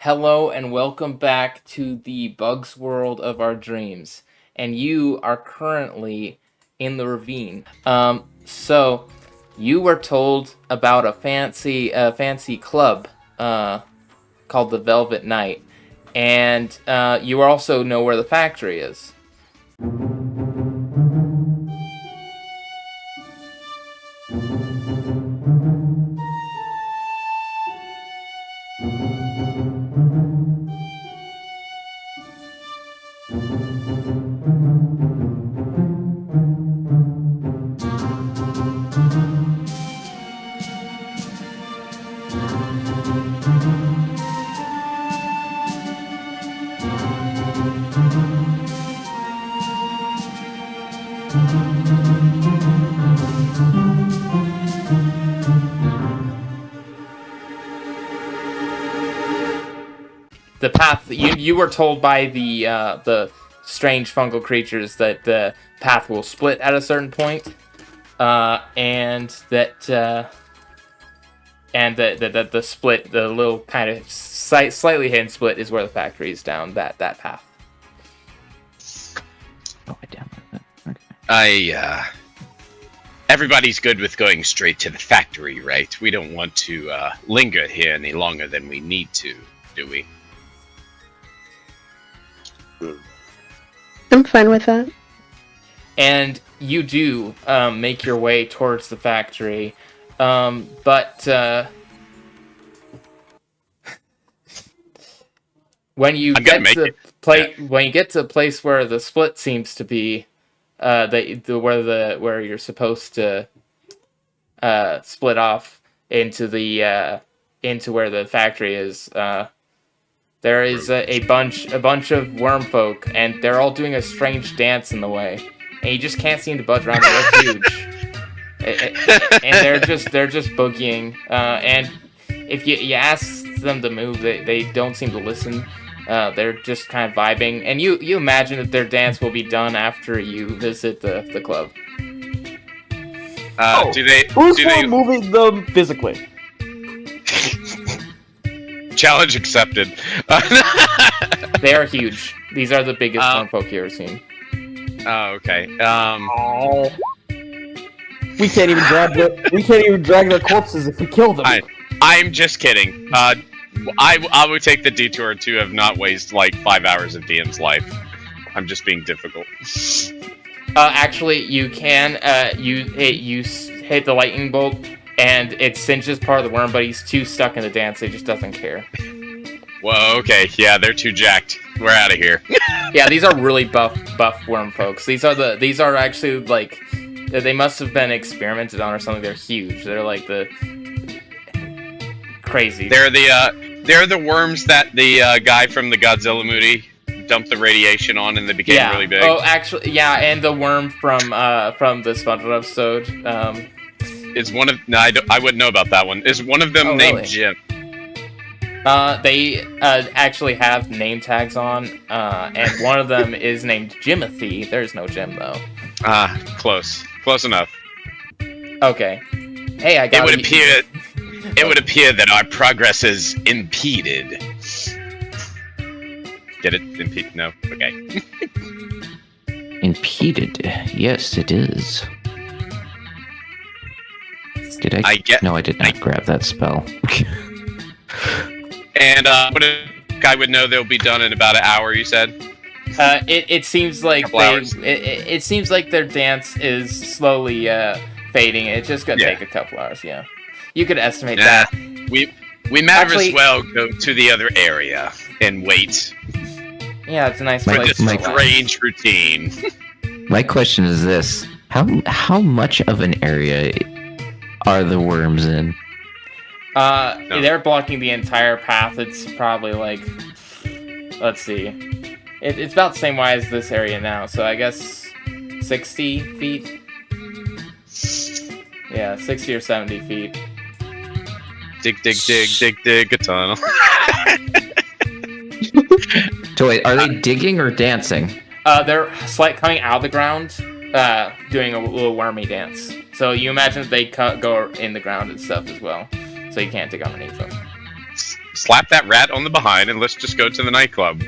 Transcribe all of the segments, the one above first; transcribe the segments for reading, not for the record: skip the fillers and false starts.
Hello and welcome back to the Bugs world of our dreams. And you are currently in the ravine. So you were told about a fancy club called the Velvet Knight, and you also know where the factory is. The path you were told by the strange fungal creatures that the path will split at a certain point, and that the split, the little kind of slightly hidden split, is where the factory is down that path. Oh, I downloaded that. Okay. Everybody's good with going straight to the factory, right? We don't want to linger here any longer than we need to, do we? I'm fine with that. And you do make your way towards the factory, but when you get to the place where the split seems to be, where you're supposed to split off into where the factory is, there is a bunch of worm folk, and they're all doing a strange dance in the way, and you just can't seem to budge around. They're huge, and they're just boogieing. And if you ask them to move, they don't seem to listen. They're just kind of vibing, and you imagine that their dance will be done after you visit the club. Who's moving them physically? Challenge accepted. They are huge. These are the biggest worm folk you've ever seen. Oh, okay. We can't even drag their corpses if we kill them. I'm just kidding. I would take the detour to have not waste like 5 hours of Dean's life. I'm just being difficult. Actually, you can. You hit the lightning bolt, and it cinches part of the worm, but he's too stuck in the dance. He just doesn't care. Whoa. Okay. Yeah, they're too jacked. We're out of here. Yeah, these are really buff worm folks. These are actually like, they must have been experimented on or something. They're huge. They're like the crazy. They're the worms that the guy from the Godzilla movie dumped the radiation on, and they became really big. Oh, actually, yeah, and the worm from the SpongeBob episode. Is one of I wouldn't know about that one. Is one of them named really? Jim? They actually have name tags on, and one of them is named Jimothy. There's no Jim though. Close enough. Okay. Hey, I got It would appear that our progress is impeded. Get it? Impeded? No. Okay. Impeded. Yes, it is. Did I? No, I did not grab that spell. And I would know they'll be done in about an hour. You said. It seems like it seems like their dance is slowly fading. It's just gonna take a couple hours. Yeah, you could estimate that. We might as well go to the other area and wait. Yeah, it's a nice place. For this strange routine. My question is this: how much of an area are the worms in? They're blocking the entire path. It's probably like, let's see, it's about the same wide as this area now. So I guess 60 feet. Yeah, 60 or 70 feet. Dig a tunnel. So wait, are they digging or dancing? They're coming out of the ground, doing a little wormy dance. So you imagine that they go in the ground and stuff as well. So you can't dig underneath them. slap that rat on the behind and let's just go to the nightclub.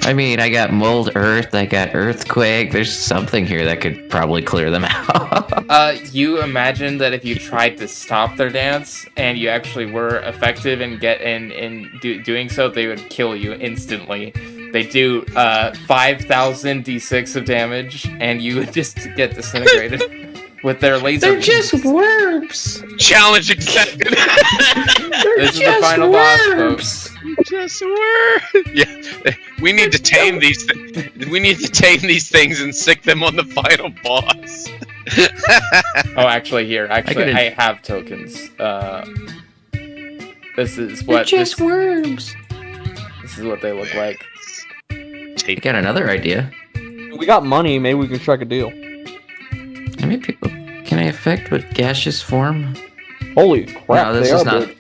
I mean, I got mold earth, I got earthquake. There's something here that could probably clear them out. You imagine that if you tried to stop their dance and you actually were effective in doing so, they would kill you instantly. They do 5,000 d6 of damage, and you would just get disintegrated with their laser. They're just worms. Challenge accepted. This is the final boss, folks. Just worms. Yeah, we need to tame these. We need to tame these things and sick them on the final boss. Oh, actually, I have tokens. This is what. They're just worms. This is what they look like. I got another idea. We got money. Maybe we can strike a deal. How many people can I affect with gaseous form? Holy crap! No, this they is are not. big.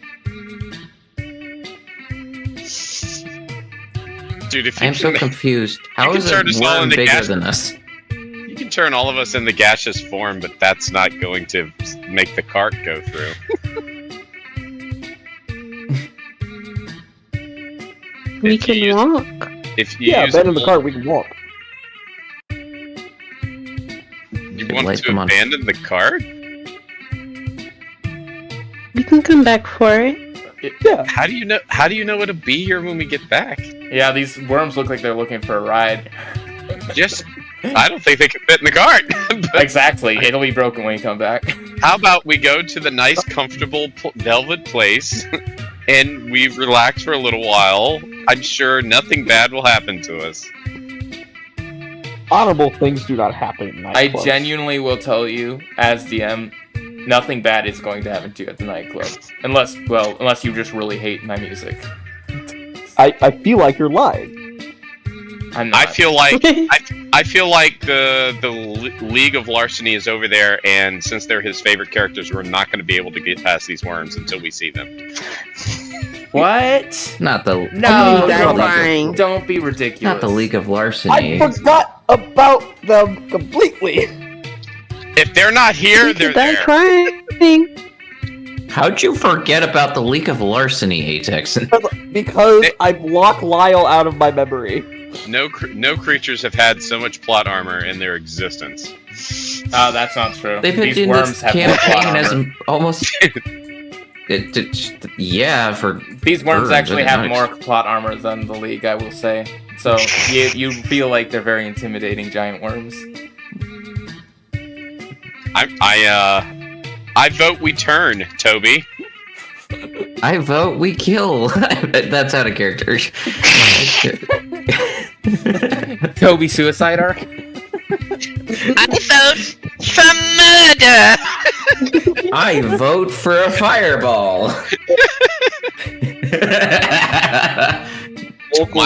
Dude, if I am so confused. How is a turn us all worm into bigger gas- than us? You can turn all of us into gaseous form, but that's not going to make the cart go through. We If you can use- walk. If you Yeah, use bed in the cart. We can walk. You Could want light to them on- abandon the cart? We can come back for it. Yeah. How do you know? How do you know it'll be here when we get back? Yeah, these worms look like they're looking for a ride. Just, I don't think they can fit in the cart. But Exactly. It'll be broken when you come back. how about we go to the nice, comfortable velvet place, and we relax for a little while? I'm sure nothing bad will happen to us. Honorable things do not happen in I nightclubs. genuinely will tell you, as DM, nothing bad is going to happen to you at the nightclub. Unless you just really hate my music. I feel like you're lying. I'm not. I feel like I feel like the League of Larceny is over there, and since they're his favorite characters, we're not going to be able to get past these worms until we see them. What? Not the No, That's don't, lying. don't be ridiculous. not the League of I Larceny. forgot about them completely. If they're not here, they're That's there. trying. How'd you forget about the League of Larceny, Atexon? Because I blocked Lyle out of my memory. No creatures have had so much plot armor in their existence. Oh, that's not true. They've been These in worms this have more plot campaign as armor. almost. Yeah, for These worms birds, actually I have didn't more plot armor than the League, I will say. So you feel like they're very intimidating giant worms. I vote we turn, Toby. I vote we kill. That's out of character. Toby suicide arc? I vote for murder. I vote for a fireball. Local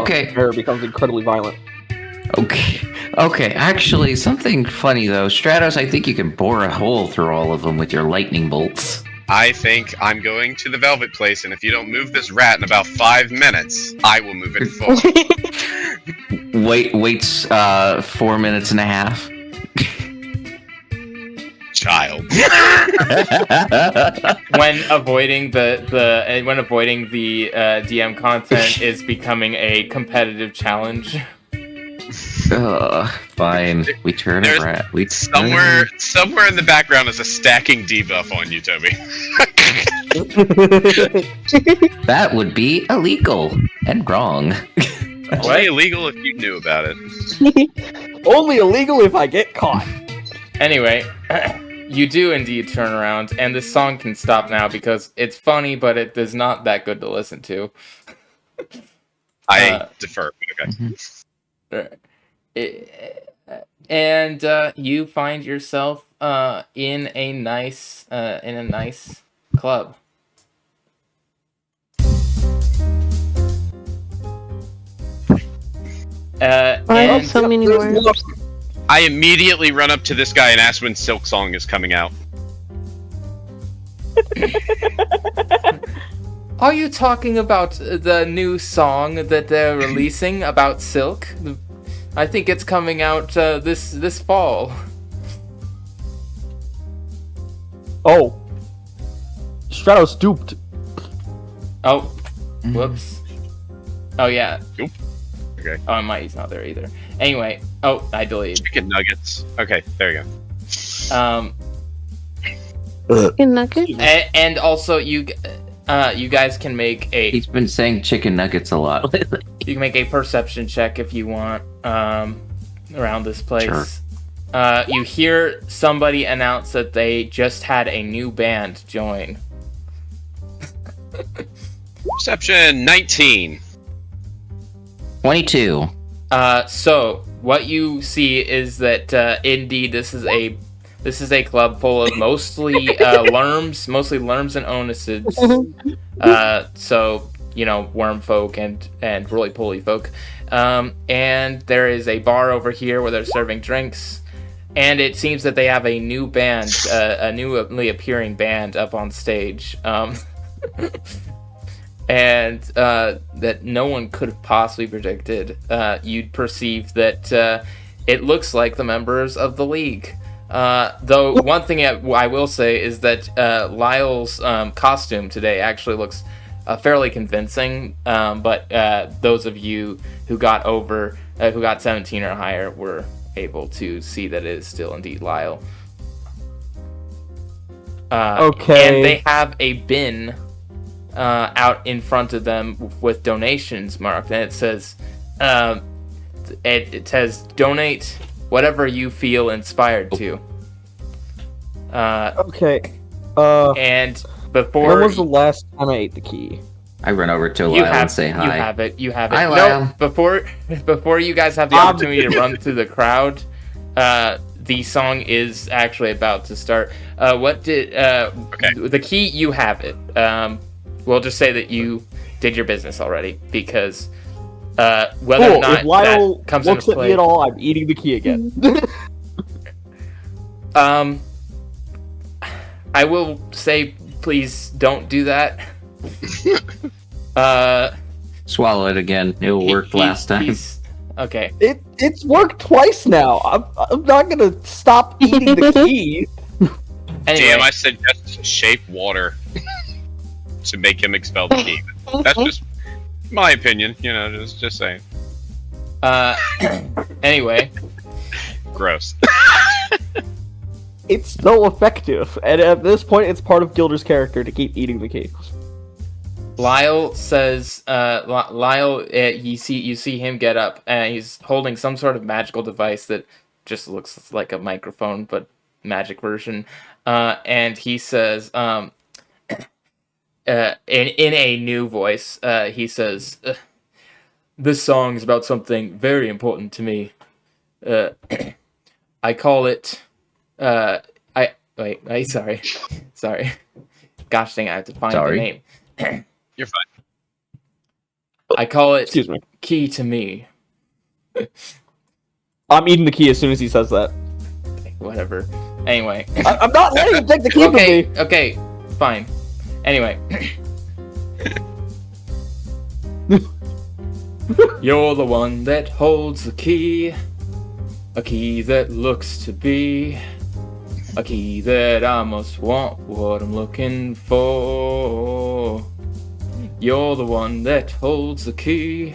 okay. Terror becomes incredibly violent. Okay. Actually, something funny though. Stratos, I think you can bore a hole through all of them with your lightning bolts. I think I'm going to the Velvet Place, and if you don't move this rat in about 5 minutes, I will move it forward. Waits 4 minutes and a half. Child. When avoiding the DM content is becoming a competitive challenge. Fine. We turn There's a rat. We Somewhere in the background is a stacking debuff on you, Toby. That would be illegal and wrong. Only illegal if you knew about it. Only illegal if I get caught. Anyway, you do indeed turn around, and this song can stop now because it's funny, but it is not that good to listen to. I defer. Okay. And you find yourself in a nice club. I have And so many worms. I immediately run up to this guy and ask when Silk Song is coming out. are you talking about the new song that they're releasing about Silk? I think it's coming out this fall. Oh. Stratos stooped. Oh, whoops. Oh yeah. Oop. Okay. Oh, he's not there either. Anyway, I deleted. Chicken nuggets. Okay, there you go. Chicken nuggets? And also you guys can make a He's been saying chicken nuggets a lot lately. you can make a perception check if you want around this place. Sure. You hear somebody announce that they just had a new band join. Perception 19. 22. So what you see is that indeed this is a club full of mostly lerms and onicids. So worm folk and roly poly folk. And there is a bar over here where they're serving drinks. And it seems that they have a new band, a newly appearing band up on stage. And that no one could have possibly predicted. You'd perceive that it looks like the members of the League. Though one thing I will say is that Lyle's costume today actually looks fairly convincing. But those of you who got 17 or higher were able to see that it is still indeed Lyle. Okay. And they have a bin out in front of them with donations marked, and it says, it says donate whatever you feel inspired to. Okay. And before When was the last time I ate the key? I run over to Lyle and say hi. You have it. Hi, No, Lyle. before you guys have the opportunity to run through the crowd, the song is actually about to start. Okay. The key, you have it. We'll just say that you did your business already, because whether or not If Lyle that comes looks into at play, me at all, I'm eating the key again. I will say, please don't do that. Swallow it again. It worked last time. Okay. It's worked twice now. I'm not gonna stop eating the key. Anyway, Damn, I said just shape water to make him expel the key. That's just my opinion, just saying. Anyway. Gross. It's so effective, and at this point, it's part of Gilder's character to keep eating the key. Lyle says, you see him get up, and he's holding some sort of magical device that just looks like a microphone, but magic version. And he says, in a new voice, he says, "This song is about something very important to me. I call it, sorry. Gosh dang, I have to find the name. You're fine. I call it Excuse me. Key to Me." I'm eating the key as soon as he says that. Okay, whatever. Anyway. I'm not letting him take the key from me. Okay, fine. Anyway. You're the one that holds the key. A key that looks to be. A key that I must want what I'm looking for. You're the one that holds the key.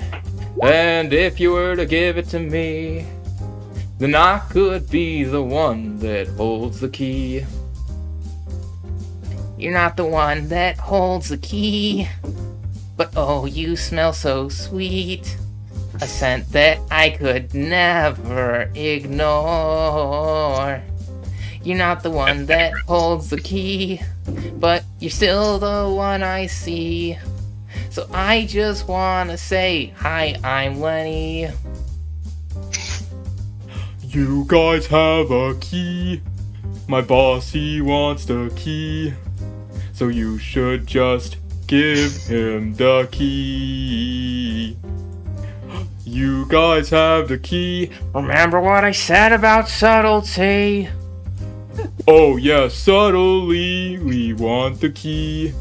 And if you were to give it to me, then I could be the one that holds the key. You're not the one that holds the key, but oh, you smell so sweet. A scent that I could never ignore. You're not the one that holds the key, but you're still the one I see. So I just wanna say, hi, I'm Lenny. You guys have a key. My boss, he wants the key. So you should just give him the key. You guys have the key. Remember what I said about subtlety? Oh yeah, subtly, we want the key.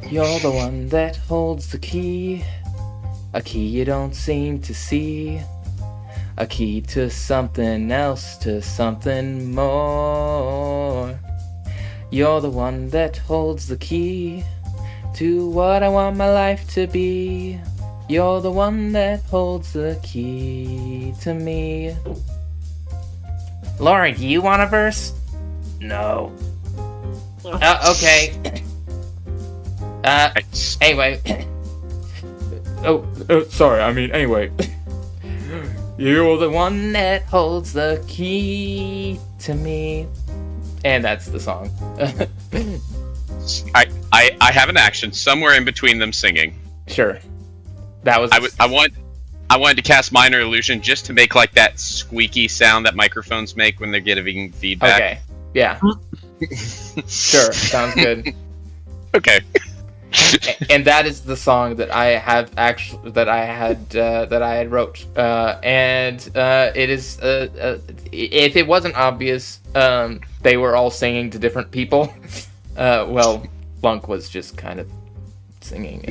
You're the one that holds the key. A key you don't seem to see. A key to something else, to something more. You're the one that holds the key to what I want my life to be. You're the one that holds the key to me. Laurie, do you want a verse? No. Okay. Anyway. Sorry, I mean, anyway. You're the one that holds the key to me. And that's the song. I have an action somewhere in between them singing. Sure. That was. I wanted to cast minor illusion just to make like that squeaky sound that microphones make when they're getting feedback. Okay. Yeah. Sure. Sounds good. Okay. And that is the song that I have actually that I had wrote. And it is. If it wasn't obvious, they were all singing to different people. Well, Lunk was just kind of singing.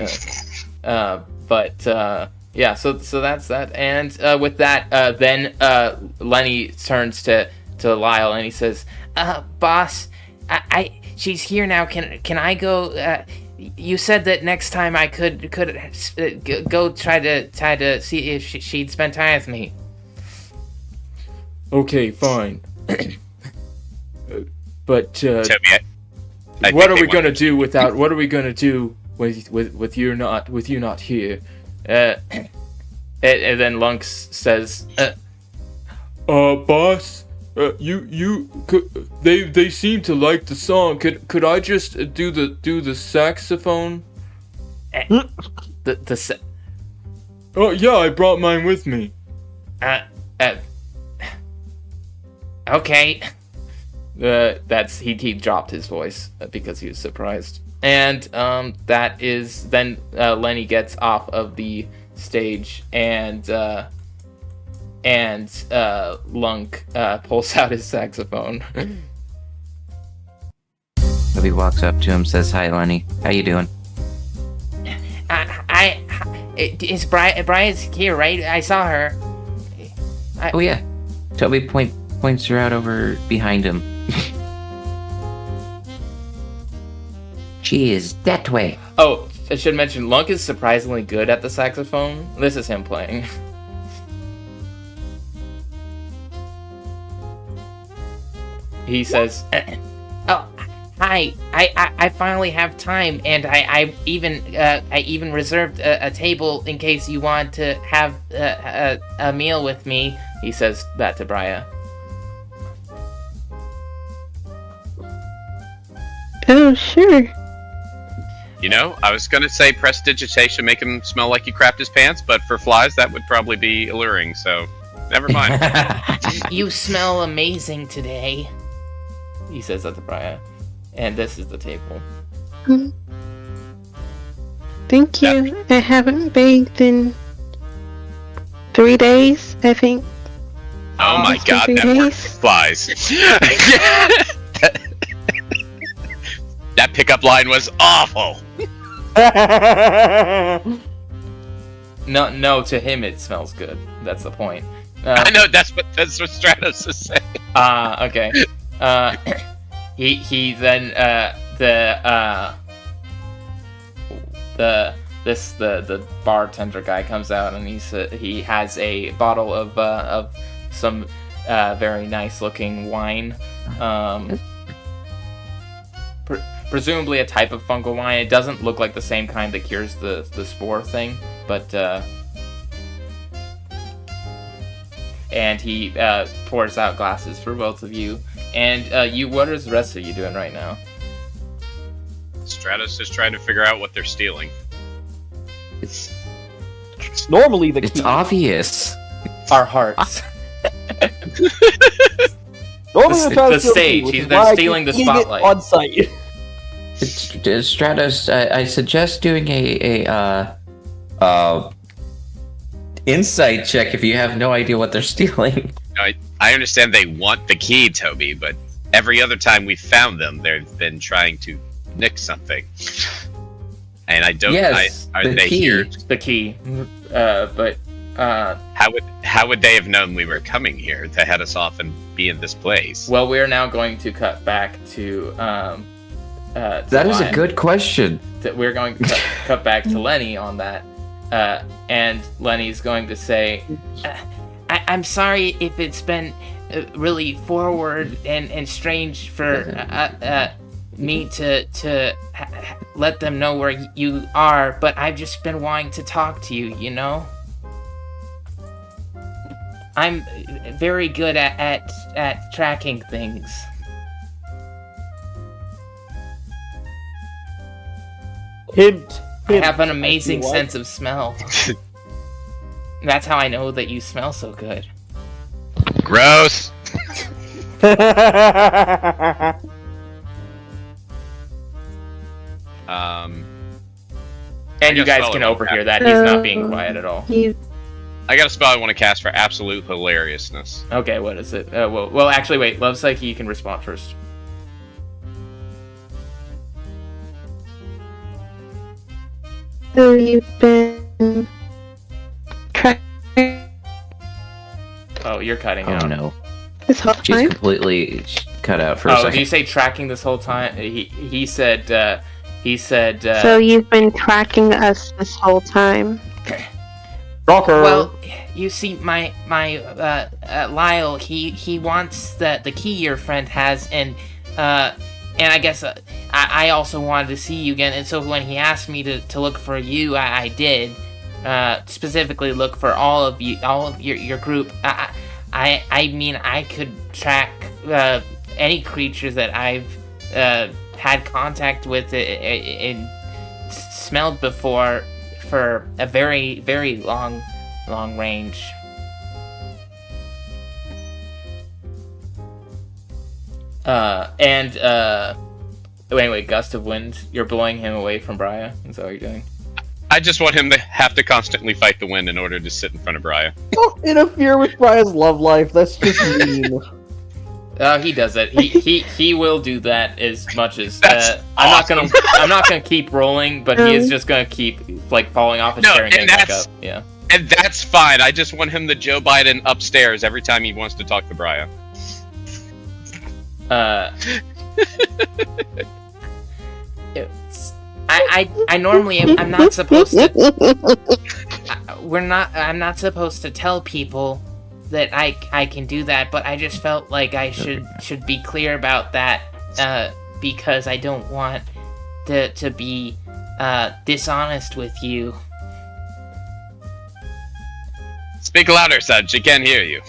But yeah, so that's that. And with that, then Lenny turns to Lyle and he says, "Boss, she's here now. Can I go? You said that next time I could go try to see if she'd spend time with me." Okay, fine. But Toby, what are we gonna do without? What are we gonna do with you not here? And then Lunk says, "Boss, they seem to like the song. Could I just do the saxophone?" Oh yeah, I brought mine with me. Okay. He dropped his voice because he was surprised. And that is then Lenny gets off of the stage and Lunk pulls out his saxophone. Toby walks up to him, says, "Hi, Lenny. How you doing?" Is Briya's here, right? I saw her. Oh yeah. Toby points her out over behind him. She is that way. Oh, I should mention, Lunk is surprisingly good at the saxophone. This is him playing. He says, "Oh, hi. I finally have time, and I even reserved a table in case you want to have a meal with me." He says that to Briya. Oh, sure. You know, I was gonna say prestidigitation, make him smell like he crapped his pants, but for flies, that would probably be alluring, so never mind. You smell amazing today. He says that to Briya. And this is the table. Thank you. I haven't bathed in 3 days, I think. Oh my god, that word flies. That pickup line was awful. No, to him it smells good. That's the point. I know that's what Stratos is saying. Okay. He then the bartender guy comes out and he has a bottle of some very nice looking wine. Presumably a type of fungal wine. It doesn't look like the same kind that cures the spore thing, but and he pours out glasses for both of you. And what is the rest of you doing right now? Stratos is trying to figure out what they're stealing. It's Normally the key. obvious. Our hearts. Normally they're trying to the steal stage. key, which is They're why I stealing keep the eating it spotlight. on site. Stratos, I suggest doing a insight check if you have no idea what they're stealing. I understand they want the key, Toby, but every other time we've found them, they've been trying to nick something. And I don't. Yes, are the they key. here? The key. But How would they have known we were coming here to head us off and be in this place? well, we're now going to cut back to That is a good question. We're going to cut back to Lenny on that. And Lenny's going to say, I'm sorry if it's been really forward and strange for me to let them know where you are, but I've just been wanting to talk to you, you know? I'm very good at tracking things. Hint. I have an amazing sense of smell. That's how I know that you smell so good. Gross. And you guys can overhear that. He's not being quiet at all. I got a spell I want to cast for absolute hilariousness. Okay, what is it? Well, actually, wait. Luvpsyche, you can respond first. So you've been tracking Oh, you're cutting Oh out. no. this whole She's time? completely cut out for a Oh, second. did you say tracking this whole time? He said. So you've been tracking us this whole time? Rocker. Well, you see, my Lyle, he wants the key your friend has, and I guess I also wanted to see you again, and so when he asked me to look for you, I did. Specifically look for all of your group. I mean, I could track any creature that I've had contact with and smelled before for a very, very long range. Anyway, gust of wind. You're blowing him away from Briya. Is that what you're doing? I just want him to have to constantly fight the wind in order to sit in front of Briya. Don't interfere with Brian's love life. That's just mean. He does it. He will do that as much as. That's I'm not gonna keep rolling, but he is just gonna keep like falling off his chair and getting back up. Yeah. And that's fine. I just want him to Joe Biden upstairs every time he wants to talk to Briya. I normally I'm not supposed to. I'm not supposed to tell people that I can do that, but I just felt like I should be clear about that because I don't want to be dishonest with you. Speak louder, son. She can't hear you.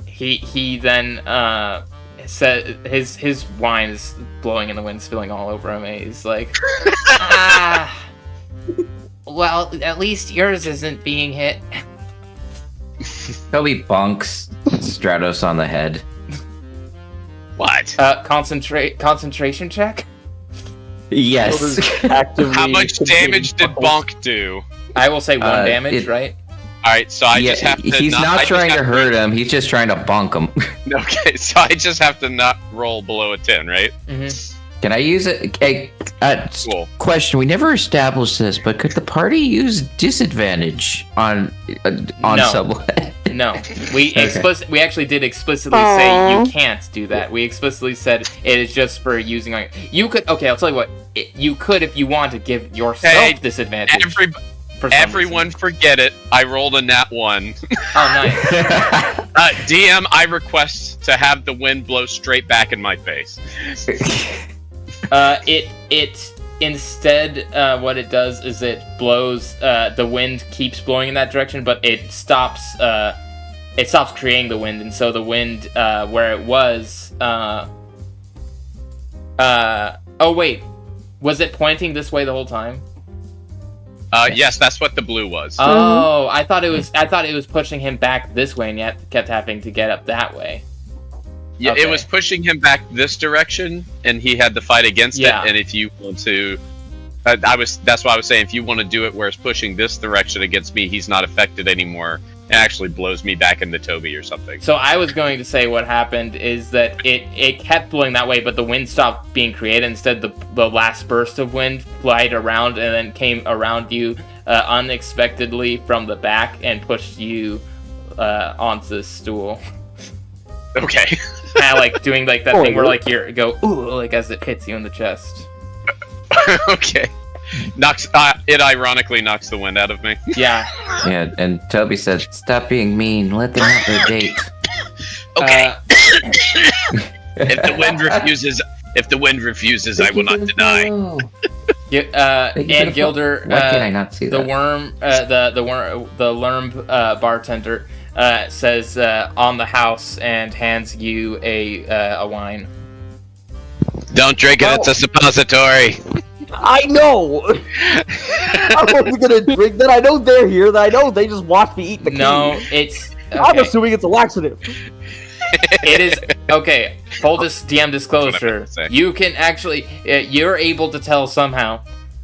He then said his wine is blowing in the wind, spilling all over him. And he's like, well, at least yours isn't being hit. Toby bonks Stratos on the head. What? concentration check. Yes. How much damage did Bonk do? I will say 1 damage, right? Alright, so I just have to. He's not trying to hurt him, he's just trying to bonk him. Okay, so I just have to not roll below a 10, right? Mm-hmm. Can I use it? Cool. Question: we never established this, but could the party use disadvantage on No. sublet? No, we actually did explicitly say you can't do that. We explicitly said it is just for using. You could. Okay, I'll tell you what. You could, if you want, to give yourself disadvantage. Everyone forget it. I rolled a nat 1. Oh, nice. DM, I request to have the wind blow straight back in my face. It instead, what it does is it blows. The wind keeps blowing in that direction, but it stops. It stops creating the wind, and so the wind, where it was. Oh wait, was it pointing this way the whole time? Yes, that's what the blue was. Oh, I thought it was pushing him back this way, and yet kept having to get up that way. Yeah, Okay. It was pushing him back this direction, and he had to fight against Yeah. it. And if you want to, that's why I was saying, if you want to do it where it's pushing this direction against me, he's not affected anymore. It actually blows me back into Toby or something. So I was going to say what happened is that it kept blowing that way, but the wind stopped being created. Instead, the last burst of wind flied around and then came around you unexpectedly from the back and pushed you onto the stool. Okay. Kind of like doing like that thing where like you go ooh, like as it hits you in the chest. Okay. It ironically knocks the wind out of me. Yeah. Yeah, and Toby said, "Stop being mean. Let them have their date." Okay. If the wind refuses, I will not deny. And Gilder, why can't I not see the that? worm, the Lerm bartender says on the house and hands you a wine. Don't drink it. It's a suppository. I know! I wasn't gonna drink that. I know they're here. I know they just watched me eat the key. No, it's. Okay. I'm assuming it's a laxative. It is okay. Full DM disclosure. You can actually, you're able to tell somehow.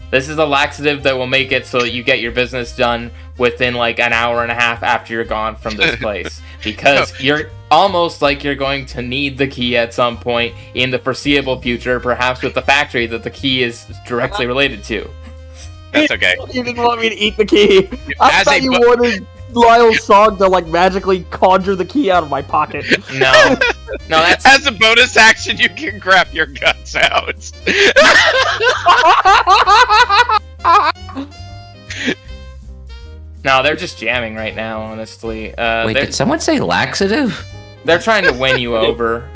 This is a laxative that will make it so that you get your business done within like an hour and a half after you're gone from this place, because you're almost like you're going to need the key at some point in the foreseeable future, perhaps with the factory that the key is directly related to. That's okay. You didn't want me to eat the key. I As thought a you wanted Lyle's song to like magically conjure the key out of my pocket. No, that's As a bonus action, you can grab your guts out. no. They're just jamming right now, honestly. Wait, They're, did someone say laxative? they're trying to win you over.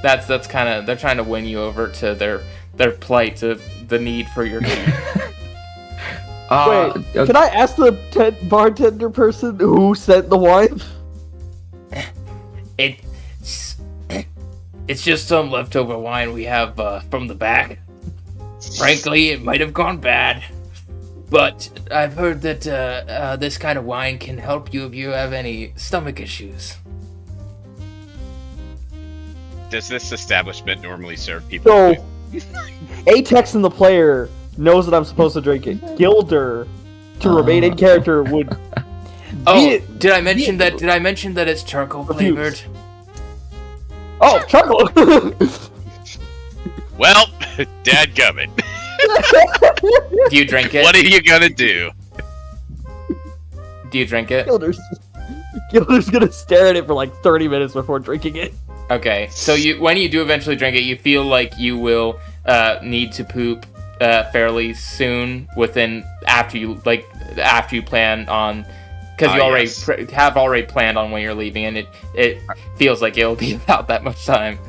That's kind of they're trying to win you over to their plight of the need for your key. Wait, can I ask the bartender person who sent the wine? It's just some leftover wine we have from the back. Frankly, it might have gone bad, but I've heard that this kind of wine can help you if you have any stomach issues. Does this establishment normally serve people? So, Atex and the player knows that I'm supposed to drink it. Gilder, to remain in character, would. Oh, did I mention that? Did I mention that it's charcoal flavored? Oh, charcoal! Well, dadgummit. Do you drink it? What are you gonna do? Do you drink it? Gilder's gonna stare at it for like 30 minutes before drinking it. Okay, so when you do eventually drink it, you feel like you will need to poop fairly soon. After you plan on, because you already yes. have already planned on when you're leaving, and it feels like it'll be about that much time.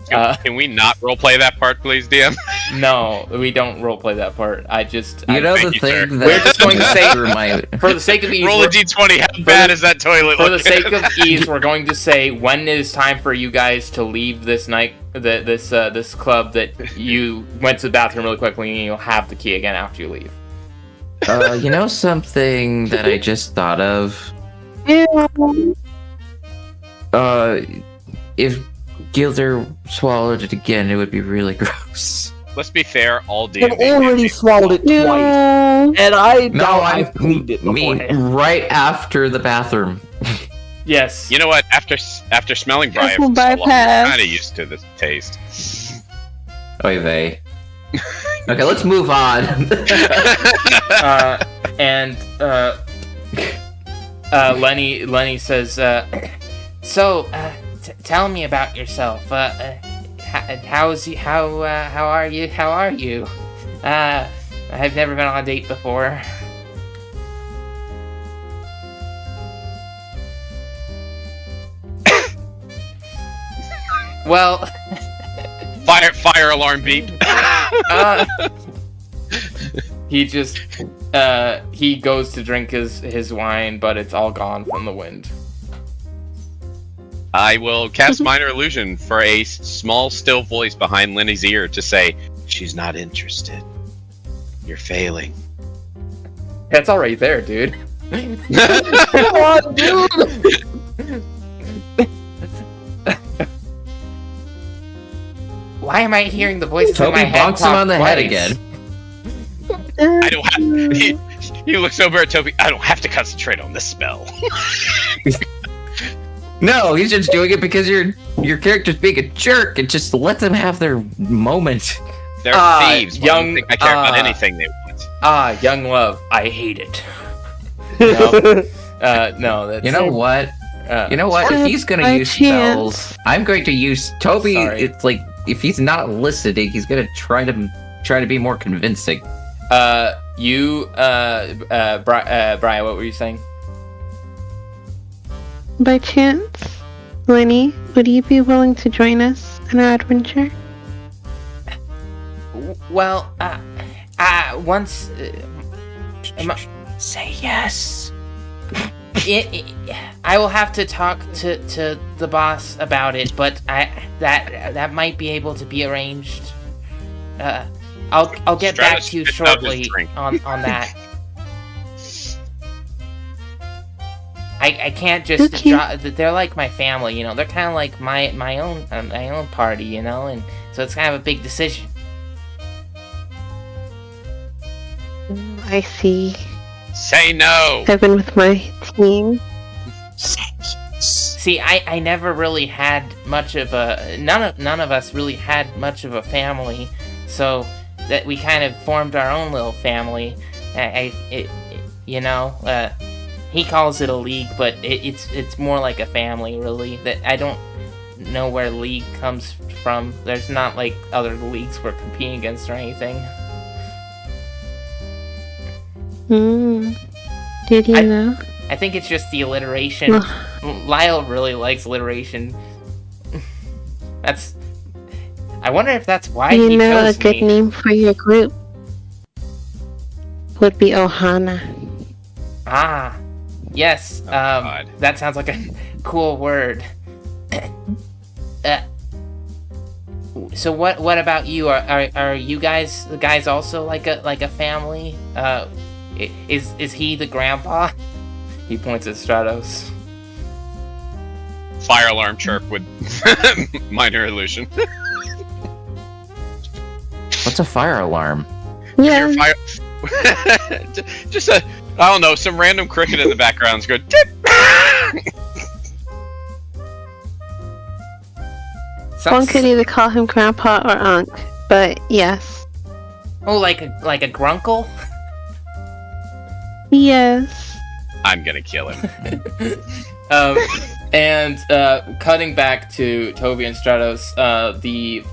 Can we not roleplay that part, please, DM? No, we don't roleplay that part. Thank you, sir. thing that We're just going to say- my... For the sake of ease, Roll a d20. How bad is that toilet for the looking? sake of ease, we're going to say when it is time for you guys to leave this night, this club that you went to the bathroom really quickly, and you'll have the key again after you leave. You know something that I just thought of? If Gilder swallowed it again, it would be really gross. Let's be fair, all I've D&D. already swallowed it twice, and I doubt I've cleaned it mean beforehand. right after the bathroom. Yes. You know what? After smelling Briya Careful for so long, bypass. I'm kind of used to the taste. Oy vey. Okay, let's move on. Lenny says, tell me about yourself. How are you? I've never been on a date before. Well, Fire alarm beep. he just he goes to drink his wine, but it's all gone from the wind. I will cast Minor Illusion for a small, still voice behind Lenny's ear to say, "She's not interested. You're failing." That's already there, dude. Come on, dude! Why am I hearing the voices in Toby my head bonks him on the talk head twice? again. I don't have. He looks over at Toby. I don't have to concentrate on this spell. No, he's just doing it because your character's being a jerk, and just let them have their moment. They're thieves. Why do you think I care about anything they want? young love. I hate it. No, no, that's... You know what? If he's gonna use spells, I'm going to use Toby. Sorry. It's like if he's not listening, he's gonna try to be more convincing. Brian, what were you saying? By chance, Lenny, would you be willing to join us in our adventure? Well, once... Say yes. I will have to talk to the boss about it, but that might be able to be arranged. I'll get back to you shortly on that. I can't just draw. They're like my family, you know. They're kind of like my own party, you know, and so it's kind of a big decision. I see. Say no. I've been with my team. See, I never really had much of a none of us really had much of a family, so that we kind of formed our own little family. He calls it a league, but it's more like a family, really. That I don't know where league comes from. There's not like other leagues we're competing against or anything. Did you know? I think it's just the alliteration. Lyle really likes alliteration. I wonder if that's why he chose a good name for your group would be Ohana. Ah, yes. God. That sounds like a cool word. So what about you? Are you guys also like a family? Is he the grandpa? He points at Stratos. Fire alarm chirp with minor illusion. What's a fire alarm? Yeah. Just I don't know, some random cricket in the background's going tip. One could either call him Grandpa or Unc, but yes. Oh, like a grunkle? Yes. I'm gonna kill him. Cutting back to Toby and Stratos, the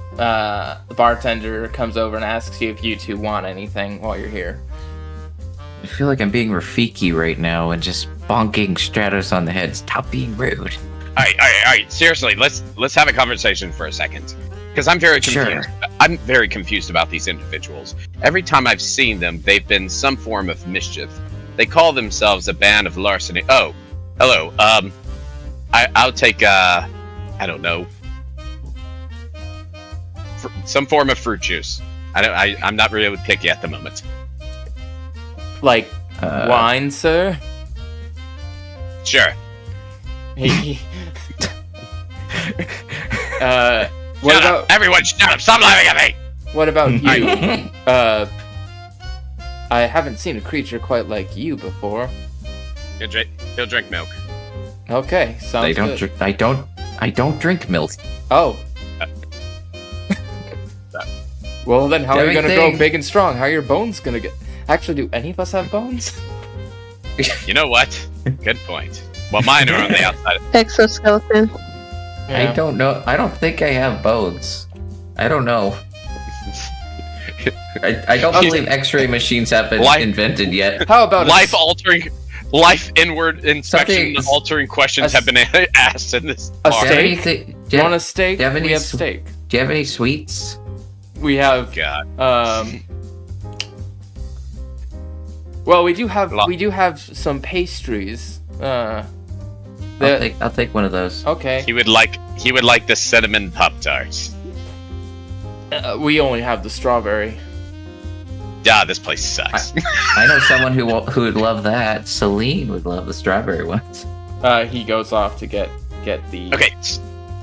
bartender comes over and asks you if you two want anything while you're here. I feel like I'm being Rafiki right now and just bonking Stratos on the head. Stop being rude. All right. Seriously, let's have a conversation for a second, because I'm very confused. Sure. I'm very confused about these individuals. Every time I've seen them, they've been some form of mischief. They call themselves a band of larceny. Oh, hello. I'll take I don't know, some form of fruit juice. I'm not really picky at the moment. Like wine, sir? Sure. What about everyone? Shut up! Stop laughing at me. What about you? I haven't seen a creature quite like you before. He'll drink milk. Okay, sounds good. I don't drink milk. Oh. Well then, how are you gonna grow big and strong? How are your bones gonna get? Actually, do any of us have bones? You know what? Good point. Well, mine are on the outside. Exoskeleton. Yeah. I don't know. I don't think I have bones. I don't know. I don't believe X-ray machines have been invented yet. How about life inward inspection altering questions have been asked in this a bar. steak? Do you want a steak? We have steak. Do you have any sweets? We have. God. Well, we do have some pastries. I'll take one of those. Okay. He would like the cinnamon Pop-Tarts. We only have the strawberry. Yeah, this place sucks. I know someone who would love that. Celine would love the strawberry ones. He goes off to get the. Okay,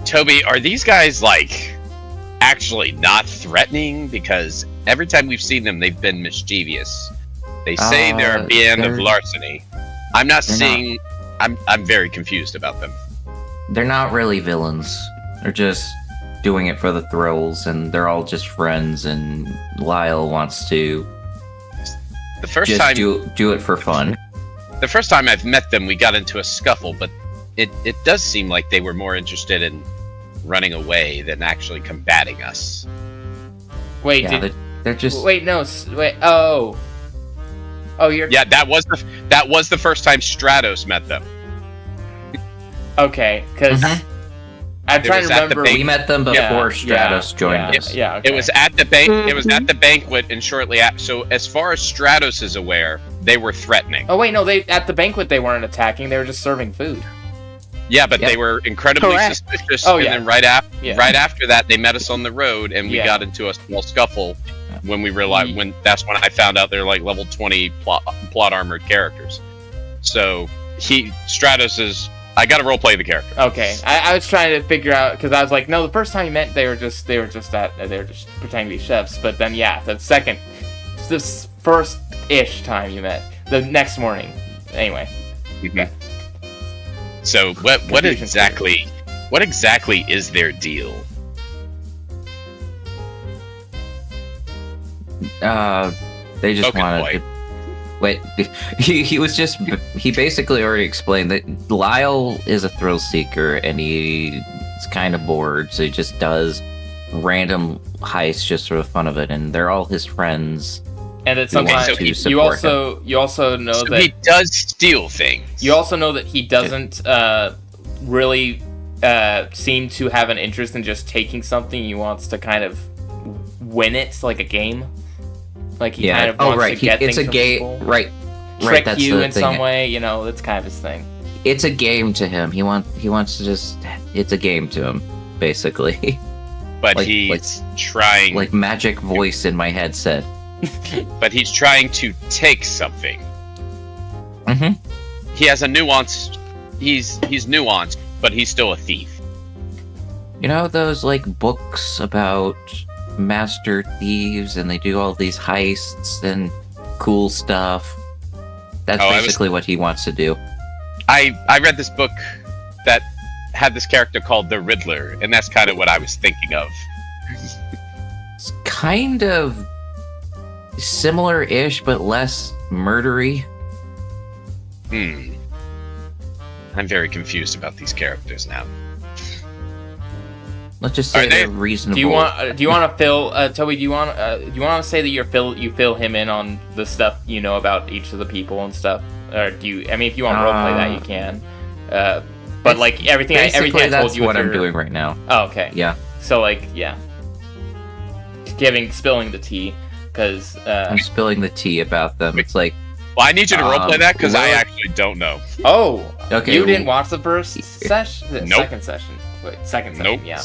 Toby, are these guys like actually not threatening? Because every time we've seen them, they've been mischievous. They say they're a band of larceny. I'm not seeing. I'm very confused about them. They're not really villains. They're just doing it for the thrills, and they're all just friends. And Lyle wants to The first Just time, do it for fun. the first time I've met them, we got into a scuffle, but it does seem like they were more interested in running away than actually combating us. Wait, Yeah, they're just. wait, no, wait. Oh, you're Yeah, that was the first time Stratos met them. okay. Because Mhm. I'm It trying was to at the remember. bank. We met them before Stratos joined us. Yeah, okay. It was at the bank. It was at Mhm. the banquet, and shortly after. So, as far as Stratos is aware, they were threatening. Oh wait, no, they at the banquet they weren't attacking. They were just serving food. Yeah, but Yep. they were incredibly Correct. suspicious. Oh, and yeah. then right Yeah. after that, they met us on the road, and we Yeah. got into a small scuffle. When we realized, that's when I found out they're like level 20 plot armored characters. So Stratos is. I got to roleplay the character. Okay, I was trying to figure out because I was like, no, the first time you met, they were just pretending to be chefs. But then, yeah, this first-ish time you met, the next morning. Anyway, Mhm. So what Confusion exactly is their deal? They just Spoken wanted boy. to. Wait, he basically already explained that Lyle is a thrill seeker and he's kind of bored, so he just does random heists just for the fun of it, and they're all his friends. and it's Okay, sometimes so you support also know So that he does steal things. you also know that he doesn't really seem to have an interest in just taking something. He wants to kind of win it like a game. Like he kind of wants to get it's things a from game, people. right? Trick That's you the in thing. some way, that's kind of his thing. It's a game to him. He wants to just. It's a game to him, basically. but like- he's trying. Like magic voice in my headset. But he's trying to take something. Mm-hmm. He has a nuance. He's nuanced, but he's still a thief. You know those like books about master thieves, and they do all these heists and cool stuff. That's Oh, I was- basically what he wants to do. I read this book that had this character called the Riddler, and that's kind of what I was thinking of. It's kind of similar-ish, but less murdery. I'm very confused about these characters now. Let's just Are say they- they're reasonable. Do you want to fill Toby? Do you want to say that you fill him in on the stuff you know about each of the people and stuff, or do you? I mean, if you want to roleplay that, you can. But like everything I Basically, told that's you. what with I'm your- doing right now. Oh, okay. Yeah, So like, yeah, spilling the tea, because I'm spilling the tea about them. It's like, Well, I need you to roleplay that because I well- actually don't know. oh, okay, you didn't watch the first session, the Nope. second session. Wait, second session, Nope. yeah.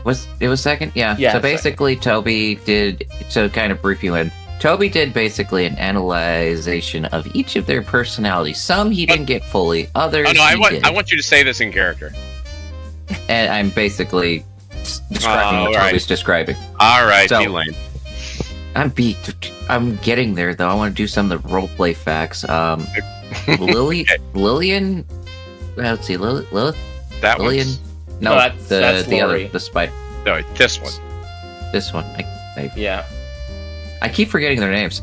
Was it was second? Yeah. Yeah, So second. basically, Toby did. To kind of brief you in, Toby did basically an analyzation of each of their personalities. Some he didn't get fully. Others Oh no, he did. I want you to say this in character. And I'm basically describing what all right. Toby's describing. All right, So- Elaine. I'm getting there though. I want to do some of the roleplay facts. Lillian. Let's see, Lilith. That Lillian. one's No, No, that's the Lori. other, the spider. no, this one. This one. Yeah. I keep forgetting their names.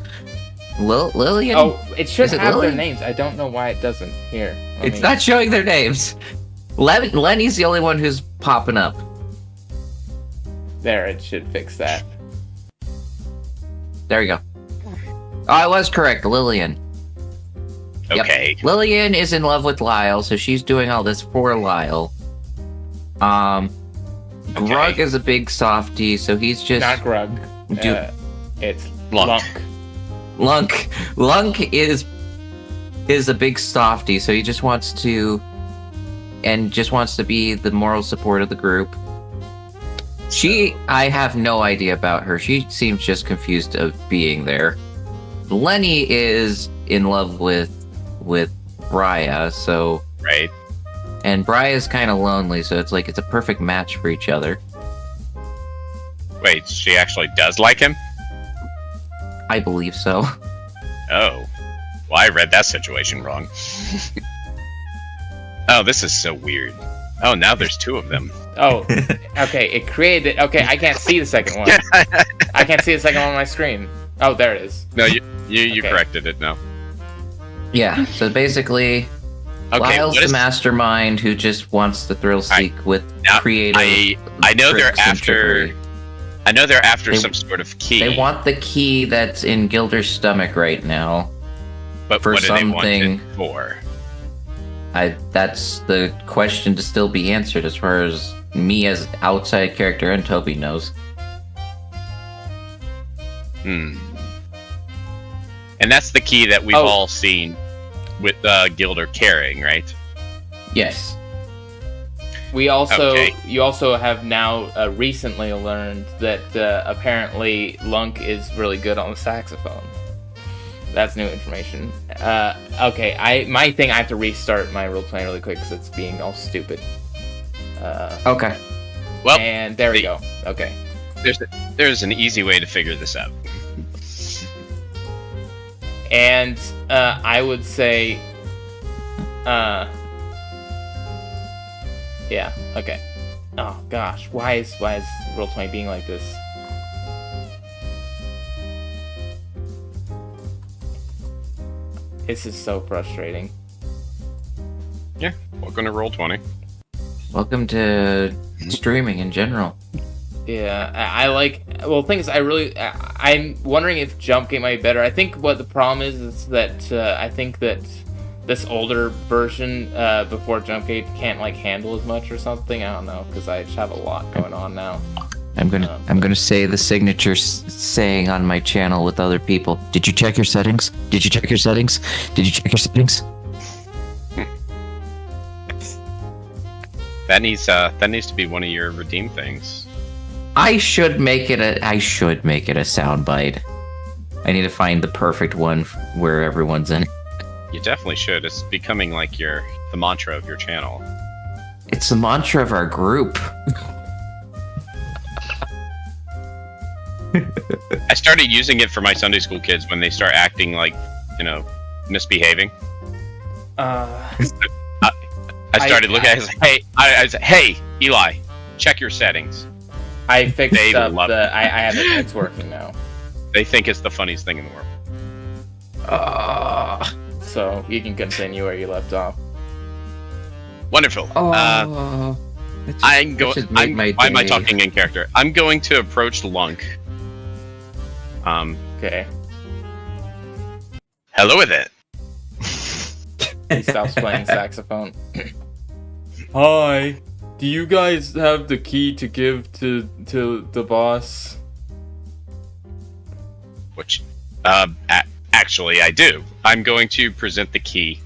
Lillian. Oh, it should Is it have Lily? their names. I don't know why it doesn't. Here. let It's me- not showing their names. Lenny's the only one who's popping up. There, it should fix that. There you go. Oh, I was correct. Lillian. Yep. Okay. Lillian is in love with Lyle, so she's doing all this for Lyle. Grug is a big softie, so he's just Not Grug. do- It's Lunk. Lunk. Lunk is a big softie, so he just wants to be the moral support of the group. I have no idea about her. She seems just confused of being there. Lenny is in love with Briya, so Right. and Briya's kind of lonely, so it's like it's a perfect match for each other. Wait, she actually does like him? I believe so. Oh. Well, I read that situation wrong. Oh, this is so weird. Oh, now there's two of them. Oh, okay. It created. Okay, I can't see the second one. I can't see the second one on my screen. Oh, there it is. No, You Okay. corrected it now. Yeah. So basically, Okay, Lyle's what the is, mastermind who just wants to thrill seek with now, creative. I know they're tricks and after. trickery. I know they're after They- some sort of key. They want the key that's in Gilder's stomach right now. but for what do they want something- it for? That's the question to still be answered, as far as me as outside character and Toby knows. And that's the key that we've Oh. all seen with Gilder carrying, right? Yes. We also, Okay. you also have now recently learned that apparently Lunk is really good on the saxophone. That's new information. Okay, my thing, I have to restart my role playing really quick because it's being all stupid. Okay. Well, And there we go. Okay. there's an easy way to figure this out. And I would say, yeah, okay. Oh gosh, why is role playing being like this? This is so frustrating. Yeah, welcome to Roll20. Welcome to streaming in general. Yeah, I like. Well, the thing is, I'm wondering if Jumpgate might be better. I think what the problem is that I think that this older version before Jumpgate can't like handle as much or something. I don't know, because I just have a lot going on now. I'm gonna say the signature saying on my channel with other people. Did you check your settings? Did you check your settings? Did you check your settings? That needs to be one of your redeem things. I should make it a soundbite. I need to find the perfect one where everyone's in. You definitely should. It's becoming like the mantra of your channel. It's the mantra of our group. I started using it for my Sunday school kids when they start acting like, misbehaving. I started looking at it, I said, hey, Eli, check your settings. I fixed They up love the. it. I have it. It's working now. They think it's the funniest thing in the world. So you can continue where you left off. Wonderful. Oh, I'm going. made my Why am I day. talking in character? I'm going to approach Lunk. Okay. Hello with it. He stops playing saxophone. Hi. Do you guys have the key to give to the boss? Which, actually, I do. I'm going to present the key.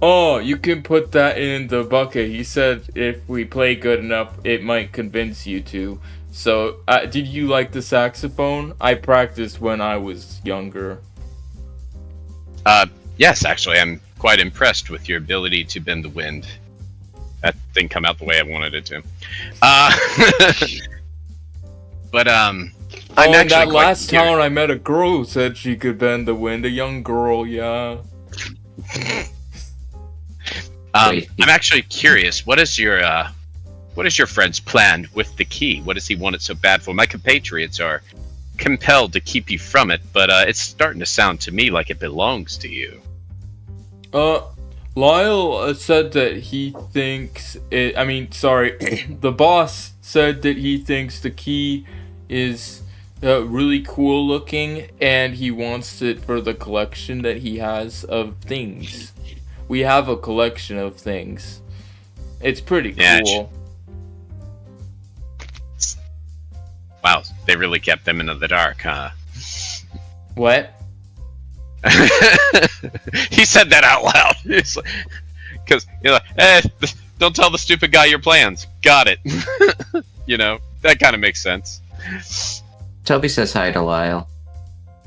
Oh, you can put that in the bucket. He said if we play good enough, it might convince you to. So, did you like the saxophone? I practiced when I was younger. Yes, actually, I'm quite impressed with your ability to bend the wind. That didn't come out the way I wanted it to. But, I'm and actually that quite last curious. time I met a girl who said she could bend the wind. A young girl, yeah. I'm actually curious. What is your friend's plan with the key? What does he want it so bad for? My compatriots are compelled to keep you from it, but it's starting to sound to me like it belongs to you. Lyle said that he thinks it. I mean, sorry, the boss said that he thinks the key is really cool looking, and he wants it for the collection that he has of things. We have a collection of things. It's pretty Yeah, cool. Wow, they really kept them in the dark, huh? What? He said that out loud. Because you're like, don't tell the stupid guy your plans. Got it. That kind of makes sense. Toby says hi to Lyle.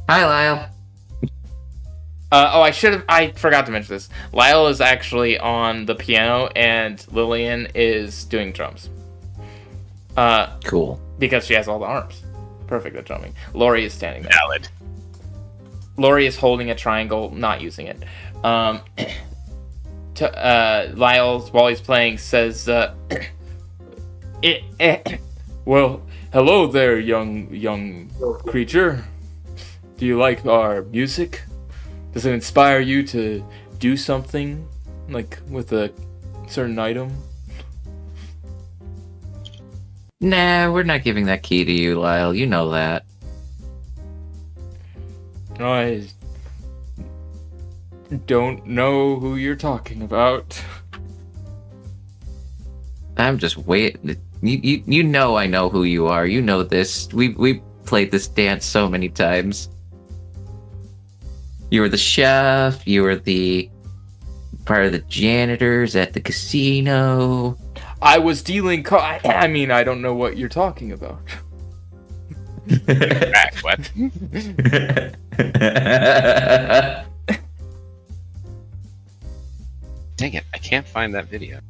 Hi, Lyle. I forgot to mention this. Lyle is actually on the piano, and Lillian is doing drums. Cool. Because she has all the arms. Perfect at drumming. Lori is standing there. Valid. Lori is holding a triangle, not using it. Lyle, while he's playing, says, well, hello there, young creature. Do you like our music? Does it inspire you to do something, like with a certain item? Nah, we're not giving that key to you, Lyle. You know that. I don't know who you're talking about. I'm just waiting. You know I know who you are. You know this. We played this dance so many times. You were the chef. You were the part of the janitors at the casino. I was dealing. I mean, I don't know what you're talking about. Crack, what? Dang it! I can't find that video.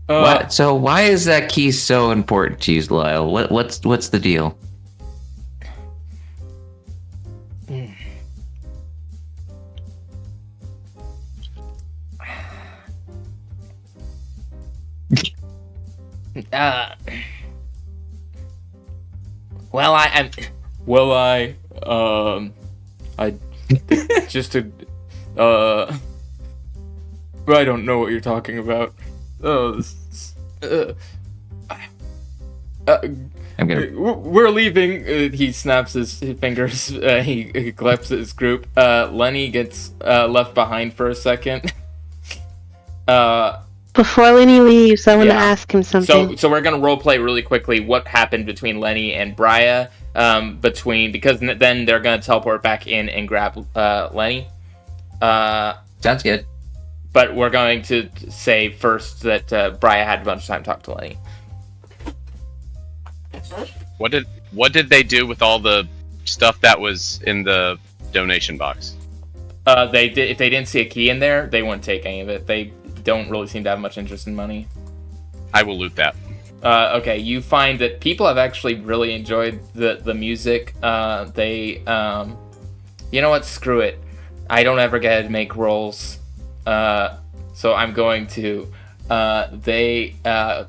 What? So why is that key so important to you, Lyle? What's the deal? Well, I just to, I don't know what you're talking about. I'm gonna. We're leaving. He snaps his fingers. He claps his group. Lenny gets left behind for a second. Before Lenny leaves, I want to Yeah. ask him something. So we're gonna roleplay really quickly what happened between Lenny and Briya. Because then they're gonna teleport back in and grab Lenny. Sounds good. But we're going to say first that Briya had a bunch of time to talk to Lenny. What did they do with all the stuff that was in the donation box? If they didn't see a key in there, they wouldn't take any of it. They don't really seem to have much interest in money. I will loot that. Okay, you find that people have actually really enjoyed the music. You know what? Screw it. I don't ever get to make rolls. So I'm going to. They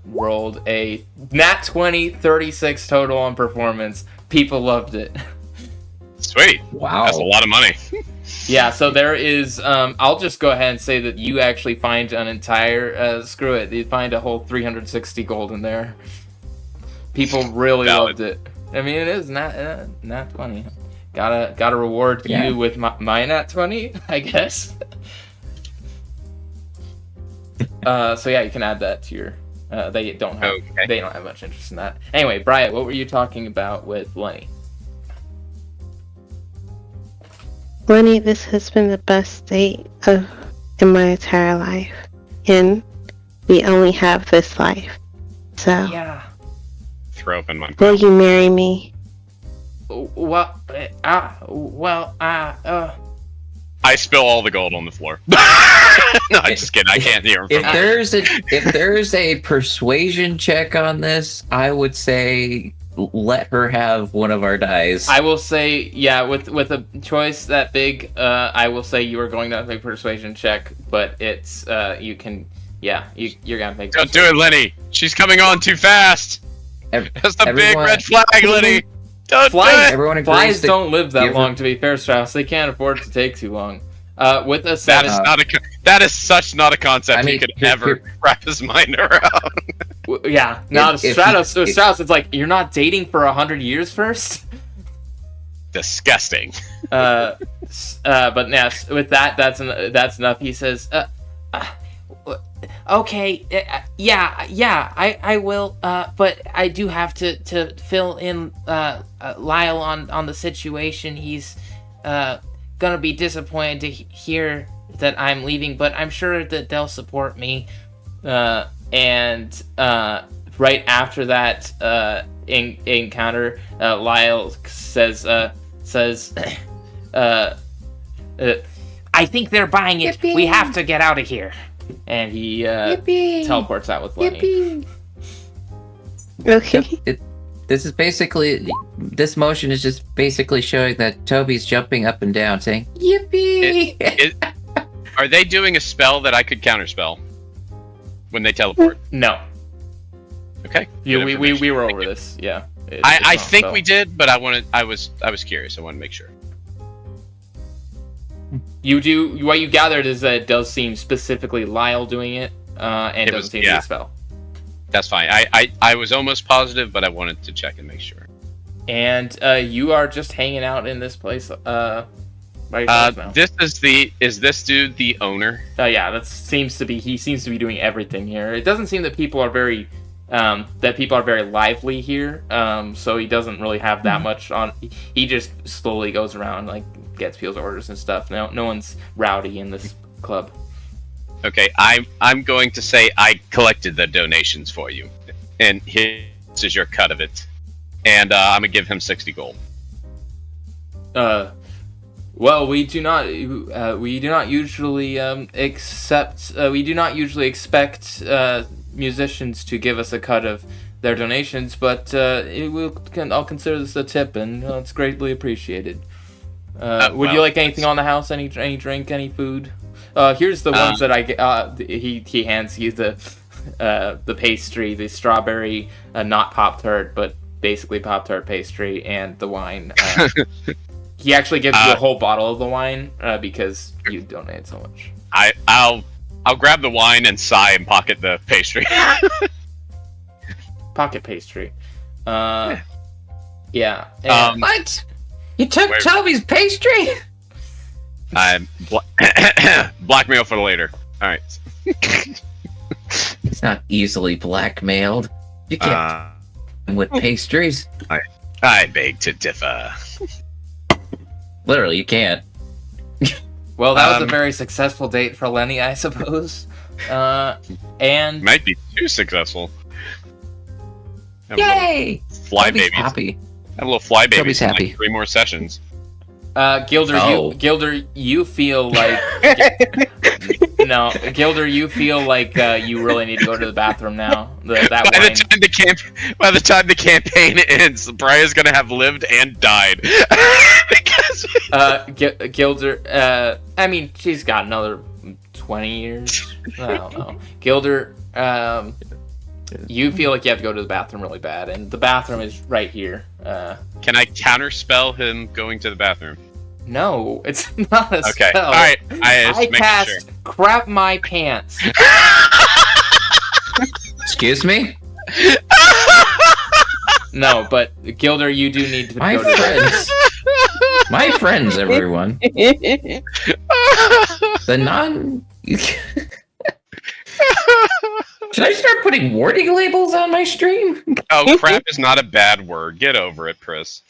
rolled a nat 20, 36 total on performance. People loved it. Sweet. Wow. That's a lot of money. Yeah, so there is. I'll just go ahead and say that you actually find an entire. Screw it. You find a whole 360 gold in there. People really Valid. loved it. I mean, it is nat 20. Gotta reward you with my nat 20, I guess. So yeah, you can add that to your. They don't have much interest in that. Anyway, Briya, what were you talking about with Lenny? Lenny, this has been the best date in my entire life. And we only have this life. So, yeah. Throw up in my. will you marry me? Well, I spill all the gold on the floor. No, I'm just kidding. I can't hear him. If there's a persuasion check on this, I would say let her have one of our dice. I will say, yeah, with a choice that big, I will say you are going to make a persuasion check, but it's you can, yeah, you're gonna make. Don't do it, Lenny. She's coming on too fast. That's the big red flag, Lenny. Don't do it. Everyone agrees Flies to don't live that give long, her- to be fair, Strauss. They can't afford to take too long. With a 7, That is such not a concept I mean, he could here- ever wrap his mind around. yeah. Now If- Stratos, if- Stratos, it's like you're not dating for 100 years first. Disgusting. But now with that's enough. He says, okay, I will, but I do have to fill in Lyle on the situation. He's gonna be disappointed to hear that I'm leaving, but I'm sure that they'll support me. And right after that encounter, Lyle says, I think they're buying it. Yippee. We have to get out of here. and he Yippee! teleports out with Lenny. Yippee! Okay. This is basically, this motion is just basically showing that Toby's jumping up and down, saying "Yippee!" Are they doing a spell that I could counterspell when they teleport? No, Okay. we Good information. were Thank over you. this. Yeah. I think we did, but I was curious. I wanted to make sure. You do. What you gathered is that it does seem specifically Lyle doing it, and doesn't seem to be a spell. That's fine. I was almost positive, but I wanted to check and make sure. And you are just hanging out in this place. By yourself now. Is this dude the owner? Yeah, he seems to be doing everything here. It doesn't seem that people are very lively here. So he doesn't really have that much on. He just slowly goes around, like, gets people's orders and stuff. No one's rowdy in this club. Okay, I'm going to say I collected the donations for you, and this is your cut of it, and I'm gonna give him 60 gold. Well, we do not usually expect musicians to give us a cut of their donations, but I'll consider this a tip, and it's greatly appreciated. Would you like anything on the house? Any drink? Any food? Here's the ones that I get. He hands you the pastry, the strawberry, not Pop-Tart, but basically Pop-Tart pastry, and the wine. He actually gives you a whole bottle of the wine because you donated so much. I'll grab the wine and sigh and pocket the pastry. Pocket pastry. Yeah. What? You took Toby's pastry? I'm blackmail for later. All right. It's not easily blackmailed. You can't with pastries. I beg to differ. Literally, you can't. Well, that was a very successful date for Lenny, I suppose. And might be too successful. Yay! Fly babies. Happy. Have a little fly babies. Toby's happy. Like 3 more sessions. Gilder, you feel like no, Gilder, you feel like you really need to go to the bathroom now. By the time the campaign ends, Briya's gonna have lived and died. Gilder, I mean, she's got another 20 years. I don't know. Gilder, you feel like you have to go to the bathroom really bad, and the bathroom is right here. Can I counterspell him going to the bathroom? No, it's not a okay. spell. All right. I cast crap my pants. Excuse me? No, but Gilder, you do need to my go to friends. My friends, everyone. The non. Should I start putting warning labels on my stream? Oh, crap is not a bad word. Get over it, Pris.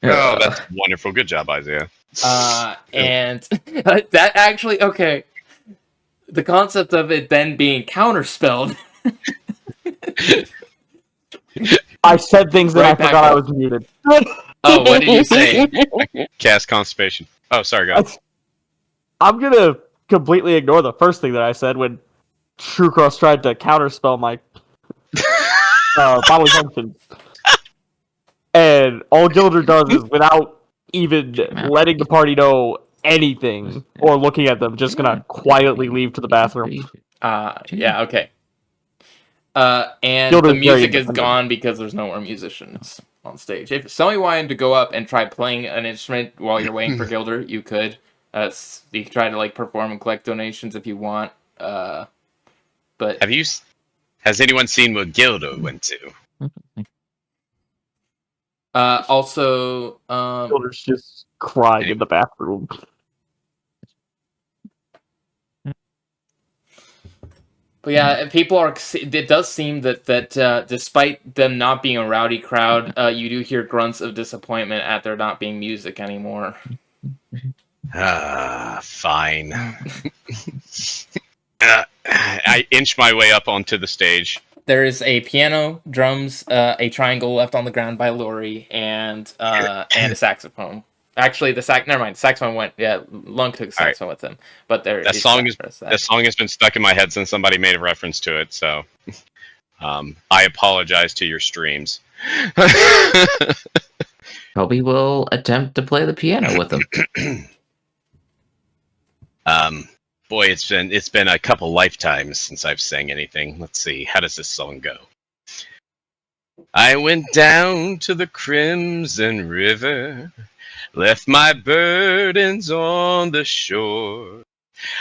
Oh, that's wonderful. Good job, Isaiah. And that actually, okay. The concept of it then being counterspelled. I said things that I forgot I was muted. Oh, what did you say? Cast constipation. Oh, sorry, guys. I'm gonna completely ignore the first thing that I said when TrueCross tried to counterspell my bodily functions. And all Gilder does is, without even letting the party know anything or looking at them, just gonna quietly leave to the bathroom. Yeah, okay. And Gilder's the music very is gone because there's no more musicians on stage. If somebody wanted to go up and try playing an instrument while you're waiting for Gilder, you could. You could try to like perform and collect donations if you want. But has anyone seen what Gilder went to? Also, Gilder's just crying in the bathroom. But yeah, people are. It does seem that despite them not being a rowdy crowd, you do hear grunts of disappointment at there not being music anymore. Fine. I inch my way up onto the stage. There is a piano, drums, a triangle left on the ground by Lori, and a saxophone. Actually, never mind. Saxophone went. Yeah, Lunk took saxophone with him. But that song has been stuck in my head since somebody made a reference to it. So, I apologize to your streams. Toby will attempt to play the piano with him. Boy, it's been a couple lifetimes since I've sang anything. Let's see, how does this song go? I went down to the crimson river, left my burdens on the shore.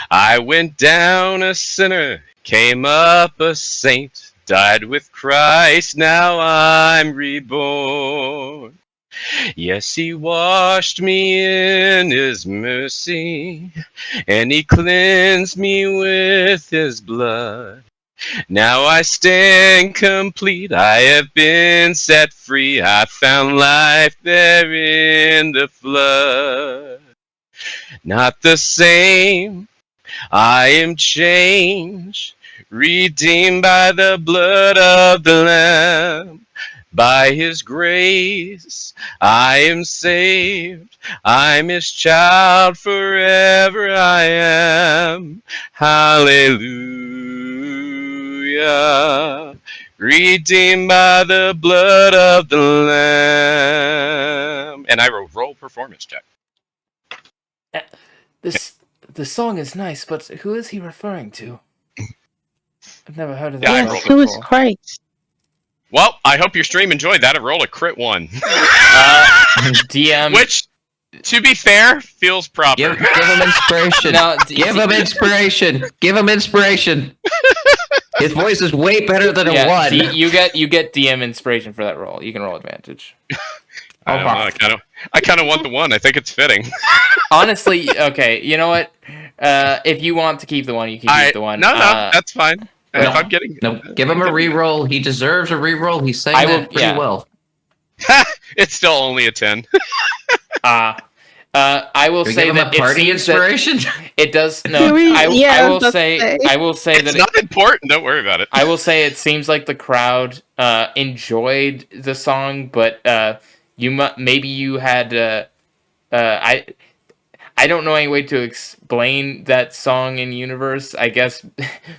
I went down a sinner, came up a saint, died with Christ, now I'm reborn. Yes, he washed me in his mercy, and he cleansed me with his blood. Now I stand complete, I have been set free, I found life there in the flood. Not the same, I am changed, redeemed by the blood of the Lamb. By his grace, I am saved. I'm his child, forever I am. Hallelujah. Redeemed by the blood of the Lamb. And I roll performance check. The song is nice, but who is he referring to? I've never heard of Yeah, I that. rolled Yes, who is Christ? Well, I hope your stream enjoyed that. I rolled a crit 1. DM. Which, to be fair, feels proper. Give him inspiration. No, Give him inspiration. Give him inspiration. His voice is way better than a 1. You get DM inspiration for that roll. You can roll advantage. I don't know. I kind of want the 1. I think it's fitting. Honestly, okay. You know what? If you want to keep the 1, you can keep the 1. No, that's fine. No, if I'm getting no, give him a reroll. He deserves a reroll. He's saying that pretty well. It's still only a 10. I will Can we say give him that a party inspiration. It does. No, I will say It's that not important. Don't worry about it. I will say it seems like the crowd enjoyed the song, but maybe you had I don't know any way to explain that song in universe. I guess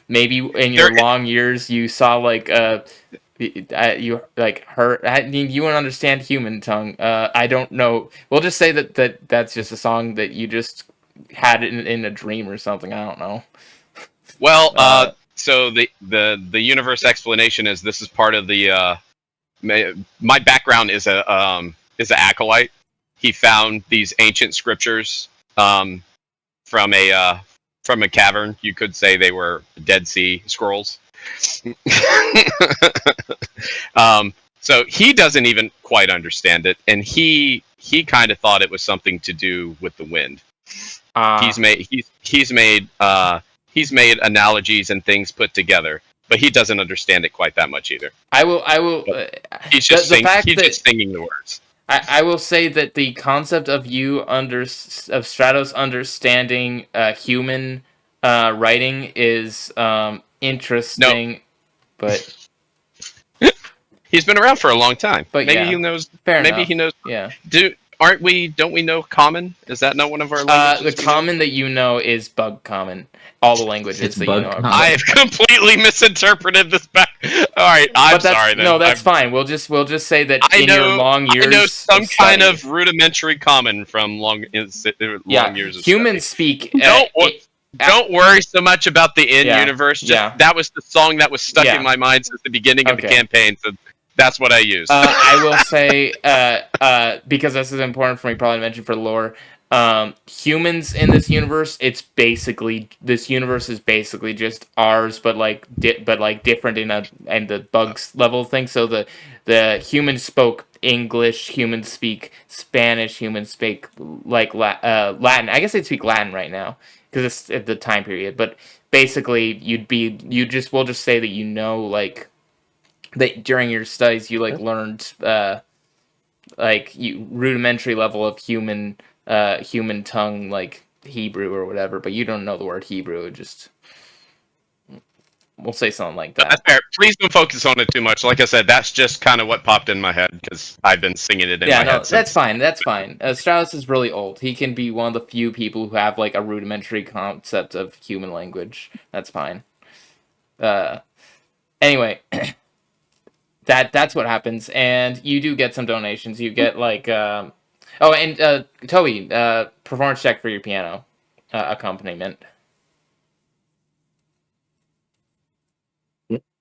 maybe in your long years you saw like you like heard. You wouldn't understand human tongue. I don't know. We'll just say that's just a song that you just had in a dream or something. I don't know. Well, so the universe explanation is this is part of the. My background is an acolyte. He found these ancient scriptures from a cavern. You could say they were Dead Sea Scrolls. So he doesn't even quite understand it, and he kind of thought it was something to do with the wind. He's made analogies and things put together, but he doesn't understand it quite that much either. I will. He's just singing the words. I will say that the concept of Stratos understanding human writing is interesting, but he's been around for a long time. But maybe he knows. Fair maybe enough. he knows. Yeah. Don't we know Common? Is that not one of our languages? The Common that you know is Bug Common. All the languages It's that Bug you know. Common. I have completely misinterpreted this back. All right, I'm sorry. Then. No, that's fine. We'll just say that your long years. I know some of kind study, of rudimentary Common from long years of humans study. speak. Don't worry so much about the in-universe. That was the song that was stuck in my mind since the beginning of the campaign. So that's what I used. I will say, because this is important for me, probably to mention for lore. Humans in this universe, this universe is basically just ours, but different in the bugs level thing. So the humans spoke English, humans speak Spanish, humans speak Latin. I guess they speak Latin right now because it's at the time period. But basically, we'll just say that that during your studies you learned rudimentary level of human tongue, like Hebrew or whatever, but you don't know the word Hebrew. We'll say something like that. That's fair. Please don't focus on it too much. Like I said, that's just kind of what popped in my head because I've been singing it in my head. That's fine. That's fine. Stratos is really old. He can be one of the few people who have a rudimentary concept of human language. That's fine. Anyway, that's what happens, and you do get some donations. You get Toby, performance check for your piano accompaniment.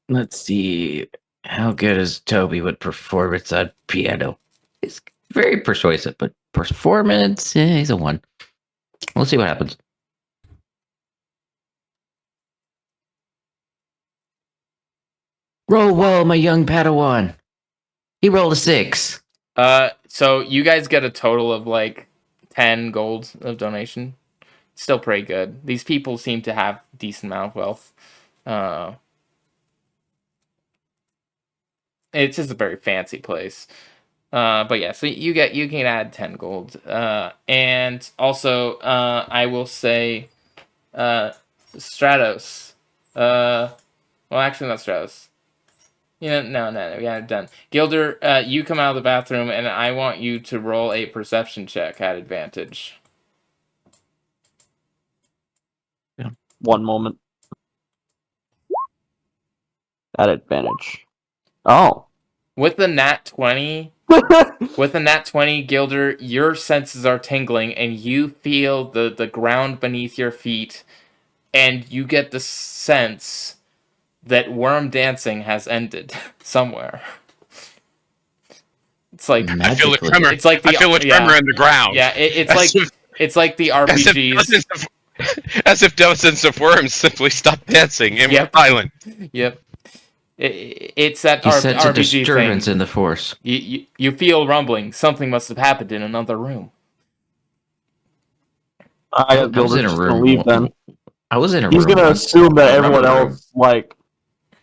Let's see. How good is Toby with performance on piano? He's very persuasive, but performance, he's a 1. We'll see what happens. Roll well, my young Padawan. He rolled a 6. So you guys get a total of like 10 gold of donation. Still pretty good. These people seem to have decent amount of wealth. It's just a very fancy place. But yeah, so you can add 10 gold. And also, I will say, Stratos. Well, actually, not Stratos. Yeah, no, we haven't done. Gilder, you come out of the bathroom, and I want you to roll a perception check at advantage. Yeah. One moment. At advantage. Oh. With the nat 20, Gilder, your senses are tingling, and you feel the ground beneath your feet, and you get the sense that worm dancing has ended somewhere. It's like I feel a tremor. It's like I feel a tremor in the ground. Yeah, it's like the RPGs. As if dozens of worms simply stopped dancing and were silent. Yep. It's that You sense a RPG disturbance thing. in the force. You feel rumbling. Something must have happened in another room. I was in a room. Leave, then. I was in a room. He's going to assume that everyone else, like...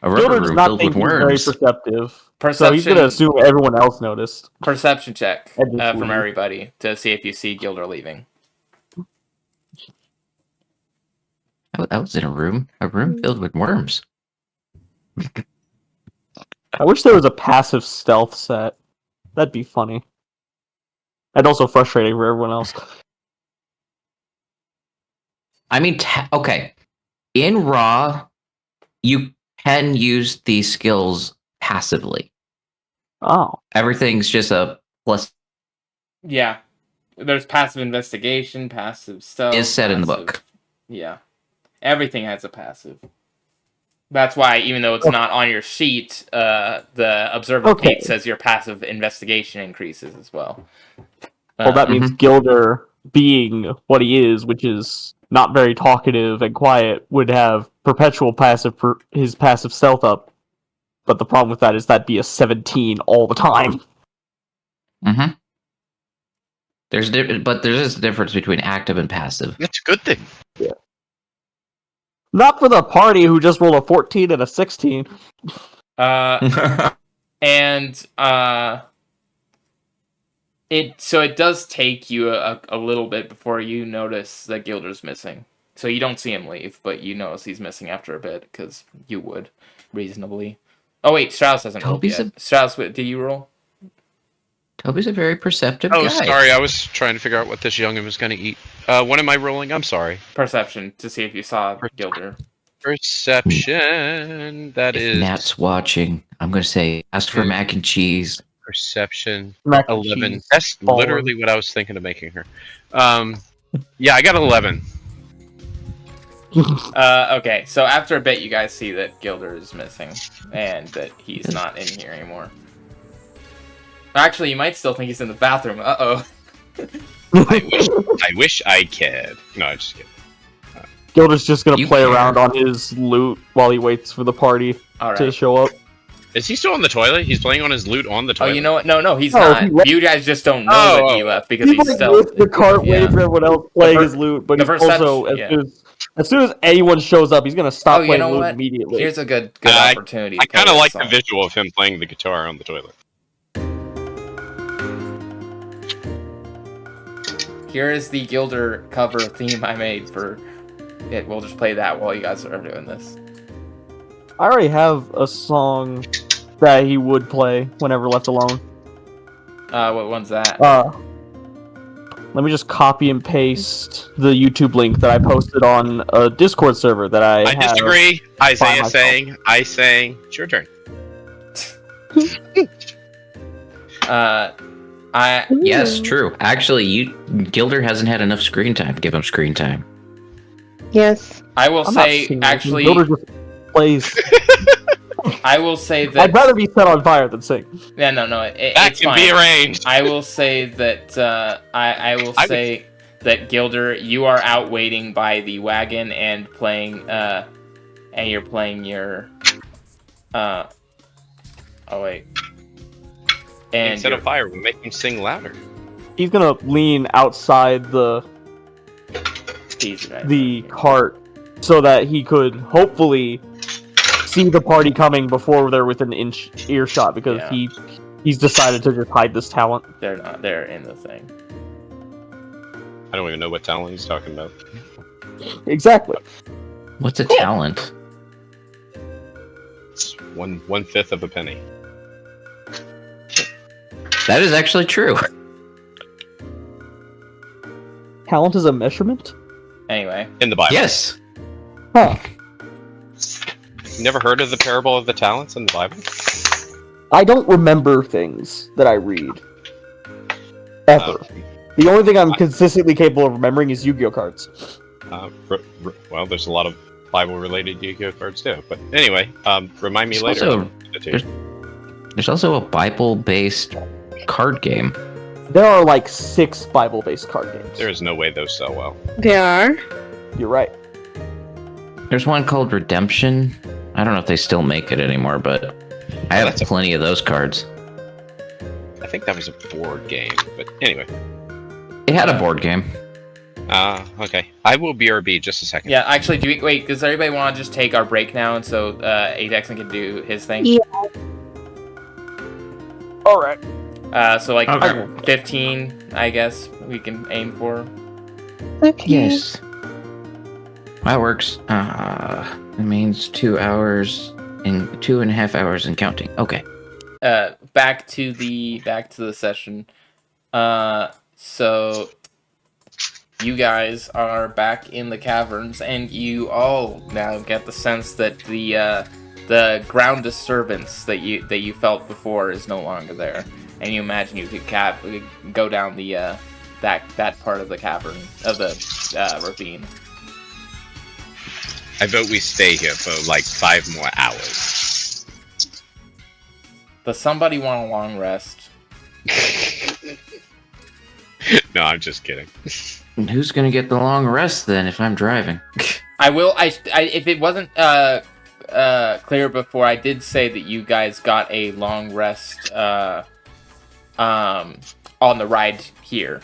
A rubber room filled with very perceptive. Perception, so he's going to assume everyone else noticed. Perception check from everybody to see if you see Gilder leaving. I was in a room filled with worms. I wish there was a passive stealth set. That'd be funny. And also frustrating for everyone else. I mean, okay. In Raw, you can use these skills passively. Oh. Everything's just a plus. Yeah. There's passive investigation, passive stealth. Is set in the book. Yeah. Everything has a passive. That's why, even though it's not on your sheet, the observer feat says your passive investigation increases as well. Well, that means Gilder, being what he is, which is not very talkative and quiet, would have perpetual his passive stealth up. But the problem with that is that'd be a 17 all the time. Mm-hmm. There's a difference between active and passive. That's a good thing. Yeah. Not for the party who just rolled a 14 and a 16. It does take you a little bit before you notice that Gilder's missing. So you don't see him leave, but you notice he's missing after a bit, because you would, reasonably. Oh wait, Strauss hasn't rolled yet. Strauss, did you roll? Toby's a very perceptive guy. Oh, sorry, I was trying to figure out what this youngin was going to eat. What am I rolling? I'm sorry. Perception, to see if you saw Gilder. Perception, that is... Nat's watching. I'm going to say, ask for mac and cheese. Perception, mac 11. Cheese. That's literally what I was thinking of making her. Yeah, I got 11. Okay, so after a bit, you guys see that Gilder is missing, and that he's not in here anymore. Actually, you might still think he's in the bathroom. Uh-oh. I wish I could. No, I'm just kidding. Gilder's just gonna play around on his loot while he waits for the party to show up. Is he still on the toilet? He's playing on his loot on the toilet. Oh, you know what? No, he's not. You guys just don't know that he left because he's still... with the cart waiting for everyone else playing his loot, but he's also, as soon as anyone shows up, he's gonna stop playing loot immediately. Here's a good opportunity. I kind of like the visual of him playing the guitar on the toilet. Here is the Gilder cover theme I made for it. We'll just play that while you guys are doing this. I already have a song that he would play whenever left alone. What one's that? Let me just copy and paste the YouTube link that I posted on a Discord server that I disagree. Isaiah saying, it's your turn. Yes, true. Actually, Gilder hasn't had enough screen time. Give him screen time. Yes. I will say, actually... Gilder just plays... I will say that. I'd rather be set on fire than sing. Yeah, no, That it's can fine. be arranged. I will say that I will say that Gilder, you are out waiting by the wagon and playing and you're playing your oh wait. And Instead of fire, we'll make him sing louder. He's gonna lean outside the cart so that he could hopefully see the party coming before they're within inch earshot, because he's decided to just hide this talent. They're not. They're in the thing. I don't even know what talent he's talking about. Exactly. What's a talent? It's 1/5 of a penny. That is actually true. Talent is a measurement? Anyway. In the Bible. Yes. Huh. You never heard of the parable of the talents in the Bible? I don't remember things that I read. Ever. The only thing I'm consistently capable of remembering is Yu-Gi-Oh cards. Well, there's a lot of Bible-related Yu-Gi-Oh cards too. But anyway, remind me later. Also, there's also a Bible-based card game. There are like 6 Bible-based card games. There is no way those sell well. There are. You're right. There's one called Redemption. I don't know if they still make it anymore, but I have plenty of those cards. I think that was a board game, but anyway. It had a board game. Okay. I will BRB just a second. Yeah, actually, does everybody want to just take our break now, and so Adexon can do his thing? Yeah. Alright. So like Okay. 15, I guess we can aim for. Okay. Yes. That works. It means 2 hours and 2.5 hours and counting. Okay. Back to the session. So you guys are back in the caverns, and you all now get the sense that the ground disturbance that you felt before is no longer there, and you imagine you could go down the that part of the cavern of the ravine. I vote we stay here for like 5 more hours. Does somebody want a long rest? No, I'm just kidding. And who's gonna get the long rest then if I'm driving? I will. I if it wasn't clear before, I did say that you guys got a long rest on the ride here.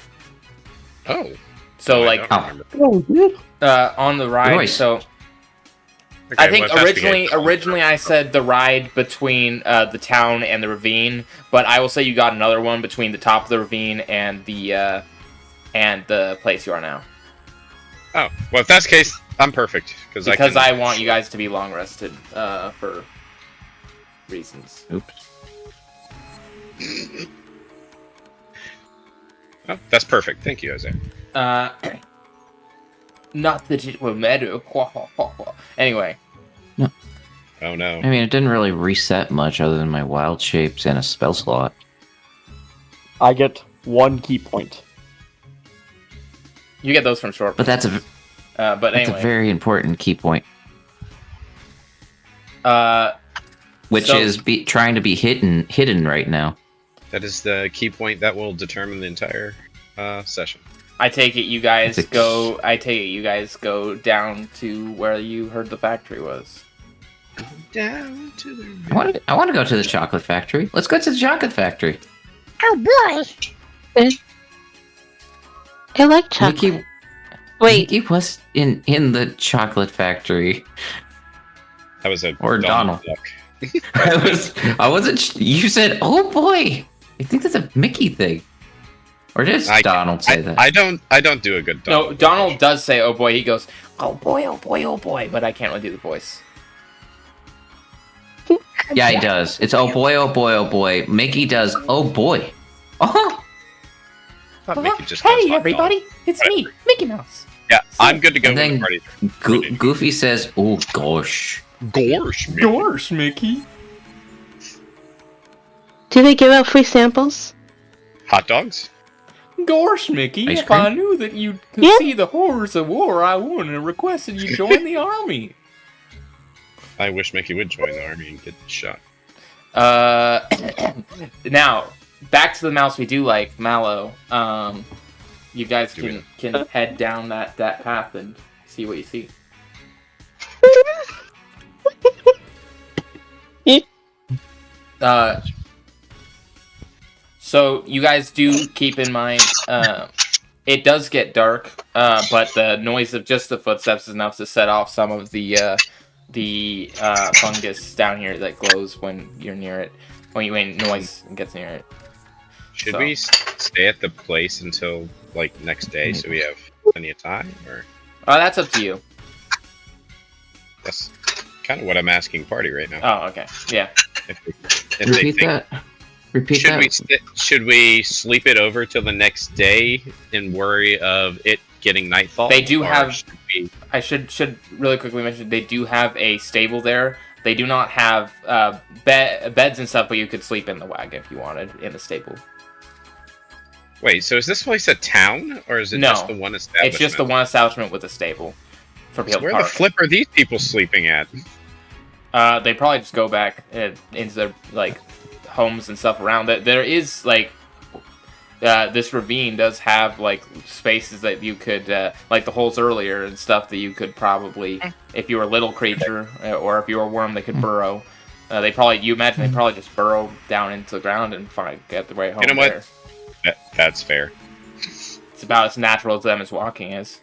Oh. So No, I like don't remember. Oh, good. on the ride. Nice. So Okay, I think well, investigate. originally I said the ride between the town and the ravine, but I will say you got another one between the top of the ravine and the place you are now. Oh, well, if that's the case, I'm perfect. Because I want you guys to be long rested for reasons. Oops. Oh, that's perfect. Thank you, Jose. Not that it will matter. Anyway. Oh no. I mean, it didn't really reset much other than my wild shapes and a spell slot. I get 1 key point. You get those from short. But that's a but that's anyway. a very important key point. Which So- is trying to be hidden right now. That is the key point that will determine the entire session. I take it you guys It's a- go. I take it you guys go down to where you heard the factory was. Down to the I want to go to the chocolate factory. Let's go to the chocolate factory. Oh boy. I like chocolate. Mickey, Wait. Mickey was in the chocolate factory. That was a Or Donald. duck. I wasn't. You said, "Oh boy." I think that's a Mickey thing. Or did Donald say that? I don't do a good Donald. No, Donald does say, "Oh boy." He goes, "Oh boy, oh boy, oh boy," but I can't really do the voice. Yeah, he does. It's oh boy, oh boy, oh boy. Mickey does oh boy. Oh, I thought Mickey just goes Hey hot everybody, dog. it's me, Mickey Mouse. Yeah, I'm good to go And when the then party's Goofy says, "Oh gosh." Gorsh, Mickey. Gosh, Mickey. Do they give out free samples? Hot dogs? Gosh, Mickey. Ice If cream? I knew that you could Yeah. see the horrors of war, I wouldn't have requested you join the army. I wish Mickey would join the army and get shot. Now, back to the mouse we do like, Mallow. You guys can head down that path and see what you see. So you guys do keep in mind, it does get dark, but the noise of just the footsteps is enough to set off some of the fungus down here that glows when you're near it, when noise gets near it. Should we stay at the place until like next day so we have plenty of time, or? That's up to you. That's kind of what I'm asking party right now. Oh, okay, yeah. If Repeat that. Repeat that. Should we sleep it over till the next day and worry of it getting nightfall? They do have. I should really quickly mention they do have a stable there. They do not have beds and stuff, but you could sleep in the wagon if you wanted in the stable. Wait, so is this place a town, or is it just the one establishment? It's just the one establishment with a stable for people. Where the flip are these people sleeping at? They probably just go back into their homes and stuff around it. There is this ravine does have spaces that you could like the holes earlier and stuff that you could probably, if you were a little creature or if you were a worm, they could burrow. They probably just burrow down into the ground and get the way home. You know what? That's fair. It's about as natural to them as walking is.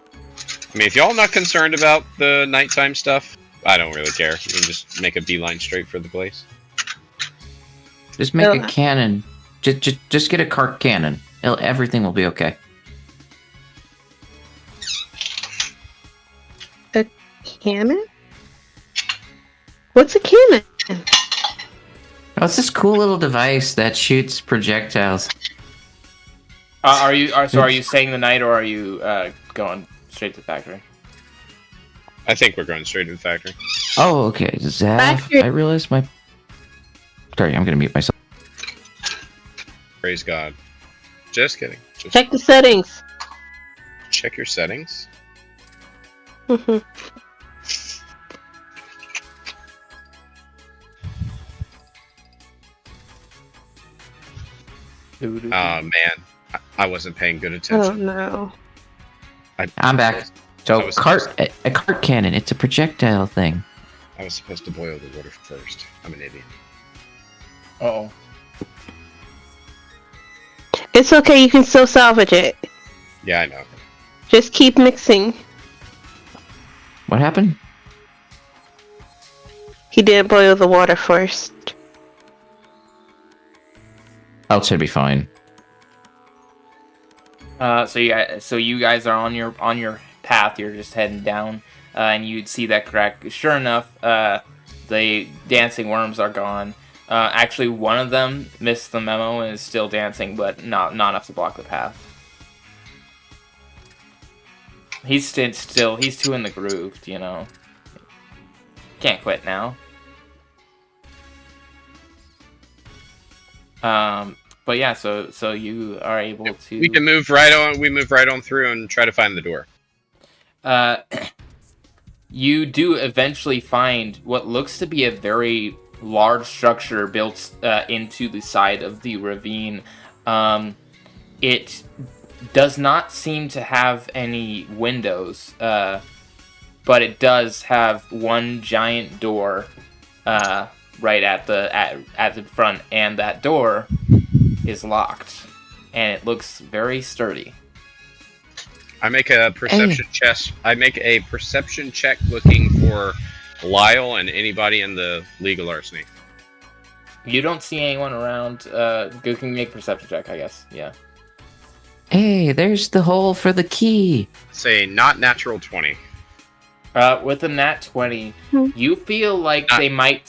I mean, if y'all not concerned about the nighttime stuff, I don't really care. You can just make a beeline straight for the place. Just make a cannon. Just get a cart cannon. Everything will be okay. A cannon? What's a cannon? Oh, it's this cool little device that shoots projectiles. Are you staying the night, or are you going straight to the factory? I think we're going straight to the factory. Oh, okay. Zaf, I realized my... Sorry, I'm gonna mute myself. Praise God. Just kidding. Check the settings. Check your settings? Mm-hmm. Oh, man. I wasn't paying good Oh, attention. no. I'm back. So, a cart cannon. It's a projectile thing. I was supposed to boil the water first. I'm an idiot. Uh-oh. It's okay, you can still salvage it. Yeah, I know. Just keep mixing. What happened? He didn't boil the water first. Oh, it should be fine. So you guys are on your path. You're just heading down, and you'd see that crack. Sure enough, the dancing worms are gone. Actually, one of them missed the memo and is still dancing, but not enough to block the path. He's still. He's too in the groove, you know. Can't quit now. But yeah, so you are able to. We can move right on. We move right on through and try to find the door. You do eventually find what looks to be a very large structure built into the side of the ravine. It does not seem to have any windows, but it does have one giant door right at the front, and that door is locked, and it looks very sturdy. I make a perception check. I make a perception check looking for Lyle and anybody in the legal larceny. You don't see anyone around. You can make a perception check, I guess. Yeah. Hey, there's the hole for the key. Say not natural 20. With a nat 20, you feel like they might.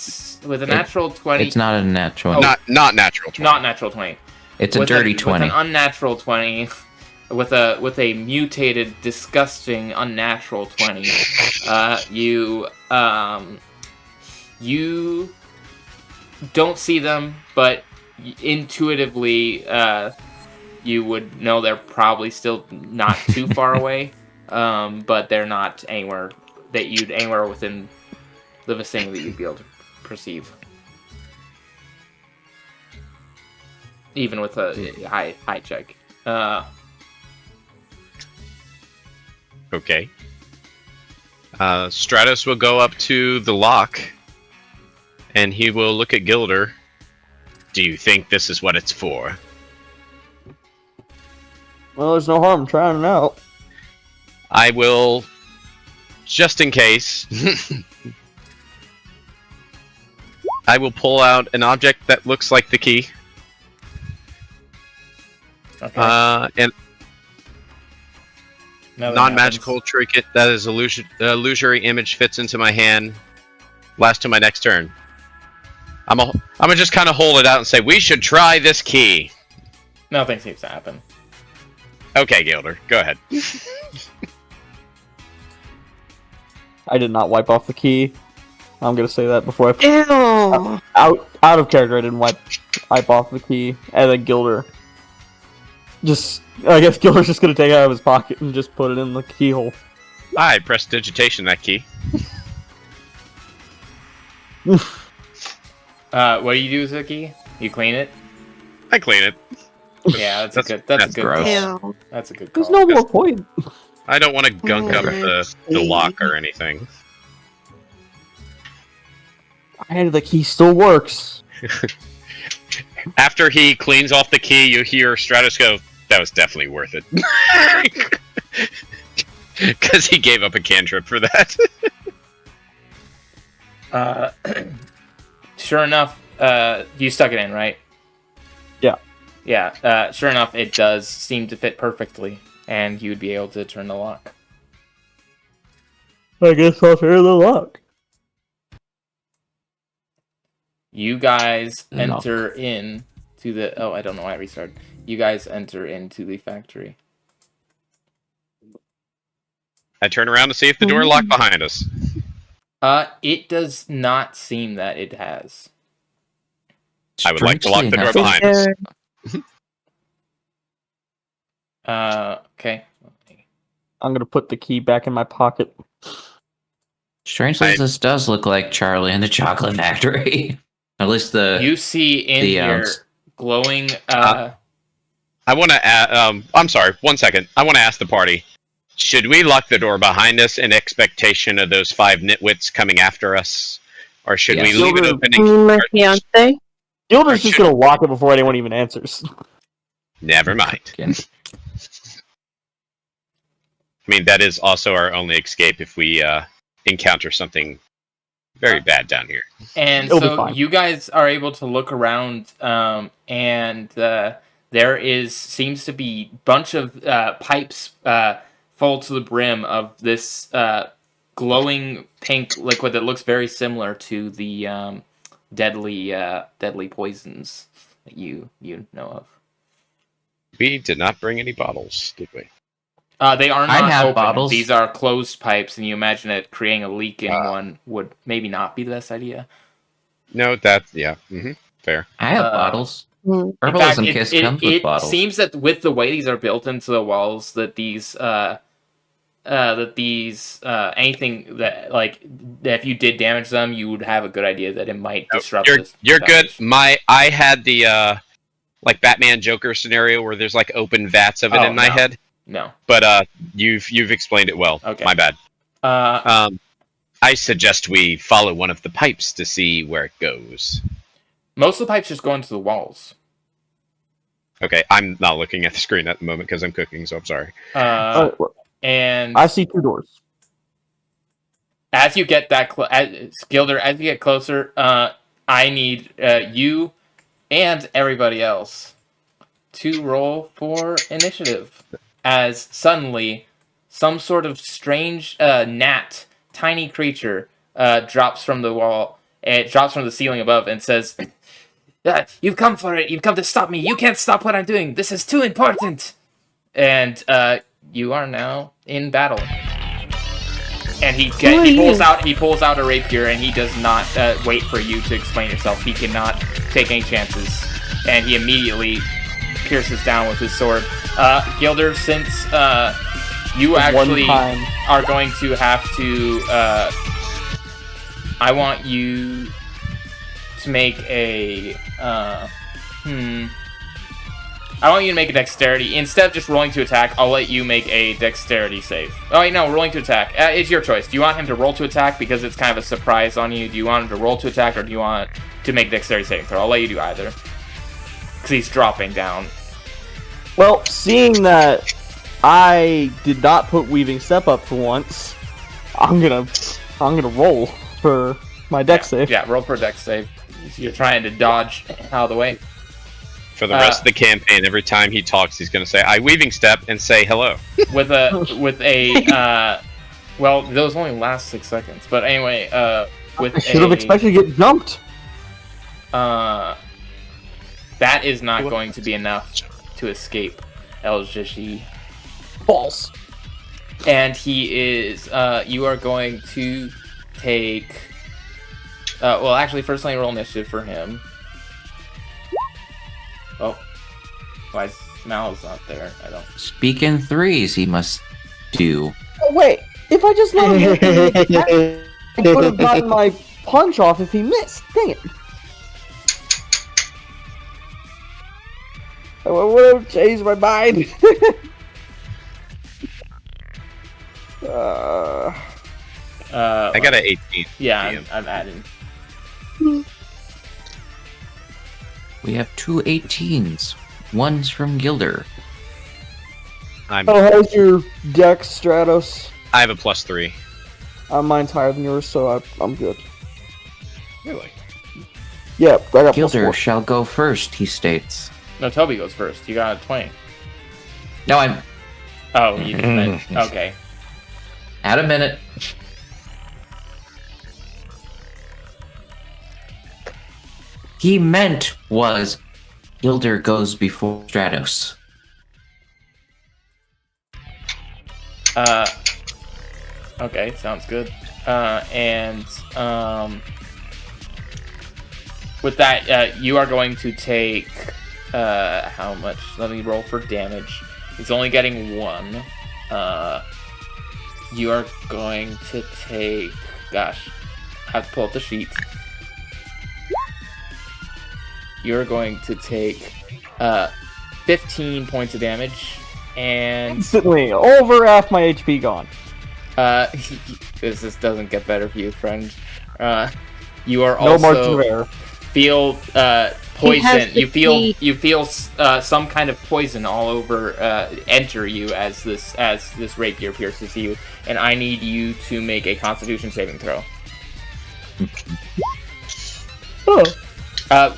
With a natural 20, it's not a natural. Oh, not natural 20. Not natural 20. It's a dirty 20. With an unnatural 20, with a mutated, disgusting, unnatural 20, you don't see them, but intuitively, you would know they're probably still not too far away. but they're not anywhere within the vicinity that you'd be able to perceive. Even with a high check. Okay. Stratos will go up to the lock, and he will look at Gilder. Do you think this is what it's for? Well, there's no harm in trying it out. I will, just in case, I will pull out an object that looks like the key. Okay. And Nothing non-magical happens. trinket that is illusory image fits into my hand. Last to my next turn. I'm gonna just kind of hold it out and say we should try this key. Nothing seems to happen. Okay, Gilder, go ahead. I did not wipe off the key. I'm gonna say that before I Ew. out of character. I didn't wipe off the key, and then Gilder. I guess Gilder's just gonna take it out of his pocket and just put it in the keyhole. I prestidigitation that key. What do you do with the key? You clean it? I clean it. Yeah, that's a good gross. call. Ew. That's a good There's call. no more point. I don't want to gunk up the lock or anything. And the key still works. After he cleans off the key, you hear Stratos go, "That was definitely worth it." Because he gave up a cantrip for that. Sure enough, you stuck it in, right? Yeah. Yeah, sure enough, it does seem to fit perfectly, and you would be able to turn the lock. I guess I'll turn the lock. You guys No. enter in to the... Oh, I don't know why I restarted. You guys enter into the factory. I turn around to see if the door locked behind us. It does not seem that it has. I would like to lock the door Strangely behind us. Okay. I'm gonna put the key back in my pocket. Strangely, this does look like Charlie and the Chocolate Factory. At least the You see in here glowing... I want to I'm sorry, 1 second. I want to ask the party. Should we lock the door behind us in expectation of those 5 nitwits coming after us? Or should we Yes. leave it open? You mean my fiance? Gilder's just gonna lock it before anyone even answers. Never mind. Again. I mean, that is also our only escape if we encounter something very bad down here. And It'll be so fine. you guys are able to look around, and there seems to be a bunch of pipes full to the brim of this glowing pink liquid that looks very similar to the deadly poisons that you know of. We did not bring any bottles, did we? They are I not have open. bottles. These are closed pipes, and you imagine that creating a leak in one would maybe not be the best idea. No, yeah. Fair. I have bottles. Hmm. Herbalism Kiss comes with it bottles. seems that with the way these are built into the walls, that these anything that if you did damage them, you would have a good idea that it might disrupt. You're good. I had the like Batman Joker scenario where there's like open vats of it in my head. No, But you've explained it well. Okay. My bad. I suggest we follow one of the pipes to see where it goes. most of the pipes just go into the walls. Okay, I'm not looking at the screen at the moment because I'm cooking, so I'm sorry. And I see 2 doors. as you get Gilder, as you get closer, I need you and everybody else to roll for initiative. As suddenly, some sort of strange gnat, tiny creature, drops from the wall. It drops from the ceiling above and says, "You've come for it. You've come to stop me. You can't stop what I'm doing. This is too important." And you are now in battle. And he pulls out a rapier, and he does not wait for you to explain yourself. He cannot take any chances, and he immediately pierces down with his sword. Gilder, since You actually One time. are going to have to. I want you to make a. I want you to make a dexterity. Instead of just rolling to attack, I'll let you make a dexterity save. Oh, wait, no, rolling to attack. It's your choice. Do you want him to roll to attack because it's kind of a surprise on you? Do you want him to roll to attack, or do you want to make a dexterity saving throw? I'll let you do either. Because he's dropping down. Well, seeing that I did not put Weaving Step up for once, I'm gonna roll for my dex save. Yeah, roll for a dex save. You're trying to dodge out of the way. For the rest of the campaign, every time he talks, he's going to say, I weaving step and say hello. With a well, those only last 6 seconds. But anyway, with I should have expected to get jumped. That is not going to be enough to escape Eljishi. False. And he is, you are going to take, well, actually, first let me roll initiative for him. Oh, why is Mal's not there? I don't. Speak in threes, he must do. Oh, wait, if I just let him hit me, I could have gotten my punch off if he missed. Dang it. I would have changed my mind. I got an 18. Yeah, I'm adding. We have 2 18s. One's from Gilder. How's your dex, Stratos? I have a +3. Mine's higher than yours, so I'm good. Really? Yeah, I got Gilder +4. shall go first, he states. No, Toby goes first. You got a 20. No, I'm... Oh, you just meant... Okay. Add a minute. He meant was Gilder goes before Stratos. Okay, sounds good. With that, you are going to take, how much? Let me roll for damage. He's only getting 1. You are going to take, gosh, I have to pull up the sheets. You're going to take 15 points of damage, and Instantly, over half my HP gone. this doesn't get better for you, friend. You are No margin of also error. feel He has poison. the You feel some kind of poison all over enter you as this rapier pierces you, and I need you to make a Constitution saving throw. Oh.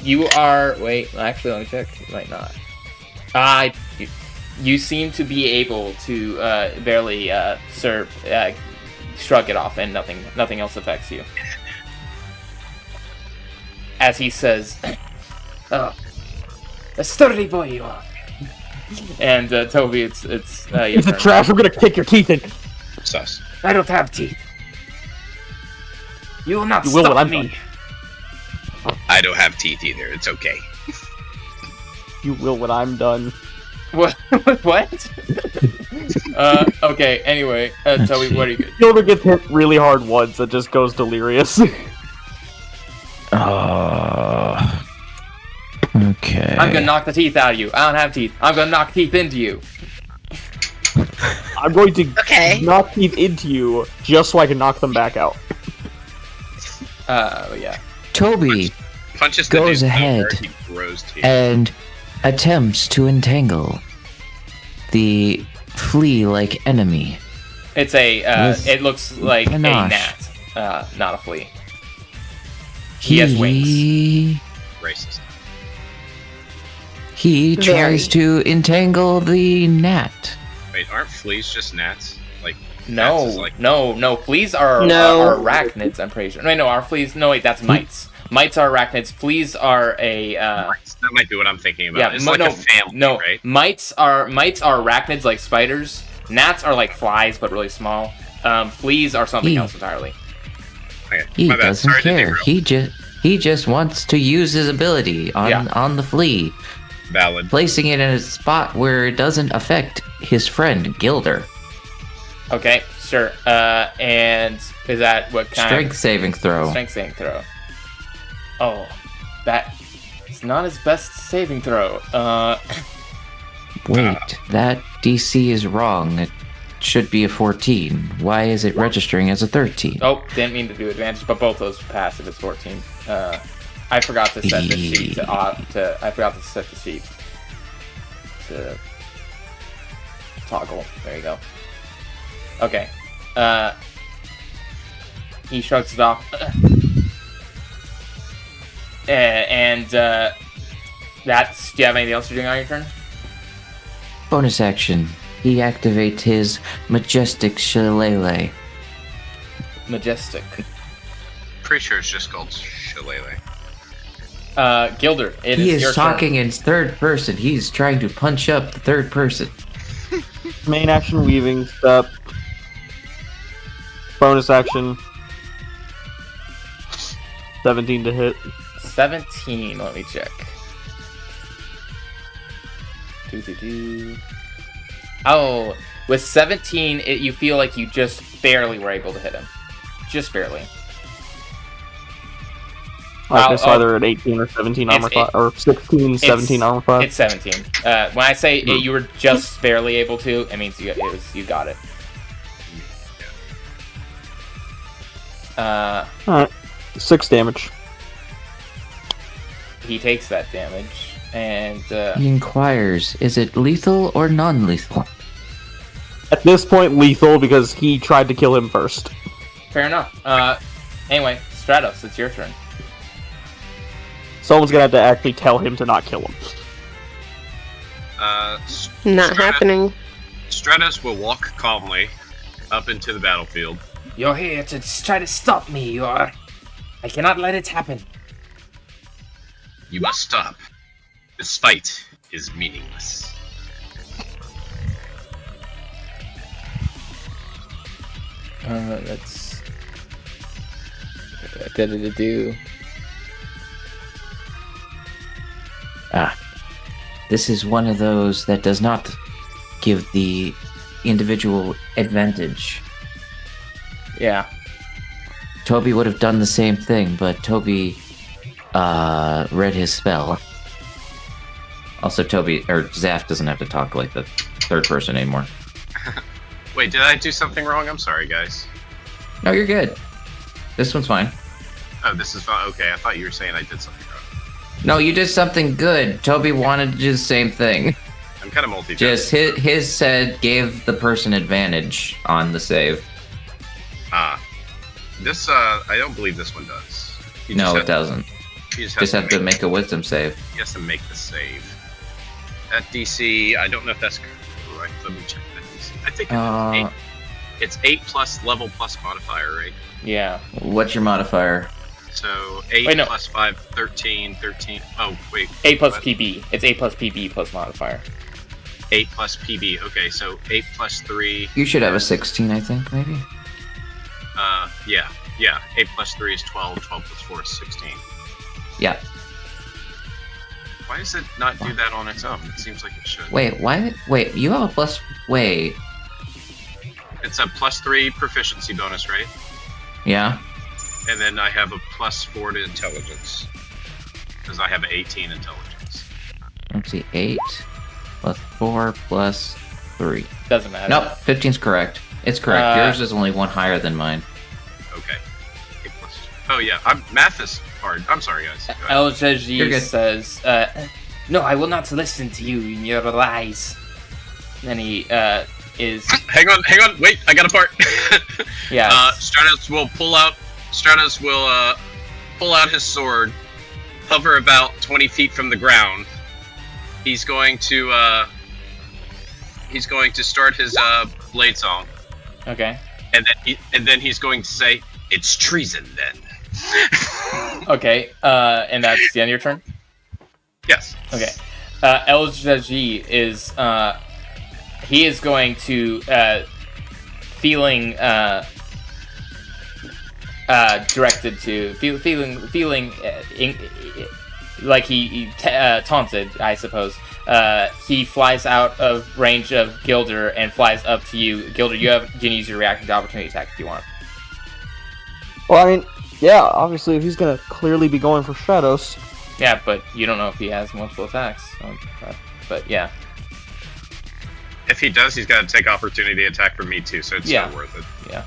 You are... Wait, actually, let me check. You might not. You seem to be able to barely shrug it off, and nothing else affects you. As he says, a sturdy boy you are. And Toby, it's your Piece of turn. trash, I'm gonna kick your teeth in. Sus. I don't have teeth. You will not You will when stop I'm me. done. I don't have teeth either. It's okay. You will when I'm done. What? What? Okay, anyway, Toby, what are you good? Gilder gets hit really hard once, it just goes delirious. Okay. I'm gonna knock the teeth out of you. I don't have teeth. I'm gonna knock teeth into you. I'm going to Okay. knock teeth into you just so I can knock them back out. Yeah. Toby Punches the Goes dude so ahead. hard he grows teeth. and attempts to entangle the flea-like enemy. It's a, Yes. it looks like a Panache. gnat, not a flea. He has wings. Racist. He tries to entangle the gnat. Wait, aren't fleas just gnats? Like, No, gnats is like... no, fleas are arachnids, I'm pretty sure. Wait, no, our fleas, no, wait, that's mites. Mites are arachnids, fleas are a, That might be what I'm thinking about. yeah, It's like a family, no, right? mites are arachnids like spiders. Gnats are like flies, but really small. Fleas are something else entirely. Okay, He my bad. doesn't Sorry to care. derail. He just wants to use his ability on the flea, Valid. placing it in a spot where it doesn't affect his friend Gilder. Okay, sure. And is that what kind? Strength saving throw. Strength saving throw. Oh, that is not his best saving throw. Wait, that DC is wrong. It should be a 14. Why is it registering as a 13? Oh, didn't mean to do advantage, but both those pass if it's 14. I forgot to set the sheet I forgot to set the sheet to toggle. There you go. Okay. He shrugs it off. And that's. Do you have anything else you're doing on your turn? Bonus action. He activates his Majestic Shillelagh. Majestic. Pretty sure it's just called Shillelagh. Gilder, it He is your is talking in third person. He's trying to punch up the third person. Main action weaving step. Bonus action. 17 to hit. 17, let me check. Oh, with 17, you feel like you just barely were able to hit him. Just barely. Like it's either an 18 or 17 armor class, or 16, 17 armor class. It's 17. When I say you were just barely able to, it means you got it. Alright. 6 damage. He takes that damage, and He inquires, is it lethal or non-lethal? At this point, lethal because he tried to kill him first. fair enough. Anyway, Stratos, it's your turn. Someone's gonna have to actually tell him to not kill him. Not happening. Stratos will walk calmly up into the battlefield. You're here to try to stop me, you are. I cannot let it happen. You must stop. This fight is meaningless. That's... do. This is one of those that does not give the individual advantage. Yeah. Toby would have done the same thing, but Toby read his spell. Also, Zaf doesn't have to talk like the third person anymore. Wait, did I do something wrong? I'm sorry, guys. No, you're good. This one's fine. Oh, this is fine. Okay, I thought you were saying I did something wrong. No, you did something good. Toby wanted to do the same thing. I'm kind of multitasking. Just his said gave the person advantage on the save. This, I don't believe this one does. No, it doesn't. You Just have to make a wisdom save. He has to make the save. At DC, I don't know if that's correct. Let me check that DC. I think it's 8 plus level plus modifier, right? Yeah. What's your modifier? So 8 plus 5, 13. Oh, wait. 8 plus PB. It's 8 plus PB plus modifier. 8 plus PB. Okay, so 8 plus 3. You should have a 16, I think, maybe. Yeah. 8 plus 3 is 12. 12 plus 4 is 16. Yeah. Why does it not do that on its own? It seems like it should. Wait, why? Wait, you have a plus. Wait. It's a plus 3 proficiency bonus, right? Yeah. And then I have a plus 4 to intelligence. Because I have 18 intelligence. Let's see, 8 plus 4 plus 3. Doesn't matter. Nope, 15's correct. It's correct. Yours is only one higher than mine. Okay. 8 plus. Oh yeah, math is hard. I'm sorry, guys. LJG says, "No, I will not listen to you and your lies." Then he is. Hang on. Wait, I got a part. Yeah. Stratos will pull out his sword, hover about 20 feet from the ground. He's going to start his blade song. Okay. And then he's going to say, "It's treason then." Okay. And that's the end of your turn? Yes. Okay. LJG is he is going to feeling directed to feeling like he taunted, I suppose. he flies out of range of Gilder and flies up to you. Gilder, you can use your reacting to opportunity attack if you want. Well, I mean, yeah, obviously, if he's gonna clearly be going for Stratos. Yeah, but you don't know if he has multiple attacks. But yeah. If he does, he's got to take opportunity attack from me too, so it's not worth it. Yeah.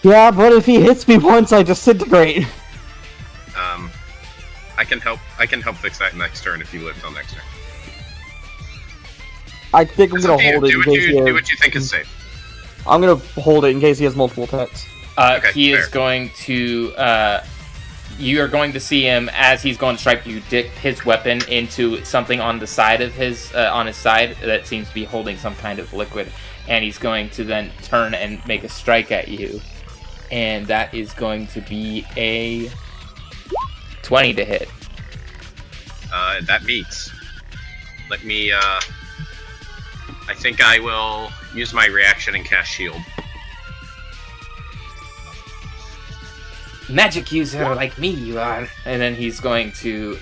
Yeah, but if he hits me once, I disintegrate. I can help fix that next turn if you live till next turn. I think I'm gonna hold it in case do what you think is safe. I'm gonna hold it in case he has multiple attacks. Okay, he fair. is going to. You are going to see him as he's going to strike you. Dip his weapon into something on the side of his side that seems to be holding some kind of liquid, and he's going to then turn and make a strike at you, and that is going to be a 20 to hit. That meets. Let me. I think I will use my reaction and cast shield. Magic user like me, you are. And then he's going to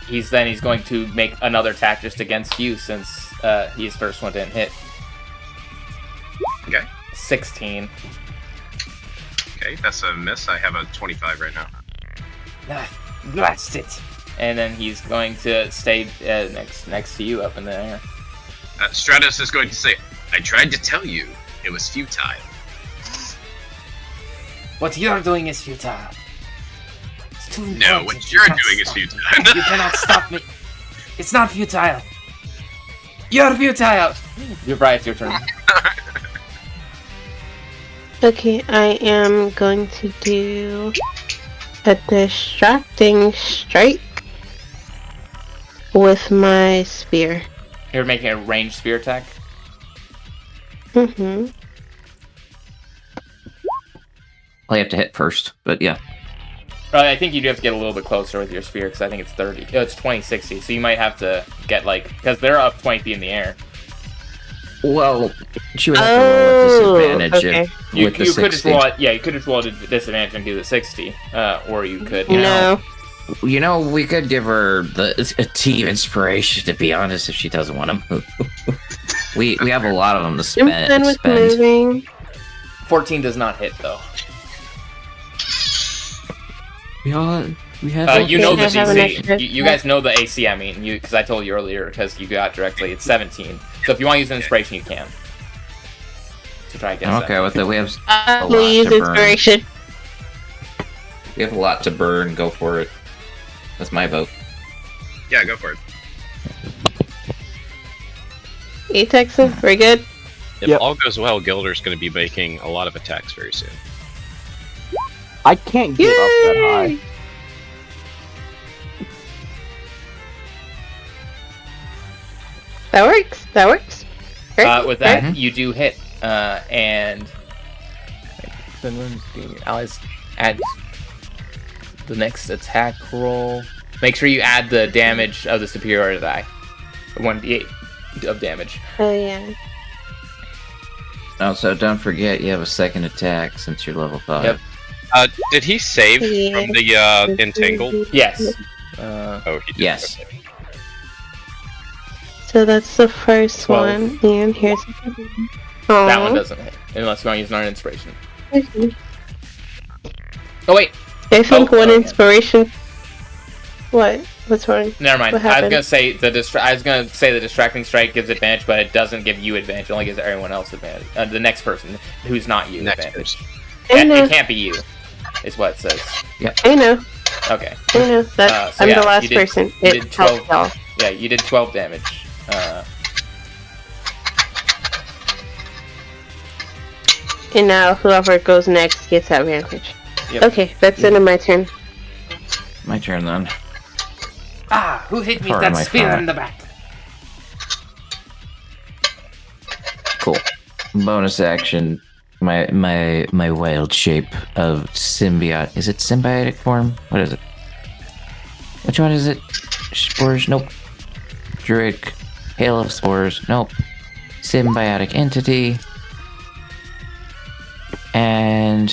he's going to make another attack just against you since his first one didn't hit. Okay. 16. Okay, that's a miss. I have a 25 right now. Blast it. And then he's going to stay next to you up in the air. Stratos is going to say, "I tried to tell you, it was futile." What you're doing is futile. It's too No, important. what You you're can't doing is stop me. futile. You cannot stop me. It's not futile. You're futile. Briya, it's your turn. Okay, I am going to do a distracting strike with my spear. You're making a ranged spear attack. Mm-hmm. Well, you have to hit first, but yeah. I think you do have to get a little bit closer with your spear because I think it's 30. Oh, it's 20, 60. So you might have to get because they're up 20 feet in the air. Well, she would have to roll at disadvantage okay. with the 60. Could just roll. You could just roll at disadvantage and do the 60, or you could. No. You know, we could give her a team inspiration, to be honest, if she doesn't want to move. we have a lot of them to I'm done with spend. moving. 14 does not hit though. We have. You know the I have an DC. extra- You guys know the AC. I mean, because I told you earlier because you got directly. It's 17. So if you want to use an inspiration, you can. To try and get. I'm okay with it. We have I a will lot use to burn. inspiration. We have a lot to burn. Go for it. That's my vote. Yeah, go for it. Hey, Texan, we're good? If Yep. all goes well, Gilder's going to be making a lot of attacks very soon. I can't get up that high. Yay! That works. That works. Great. With that, Mhm. you do hit, and allies add the next attack roll. Make sure you add the damage of the superiority die. 1d8 of damage. Oh yeah. Also, don't forget you have a second attack since you're level 5. Yep. Did he save Yeah. from the entangled? Yes. Oh, he did. Yes. Okay. So that's the first 12. one, and here's That one doesn't hit unless you want to use an inspiration. Oh wait, I think Oh, one yeah. inspiration. What? What's wrong? never mind. What I was happened? gonna say the distracting strike gives advantage, but it doesn't give you advantage. It only gives everyone else advantage. The next person who's not you Next advantage. person. I know. It can't be you, is what it says. I know. Okay. I know. That So I'm yeah, the last you did- person. you It did helped 12. y'all. Yeah, you did 12 damage. And now whoever goes next gets advantage. Yep. Okay, that's the end of my turn. My turn then. Ah, who hit me with Part of that my spear fire. in the back? Cool. Bonus action. My wild shape of symbiote. Is it symbiotic form? What is it? Which one is it? Spores? Nope. Druid. Hail of spores? Nope. Symbiotic entity. And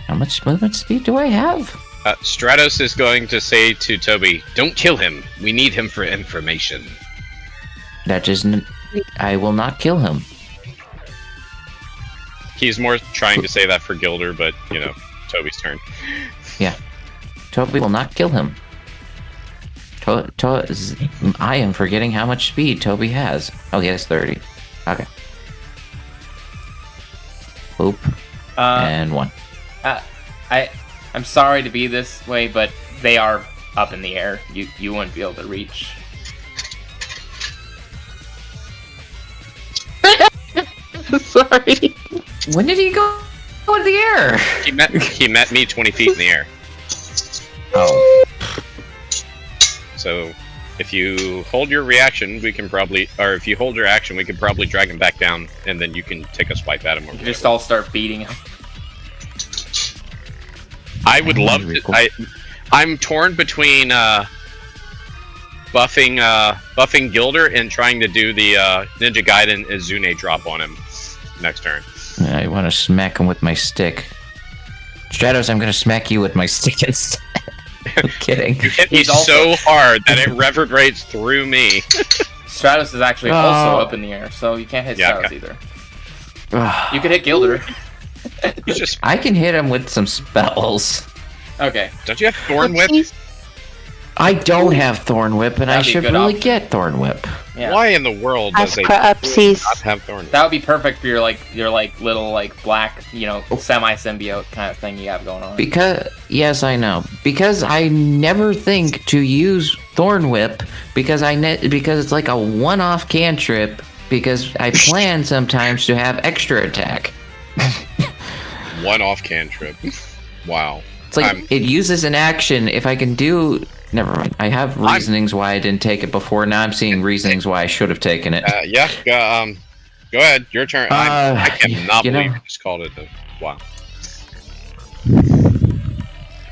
how much movement speed do I have? Stratos is going to say to Toby, "Don't kill him. We need him for information." That isn't. I will not kill him. He's more trying to say that for Gilder, but, Toby's turn. Yeah. Toby will not kill him. I am forgetting how much speed Toby has. Oh, he has 30. Okay. Boop. And 1. I'm sorry to be this way, but they are up in the air. You wouldn't be able to reach. Sorry. When did he go into the air? He met me 20 feet in the air. Oh. So, if you hold your reaction, if you hold your action, we can probably drag him back down, and then you can take a swipe at him. Or Just all start beating him. I would love to. Cool. I'm torn between buffing Gilder and trying to do the Ninja Gaiden Izune drop on him next turn. I want to smack him with my stick. Stratos, I'm going to smack you with my stick instead. I'm kidding. You hit me so hard that it reverberates through me. Stratos is actually also up in the air, so you can't hit Stratos either. You could hit Gilder. I can hit him with some spells. Okay. Don't you have Thorn Whip? I don't have Thorn Whip, and I should really get Thorn Whip. Yeah. Why in the world does a not have Thorn Whip? That would be perfect for your little black, semi-symbiote kind of thing you have going on. Yes, I know. Because I never think to use Thorn Whip because it's like a one-off cantrip. Because I plan sometimes to have extra attack. One-off cantrip. Wow. It's like it uses an action. If I can do. Never mind. I have reasonings why I didn't take it before. Now I'm seeing reasonings why I should have taken it. Go ahead. Your turn. I cannot believe you just called it. Wow.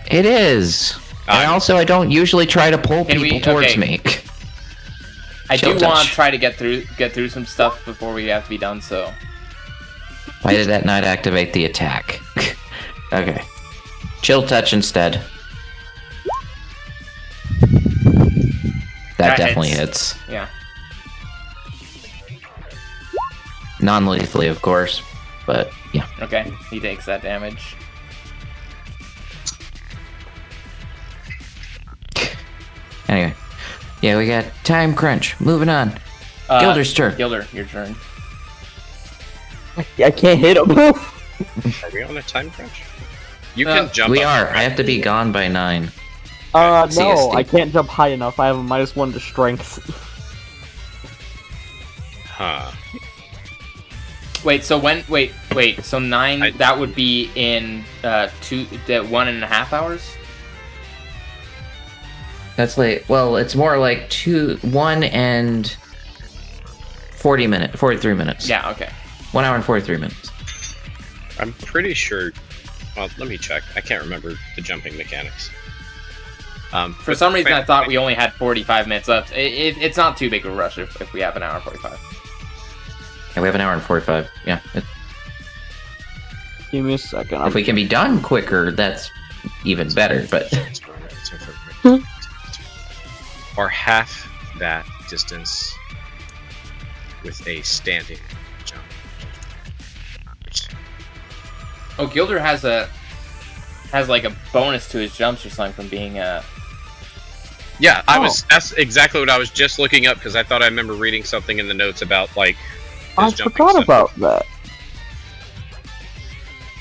It is. And also, I don't usually try to pull people towards me. I do want to try to get through some stuff before we have to be done. So. Why did that not activate the attack? Okay. Chill touch instead. That definitely hits. Yeah. Non-lethally, of course, but yeah. Okay, he takes that damage. Anyway. Yeah, we got time crunch. Moving on. Gilder's turn. Gilder, your turn. I can't hit him. Are we on a time crunch? You can jump. We are. I have to be gone by 9. No, I can't jump high enough. I have a -1 to strength. Huh. Wait, so so 9, that would be in 1.5 hours? That's late. Well, it's more like 1 and 43 minutes. Yeah, okay. 1 hour and 43 minutes. I'm pretty sure. Well, let me check. I can't remember the jumping mechanics. For some reason, I thought we only had 45 minutes left. It's not too big of a rush if we have an hour and 45. Yeah, we have an hour and 45. Yeah. Give me a second. If we can be done quicker, that's even better. But or half that distance with a standing jump. Oh, Gilder has like a bonus to his jumps or something from being Yeah, that's exactly what I was just looking up because I thought I remember reading something in the notes about like. I forgot about that.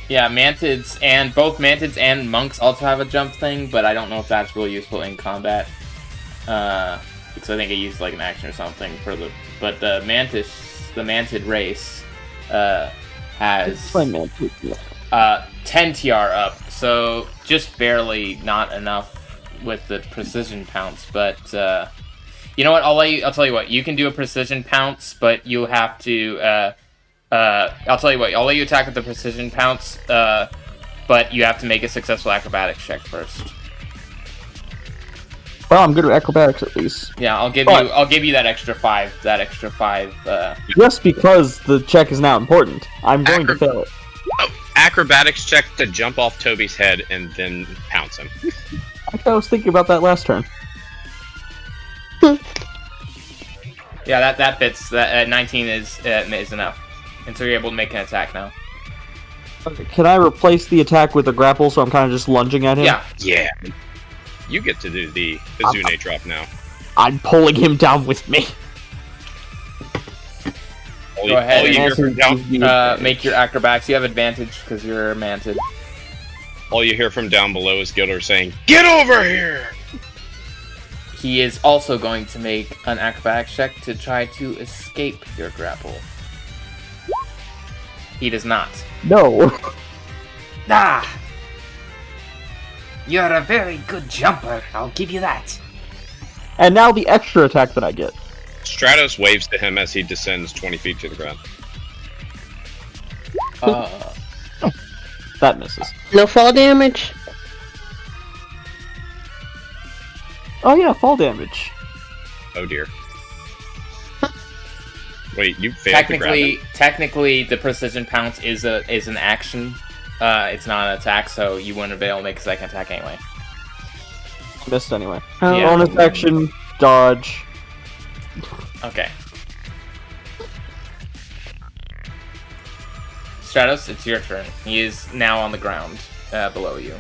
Yeah, Mantids both Mantids and Monks also have a jump thing, but I don't know if that's really useful in combat. Because I think it used like an action or something but the Mantid race has 10 TR up, so just barely not enough with the precision pounce, but you know what, I'll tell you what, you can do a precision pounce, but you'll have to I'll tell you what, I'll let you attack with the precision pounce, but you have to make a successful acrobatics check first. Well, I'm good at acrobatics at least. Yeah, I'll give you that extra 5. Just because the check is now important, I'm going to fail it. acrobatics check to jump off Toby's head and then pounce him. I was thinking about that last turn. Yeah, that fits. That 19 is enough, and so you're able to make an attack now. Okay, can I replace the attack with a grapple so I'm kind of just lunging at him? Yeah. Yeah. You get to do the Zune drop now. I'm pulling him down with me. Go ahead all you hear from down, make your acrobatics. You have advantage because you're manted. all you hear from down below is Gilder saying, "Get over here!" He is also going to make an acrobatics check to try to escape your grapple. He does not. No. Ah! You're a very good jumper, I'll give you that. And now the extra attack that I get. Stratos waves to him as he descends 20 feet to the ground. That misses. No fall damage. Oh yeah, fall damage. Oh dear. Wait, you failed to grab him? Technically, the precision pounce is an action. It's not an attack, so you wouldn't be able to make a second attack anyway. Missed anyway. Oh. Yeah. Bonus action, dodge. Okay. Stratos, it's your turn. He is now on the ground below you.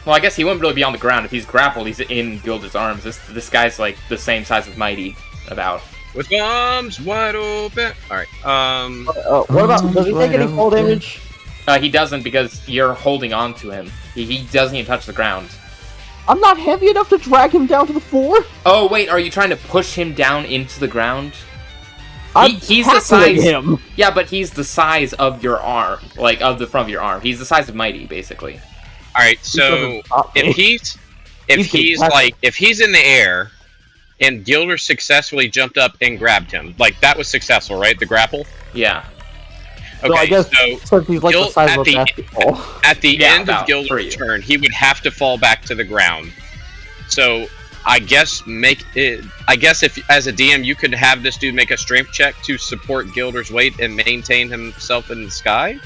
Well, I guess he wouldn't really be on the ground if he's grappled. He's in Gilder's arms. This guy's like the same size as Mighty, about. With arms wide open. Alright, What about, does he take any fall damage? He doesn't because you're holding on to him. He doesn't even touch the ground. I'm not heavy enough to drag him down to the floor? Oh, wait, are you trying to push him down into the ground? He's the tackling size. him. Yeah, but he's the size of your arm, like of the front of your arm. He's the size of Mighty, basically. alright, so if he's in the air and Gilder successfully jumped up and grabbed him, like that was successful, right? The grapple? Yeah. Okay, So I guess so he's like the size of a basketball. at the Yeah, end of Gilder's turn, he would have to fall back to the ground. So I guess if as a DM you could have this dude make a strength check to support Gilder's weight and maintain himself in the sky.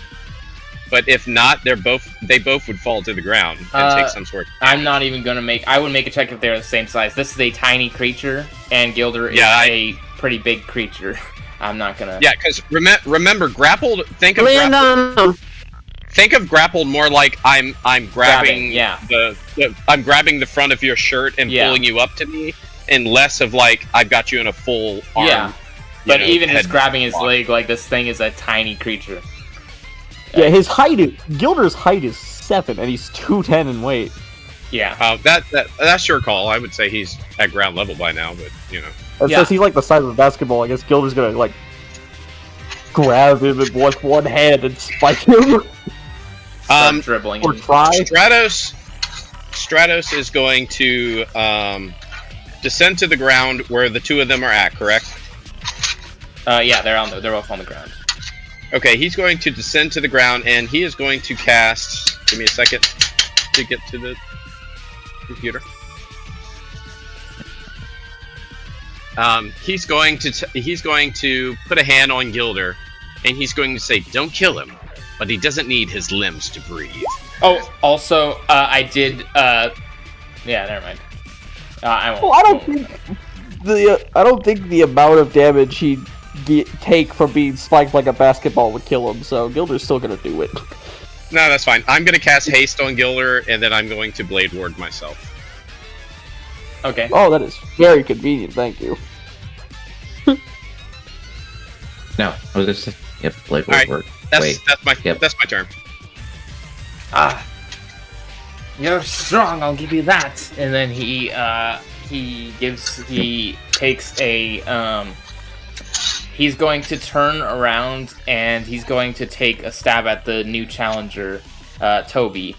But if not, they both would fall to the ground and take some sort of damage. I'm not even gonna make. I would make a check if they're the same size. This is a tiny creature, and Gilder is a pretty big creature. I'm not gonna. Yeah, because remember, grappled. Think of Land grappled. on him. Think of grappled more like I'm grabbing yeah. I'm grabbing the front of your shirt and pulling you up to me, and less of like I've got you in a full arm. Yeah. But even head just grabbing his lock. leg, like this thing is a tiny creature. Yeah, Gilder's height is 7, and he's 210 in weight. Yeah. That's your call. I would say he's at ground level by now, but you know. And since he's like the size of a basketball, I guess Gilder's gonna like grab him with one hand and spike him. Start dribbling Or him. try. Stratos is going to descend to the ground where the two of them are at, correct? Yeah, they're both on the ground. Okay, he's going to descend to the ground, and he is going to cast... Give me a second to get to the computer. He's going to put a hand on Gilder, and he's going to say, "Don't kill him, but he doesn't need his limbs to breathe." Oh, also, I did. Yeah, never mind. I won't. Well, I don't think the amount of damage he'd take from being spiked like a basketball would kill him. So Gilder's still gonna do it. No, that's fine. I'm going to cast haste on Gilder, and then I'm going to blade ward myself. Okay. Oh, that is very convenient. Thank you. No, oh, this is, yep, blade All right, work. That's my turn. Ah, you're strong, I'll give you that. And then he takes a he's going to turn around and he's going to take a stab at the new challenger, Toby.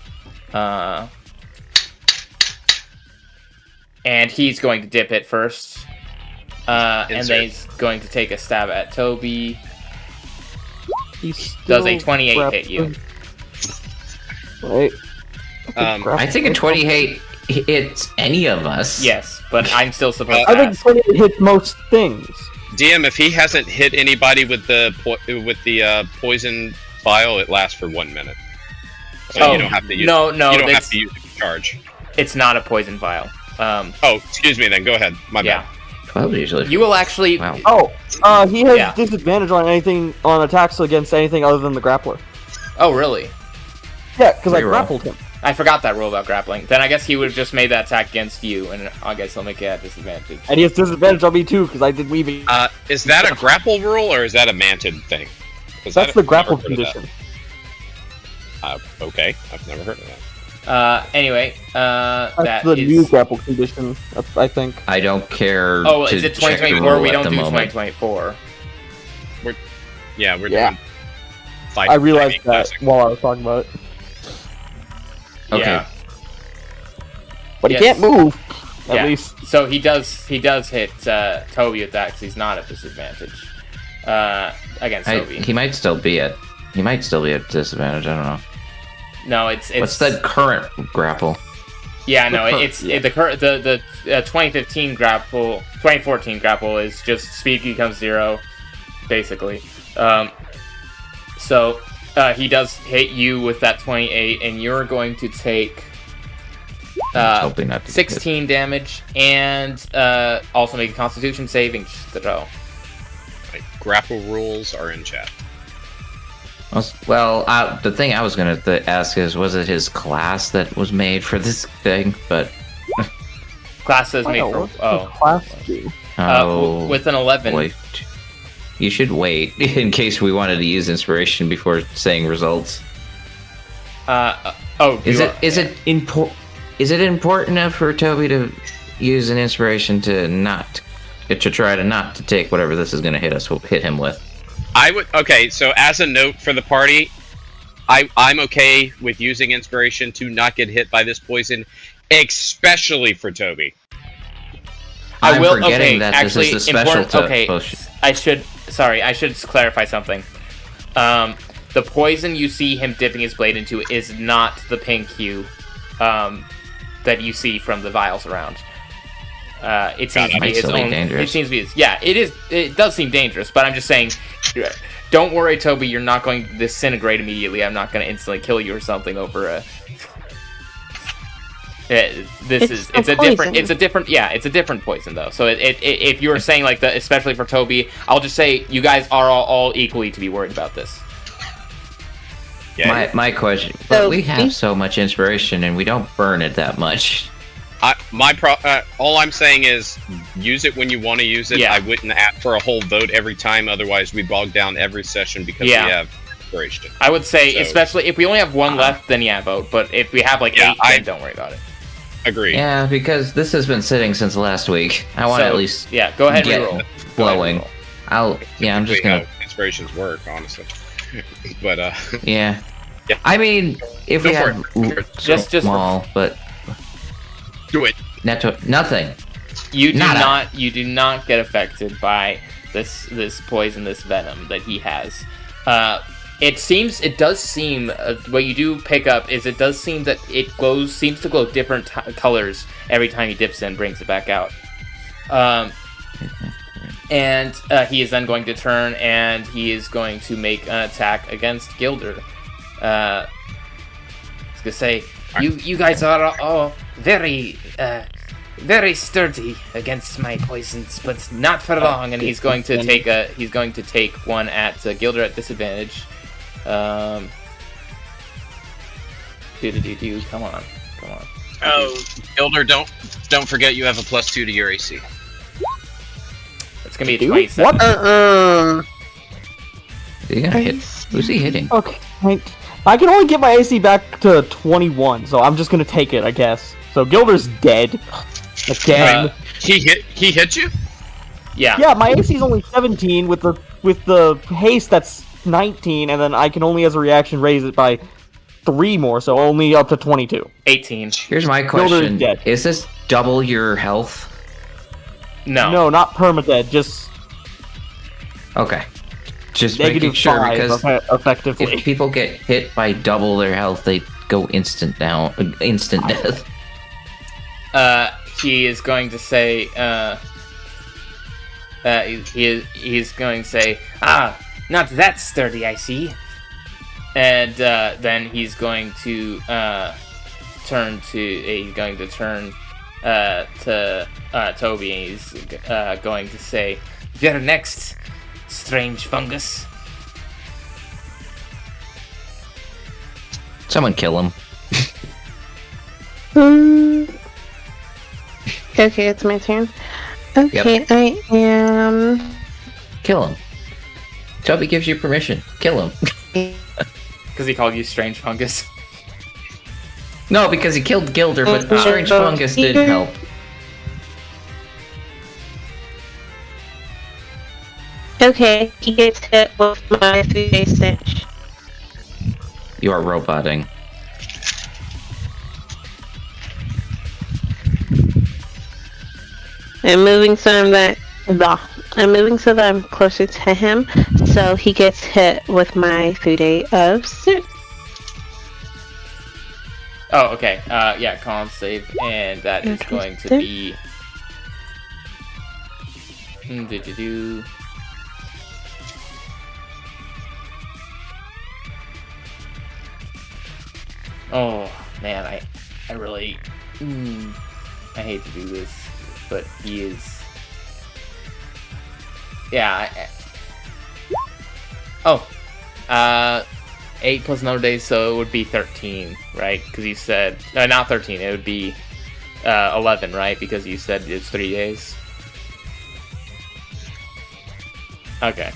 And he's going to dip it first. And then he's going to take a stab at Toby. Does a 28 hit you? Right. I think a 28 hits any of us. Yes, but I'm still supposed to I think ask. 28 hits most things. DM, if he hasn't hit anybody with the poison vial, it lasts for 1 minute. So you don't have to use. You don't have to use a charge. It's not a poison vial. Oh, excuse me. Then go ahead. My bad. 12 usually. You will actually. Wow. Oh, he has disadvantage on attacks against anything other than the grappler. Oh, really? Yeah, because I grappled him. I forgot that rule about grappling. Then I guess he would have just made that attack against you, and I guess he'll make it at disadvantage. And he has disadvantage on me too, because I did weaving. Is that a grapple rule, or is that a manted thing? That's the grapple condition. Okay, I've never heard of that. Anyway, that's the new grapple condition, I think. I don't care. Oh, is it 2024? We don't do 2024. We're doing. I realized that while I was talking about it. Okay. Yeah. But he can't move. At least. So he does hit Toby with that because he's not at disadvantage against Toby. He might still be at disadvantage. I don't know. No, it's what's the current grapple? Yeah, no, the 2015 grapple, 2014 grapple is just speed becomes 0, basically. So he does hit you with that 28, and you're going to take 16 damage, and also make a Constitution saving throw. Right. Grapple rules are in chat. Well, the thing I was going to ask is, was it his class that was made for this thing? But class is made for class do? With an 11. Wait. You should wait in case we wanted to use inspiration before saying results. Is it important enough for Toby to use an inspiration to try to not to take whatever this is going to hit him with? Okay, so as a note for the party, I'm okay with using inspiration to not get hit by this poison, especially for Toby. I'm forgetting that this is the special potion. I should clarify something. The poison you see him dipping his blade into is not the pink hue that you see from the vials around. It seems to be its own. Dangerous. It seems to be. It is. It does seem dangerous, but I'm just saying. Don't worry, Toby. You're not going to disintegrate immediately. I'm not going to instantly kill you or something over a. It's a different poison though. So if you were saying like especially for Toby, I'll just say you guys are all equally to be worried about this. Yeah. My question, but we have so much inspiration and we don't burn it that much. All I'm saying is use it when you want to use it. Yeah. I wouldn't ask for a whole vote every time, otherwise we bog down every session because we have inspiration. I would say, especially if we only have one left, then vote. But if we have like 8, then don't worry about it. Agree. Yeah, because this has been sitting since last week. I want to at least go ahead and roll. Flowing. I'm just gonna. Inspirations work, honestly. But yeah. I mean, if we have just small, but do it. Nothing. You do not get affected by this poison, this venom that he has. It does seem what you do pick up is it does seem that it seems to glow different colors every time he dips in, brings it back out. And he is then going to turn and he is going to make an attack against Gilder. I was gonna say, you guys are all very sturdy against my poisons, but not for long. And he's going to take one at Gilder at disadvantage. Come on. Oh, Gilder, don't forget you have a +2 to your AC. It's gonna be a 27. What? Who's he hitting? Okay, I can only get my AC back to 21, so I'm just gonna take it, I guess. So Gilder's dead. Again. He hit you? Yeah. Yeah, my AC is only 17 with the haste that's 19, and then I can only as a reaction raise it by 3 more, so only up to 22. 18. Here's my question: is this double your health? No, not permadead. Just okay. Just making sure because effectively, if people get hit by double their health, they go instant death. He is going to say, he's going to say, not that sturdy, I see. And then he's going to turn to Toby, and he's going to say, "You're next, strange fungus." Someone kill him. Okay, it's my turn. Okay, Yep. I am. Kill him. Toby gives you permission. Kill him. Because he called you strange fungus. No, because he killed Gilder, but strange fungus did help. Okay, he gets hit with my 3-day cinch. You are roboting. I'm moving so that I'm closer to him, so he gets hit with my 3-day of cinch. Oh, okay. Yeah, con save, and that is going to be. Oh man, I really, I hate to do this, but he is. Yeah. 8 plus another day, so it would be 13, right? Because you said not 13. It would be 11, right? Because you said it's 3 days. Okay.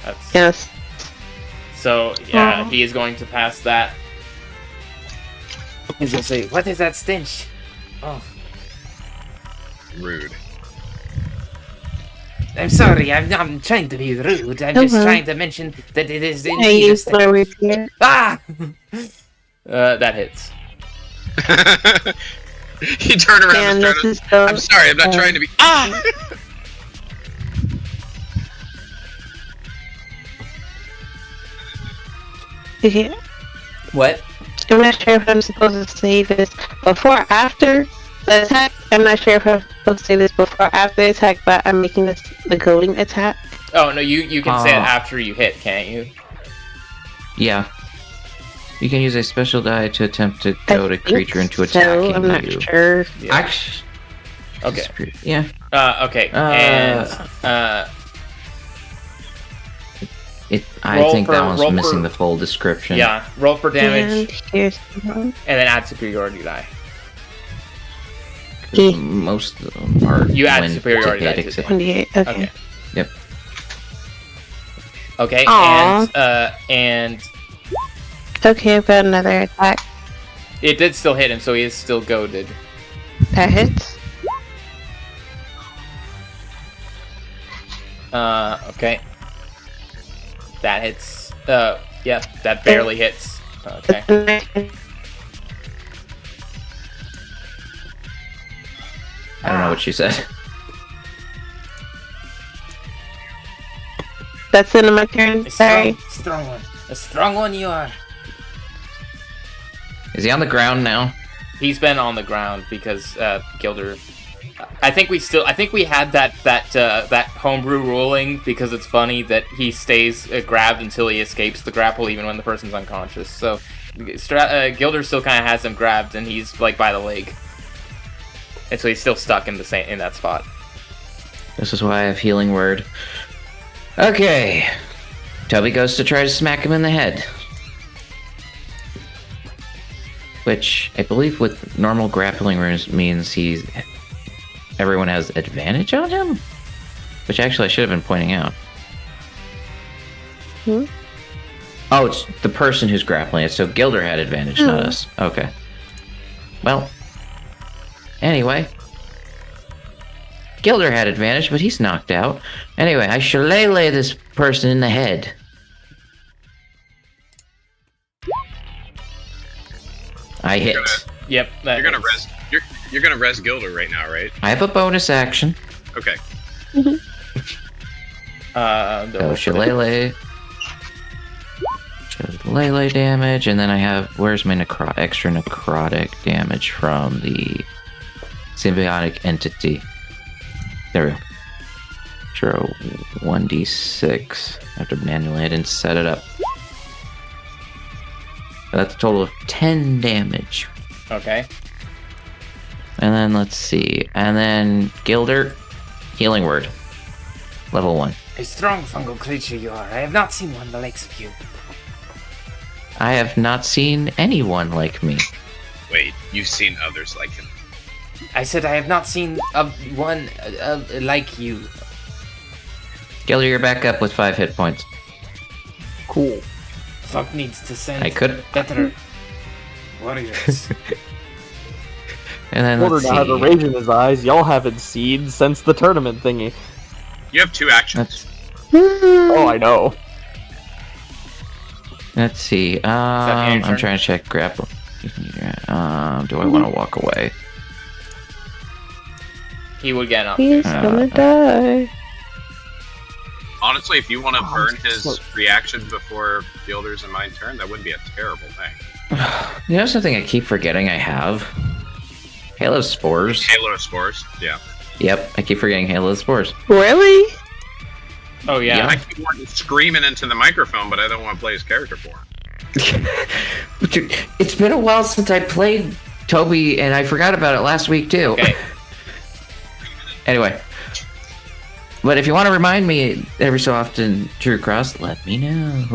That's Yes. so. Yeah, he is going to pass that. He's gonna say, "What is that stench?" Oh, Rude. I'm sorry. I'm not trying to be rude. I'm just trying to mention that it is I indeed a used my stench. rapier. Ah! That hits. You turn around And and this start. is the. I'm sorry, I'm not trying to be. Ah! Okay, What? I'm not sure if I'm supposed to say this before or after the attack. I'm not sure if I'm supposed to say this before or after the attack, but I'm making this the goading attack. Oh no, you can say it after you hit, can't you? Yeah. You can use a special die to attempt to goad a creature into attacking I'm not you. sure. Yeah. Actually, Okay. yeah. Okay. And I Roll think for- that one's roll missing for- the full description. yeah, roll for damage, And here's the one. and then add superiority die. Most of them are. You add when superiority to hit, die to except- 28. Okay. Okay. Yep. Okay. Aw. And Okay, I've got another attack. it did still hit him, so he is still goaded. That hits. Okay. That hits. Yeah, that barely hits. Okay. I don't know what she said. That's the end of my turn. Sorry. Strong one. A strong one you are. Is he on the ground now? He's been on the ground because Gilder. I think we had that homebrew ruling because it's funny that he stays grabbed until he escapes the grapple, even when the person's unconscious. So Gilder still kind of has him grabbed, and he's like by the leg, and so he's still stuck in that spot. This is why I have healing word. Okay. Toby goes to try to smack him in the head. Which, I believe with normal grappling runes means everyone has advantage on him? Which actually I should have been pointing out. Hmm? Oh, it's the person who's grappling it, so Gilder had advantage, not us. Okay. Well. Anyway. Gilder had advantage, but he's knocked out. Anyway, I shillelagh this person in the head. I hit. Yep. You're gonna res. You're gonna res Gilder right now, right? I have a bonus action. Okay. So shillelagh. Shillelagh damage, and then I have. Where's my extra necrotic damage from the symbiotic entity? There we go. Throw 1d6. I have to manually hit and set it up. That's a total of 10 damage. Okay. And then let's see. And then Gilder, healing word. Level 1. A strong fungal creature you are. I have not seen one the likes of you. I have not seen anyone like me. Wait, you've seen others like him. I said I have not seen one like you. Gilder, you're back up with 5 hit points. Cool. Fuck needs to send I could. better warriors. And then Order let's now has a see. rage in his eyes. Y'all haven't seen since the tournament thingy. You have 2 actions. Oh, I know. Let's see. that your I'm turn? trying to check grapple. Do I want to walk away? He would get an He's opportunity. gonna die. Honestly, if you want to Oh, burn I'm his so- reaction before Gilder's and my turn, that wouldn't be a terrible thing. You know something I keep forgetting I have? Halo Spores. Halo of Spores, yeah. Yep, I keep forgetting Halo Spores. Really? Oh yeah. I keep wanting to screaming into the microphone, but I don't want to play his character for him. Dude, it's been a while since I played Toby, and I forgot about it last week too. Okay. Anyway. But if you want to remind me every so often, TrueCross, let me know.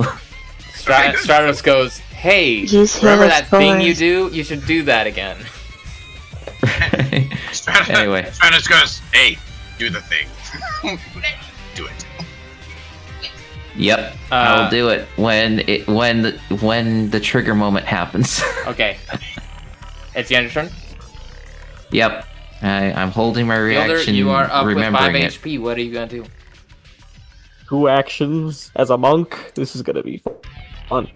Stratos goes, "Hey, Use remember Halo that thing you Spores. do? You should do that again." Anyway. Stratos goes, hey, do the thing. Do it. Yep, I'll do it when the trigger moment happens. Okay. It's the end of your turn. Yep, I'm holding my Gilder, reaction. you are up with 5 remembering it. HP. What are you gonna do? 2 actions as a monk. This is gonna be fun.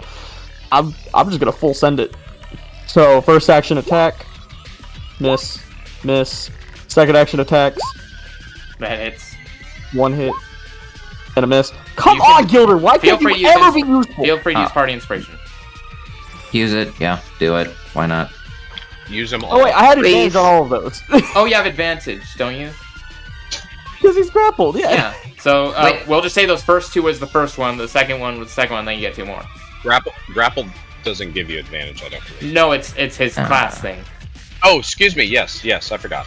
I'm just gonna full send it. So first action attack, miss, miss. Second action attacks, That hits. 1 hit, and a miss. Come You can- on, Gilder! Why feel can't free you to use ever this- be useful? Feel free to use party inspiration. Use it, yeah, do it. Why not? Use them all. Oh wait, I had advantage Please. on all of those Oh, you have advantage, don't you? because he's grappled. Yeah. Yeah. So Wait. we'll just say those first 2 was the first one, the second one was the second one, then you get 2 more. Grapple doesn't give you advantage, I don't believe. No, it's his class thing. Oh, excuse me. Yes, I forgot.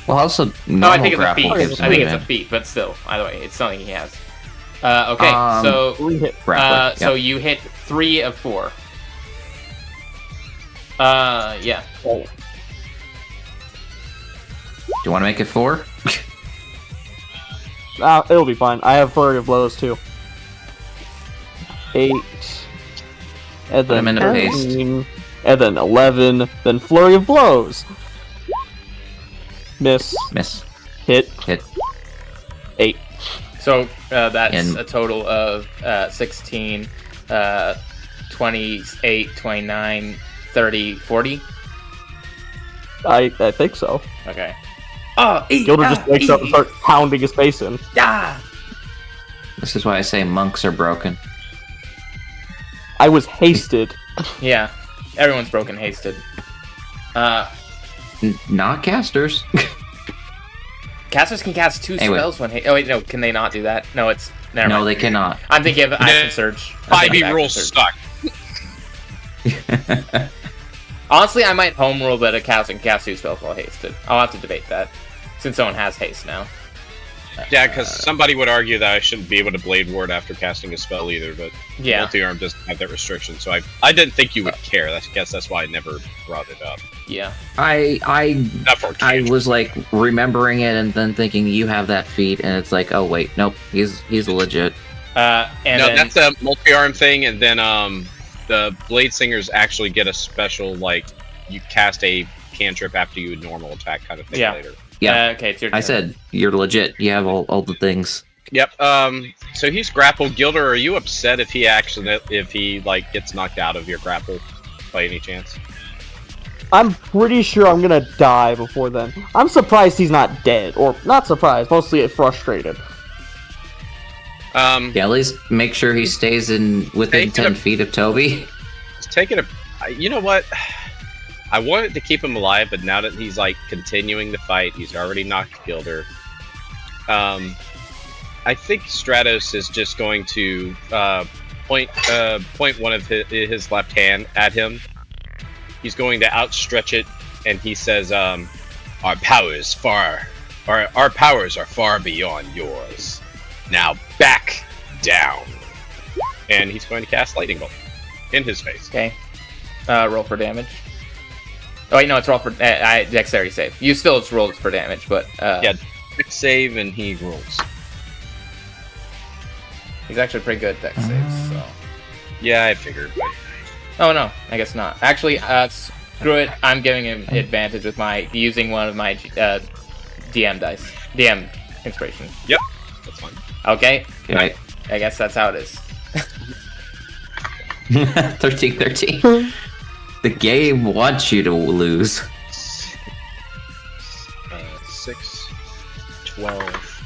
Well, also, No, I normal think it's a grapple feat. gives I think it's a advantage. feat, but still, either way, it's something he has. Okay, so 3 hit. Grappling, so yep. you hit 3 of 4. Yeah. Oh. Do you want to make it 4? It'll be fine. I have flurry of blows too. 8, and Put him then in a paste. 13, and then 11, then flurry of blows. Miss, Miss. hit, Hit. 8. So that's And- a total of 16, 28, 29, 30, 40. I think so. Okay. Oh, Gilder just wakes up and starts pounding his face in. This is why I say monks are broken. I was hasted. Yeah, everyone's broken hasted. Not casters. Casters can cast 2 Anyway. spells when. Oh wait, no, can they not do that? No, it's never No, mind. they cannot. I'm thinking of action surge. I'm thinking 5e of rules action surge. suck. Honestly, I might home rule that a caster can cast 2 spells while hasted. I'll have to debate that, since someone has haste now. Yeah, because somebody would argue that I shouldn't be able to Blade Ward after casting a spell either, but Yeah. multi-arm doesn't have that restriction, so I didn't think you would care. I guess that's why I never brought it up. Yeah. I Not for I Cage. was like remembering it and then thinking you have that feat, and it's like, oh wait, nope, he's legit. And No, then, that's a multi-arm thing, and then the Blade Singers actually get a special, like, you cast a cantrip after you would normal attack kind of thing Yeah. later. Yeah. Okay, it's your turn. I said you're legit. You have all the things. Yep. So he's grappled. Gilder, are you upset if he like gets knocked out of your grapple by any chance? I'm pretty sure I'm gonna die before then. I'm surprised he's not dead, or not surprised, mostly frustrated. Yeah, at least make sure he stays within Take 10 it- feet of Toby. Take it. You know what? I wanted to keep him alive, but now that he's like continuing the fight, he's already knocked Gilder. I think Stratos is just going to point one of his left hand at him. He's going to outstretch it, and he says, "Our powers are far beyond yours. Now back down." And he's going to cast Lightning Bolt in his face. Okay. Roll for damage. Oh wait, no, it's roll for dexterity save. You still just rolled for damage, but yeah, dex save, and he rolls. He's actually pretty good at dex saves. So. Yeah, I figured. Oh no, I guess not. Actually, screw it. I'm giving him advantage with using one of my DM dice, DM inspiration. Yep, that's fine. Okay. Right. I guess that's how it is. 13. The game wants you to lose. 6, 12.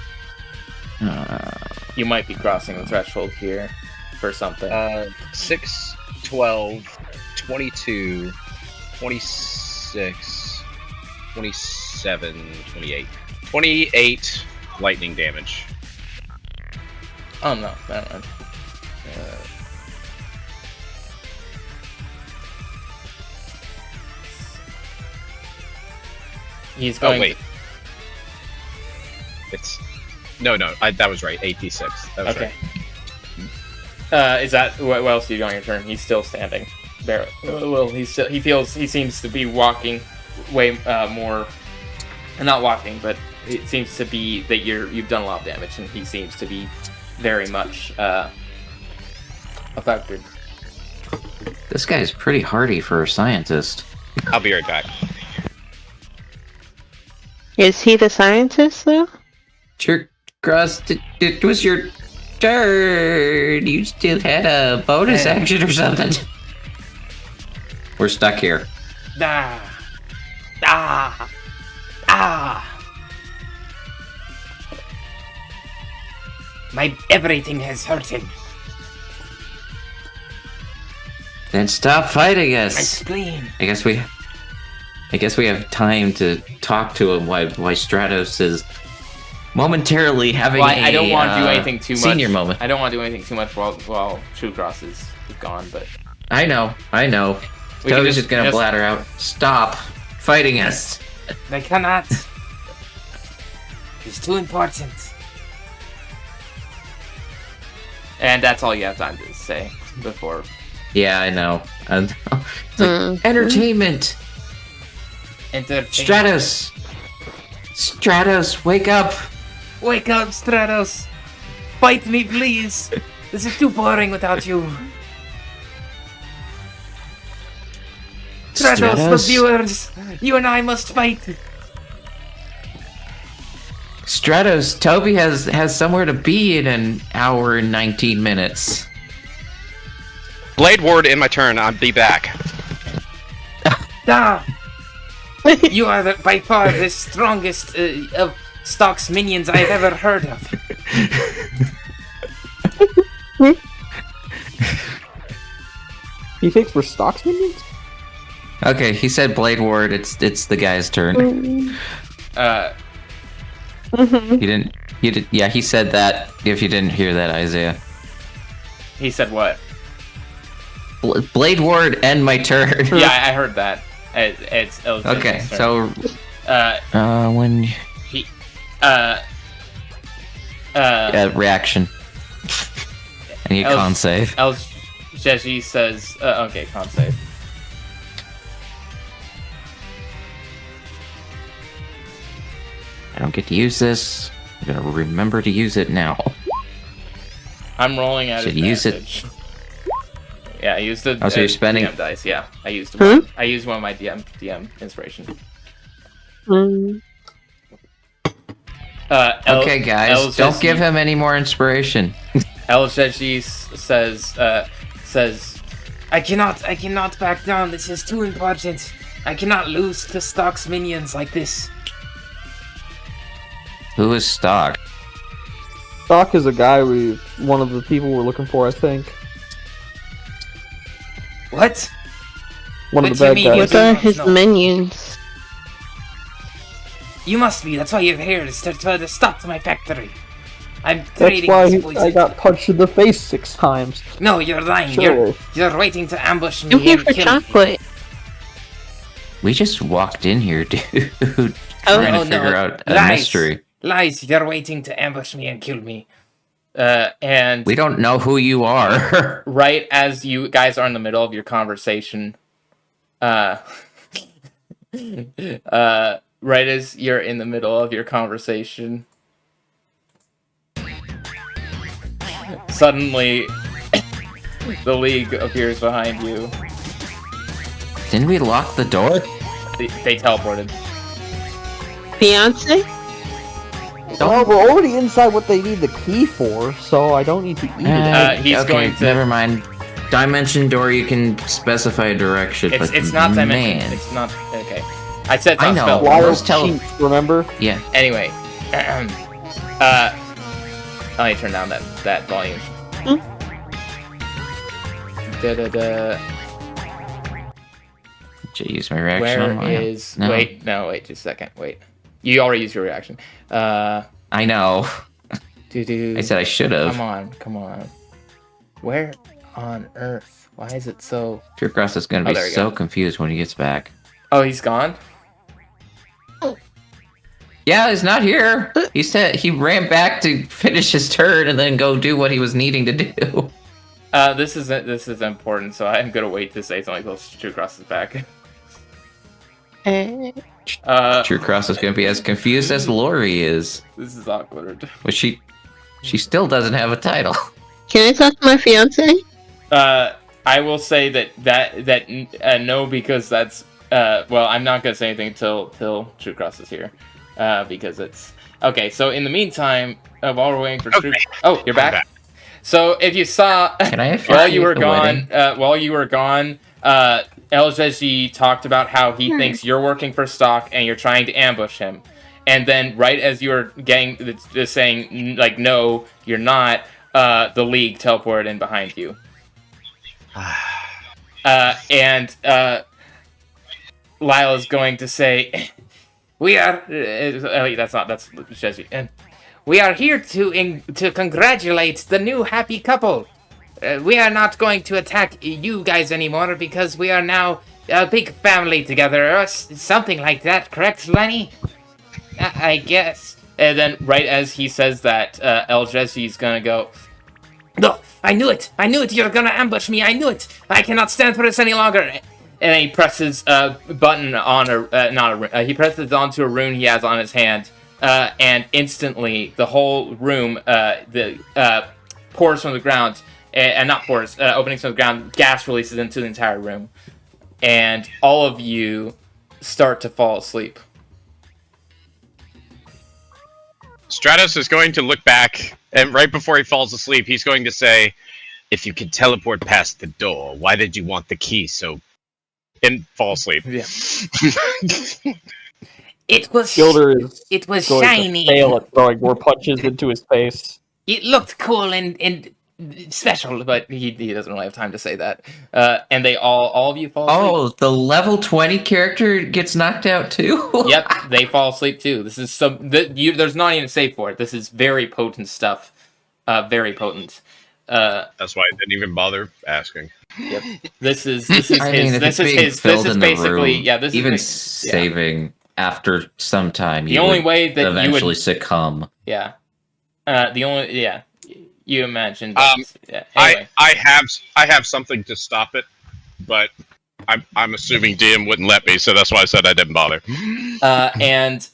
You might be crossing the threshold here for something. 6, 12, 22, 26, 27, 28. 28 lightning damage. Oh no, never mind. He's going. Oh wait. It's no. That was right. 86. That was okay. right. Is that what else do you do on your turn? He's still standing. There. Well, he seems to be walking way more. Not walking, but it seems to be that you've done a lot of damage, and he seems to be very much affected. This guy's pretty hardy for a scientist. I'll be right back. Is he the scientist, though? TrueCross, it was your turn. You still had a bonus action or something. We're stuck here. My everything is hurting. Then stop fighting My us. spleen. I guess we have time to talk to him why Stratos is momentarily having I don't want to do anything too much. Senior moment. I don't want to do anything too much while TrueCross is gone, but I know. We can Toby's just gonna bladder out. Stop fighting us. I cannot. It's too important. and that's all you have time to say before. Yeah, I know. It's like, entertainment. Stratos, wake up! Wake up, Stratos! Fight me, please! This is too boring without you. Stratos, the viewers! You and I must fight! Stratos, Toby has somewhere to be in an hour and 19 minutes. Blade Ward in my turn, I'll be back. Ah! You are by far the strongest of Stock's minions I have ever heard of. He thinks we're Stock's minions? Okay, he said Blade Ward, it's the guy's turn. He said that, if you didn't hear that, Isaiah. He said what? Blade Ward, end my turn. Yeah, I heard that. It's okay, so when he reaction. I need con save. Jeji says okay, con save. I don't get to use this. I'm gonna remember to use it now. I'm rolling at Should advantage. use it. Yeah, I used the so you're spending DM dice. Yeah, I used one. I used one of my DM inspiration. Okay, guys, don't give him any more inspiration. Jeji says, I cannot back down. This is too important. I cannot lose to Stock's minions like this. Who is Stock? Stock is a guy one of the people we're looking for, I think. What? One of What the do you bad mean? guys. What are his minions? You must be. That's why you're here, to stop my factory. I'm That's trading why explosives. I got punched in the face 6 times. No, you're lying. Sure. You're waiting to ambush I'm me here and for kill me. chocolate. We just walked in here, dude. Oh, Trying to figure out a mystery. Lies. You're waiting to ambush me and kill me. And We don't know who you are. right as you guys are in the middle of your conversation, right as you're in the middle of your conversation, suddenly the League appears behind you. Didn't we lock the door? They teleported. Fiance? Well, we're already inside what they need the key for, so I don't need to eat it. He's okay, going to- Never mind. Dimension door, you can specify a direction, It's but not dimension. man. It's not okay. I said it's I not know. spell. Why- Wild those tele- cheats, remember? Yeah. Anyway, let me turn down that volume. Da-da-da. Should I use my reaction Where on mine? is... No. Wait, just a second. Wait. You already used your reaction. I know. Do-do. I said I should have. Come on. Where on earth? Why is it so... TrueCross is going to Oh, be there we so go. confused when he gets back. Oh, he's gone? Yeah, he's not here. He said he ran back to finish his turn and then go do what he was needing to do. This is important, so I'm gonna wait to say something until TrueCross is back. TrueCross is going to be as confused as Lori is, This is awkward. but she still doesn't have a title. Can I talk to my fiance? I will say that no, because that's well, I'm not gonna say anything until TrueCross is here, because it's okay. So in the meantime, while we're waiting for Okay. oh, you're back. I'm back. So if you saw Can I while you were officiate the gone, El Jeji talked about how he thinks you're working for stock and you're trying to ambush him, and then right as you were getting just saying like no, you're not, the League teleported in behind you. And Lyle is going to say, "We are." That's Jeji. And we are here to congratulate the new happy couple. We are not going to attack you guys anymore because we are now a big family together, or something like that. Correct, Lenny? I guess. And then, right as he says that, El Jezi's gonna go, "No, I knew it! You're gonna ambush me! I knew it! I cannot stand for this any longer!" And then he presses a button on he presses onto a rune he has on his hand, and instantly the whole room, pours from the ground, and not pours, openings from the ground, gas releases into the entire room, and all of you start to fall asleep. Stratos is going to look back, and right before he falls asleep, he's going to say, "If you could teleport past the door, why did you want the key so..." And fall asleep. Yeah. It was Gilder is it was going shiny. to fail at throwing more punches into his face. It looked cool and Special, but he doesn't really have time to say that. And they all of you fall asleep. Oh, the level 20 character gets knocked out too? Yep, they fall asleep too. This is there's not even a save for it. This is very potent stuff. Very potent. That's why I didn't even bother asking. Yep. This is I mean, if it's being this filled is in the basically room, yeah. This even is saving after some time, The you only would way that you would- eventually succumb. yeah. You imagined. That, yeah. Anyway. I have something to stop it, but I'm assuming DM wouldn't let me, so that's why I said I didn't bother. And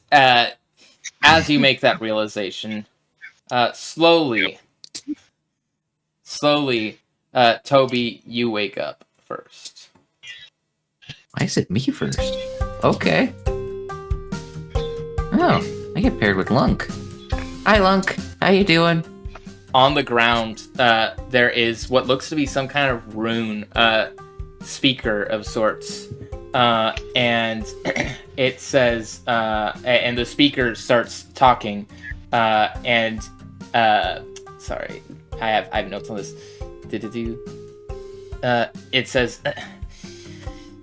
as you make that realization, slowly, Toby, you wake up first. Why is it me first? Okay. Oh, I get paired with Lunk. Hi, Lunk. How you doing? On the ground, there is what looks to be some kind of rune speaker of sorts. And it says, and the speaker starts talking, and sorry, I have notes on this. It says,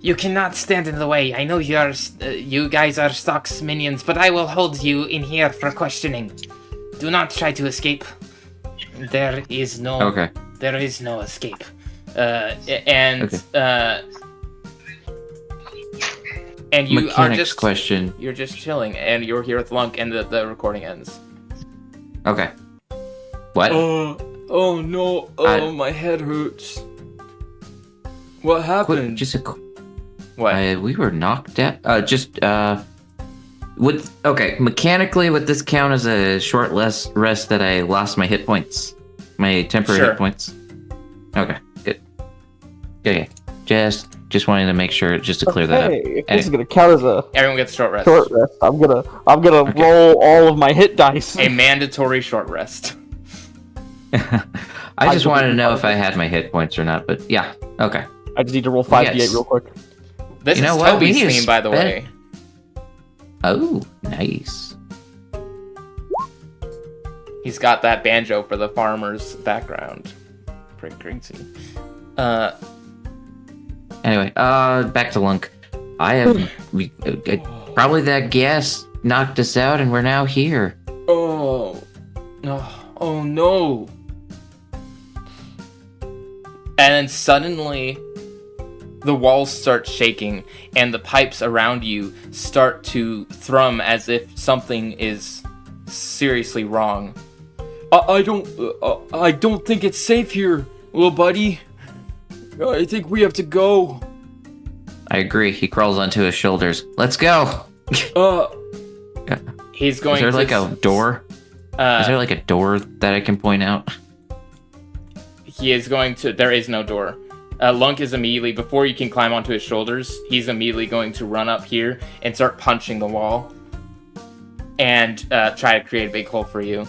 You cannot stand in the way. I know you guys are Stock's minions, but I will hold you in here for questioning. Do not try to escape. There is no escape. And you Mechanics are just question. You're just chilling, and you're here with Lunk, and the recording ends. Okay. What? Oh no! My head hurts. What happened? What? We were knocked out. Mechanically, would this count as a short rest that I lost my hit points? My temporary hit points? Okay, good. Okay, just wanted to make sure, just to clear that up. If this is gonna count as a Everyone gets a short rest. I'm gonna roll all of my hit dice. A mandatory short rest. I just wanted to know if I had my hit points or not, but yeah, okay. I just need to roll 5d8 real quick. This is Toby's theme, by the way. Oh, nice. He's got that banjo for the farmer's background. Pretty crazy. Anyway, back to Lunk. Probably that gas knocked us out, and we're now here. Oh no! And then suddenly, the walls start shaking, and the pipes around you start to thrum as if something is seriously wrong. I don't think it's safe here, little buddy. I think we have to go. I agree. He crawls onto his shoulders. Let's go. He's going to... Is there like a door? Is there like a door that I can point out? He is going to... There is no door. Lunk is immediately... Before you can climb onto his shoulders, he's immediately going to run up here and start punching the wall. And try to create a big hole for you.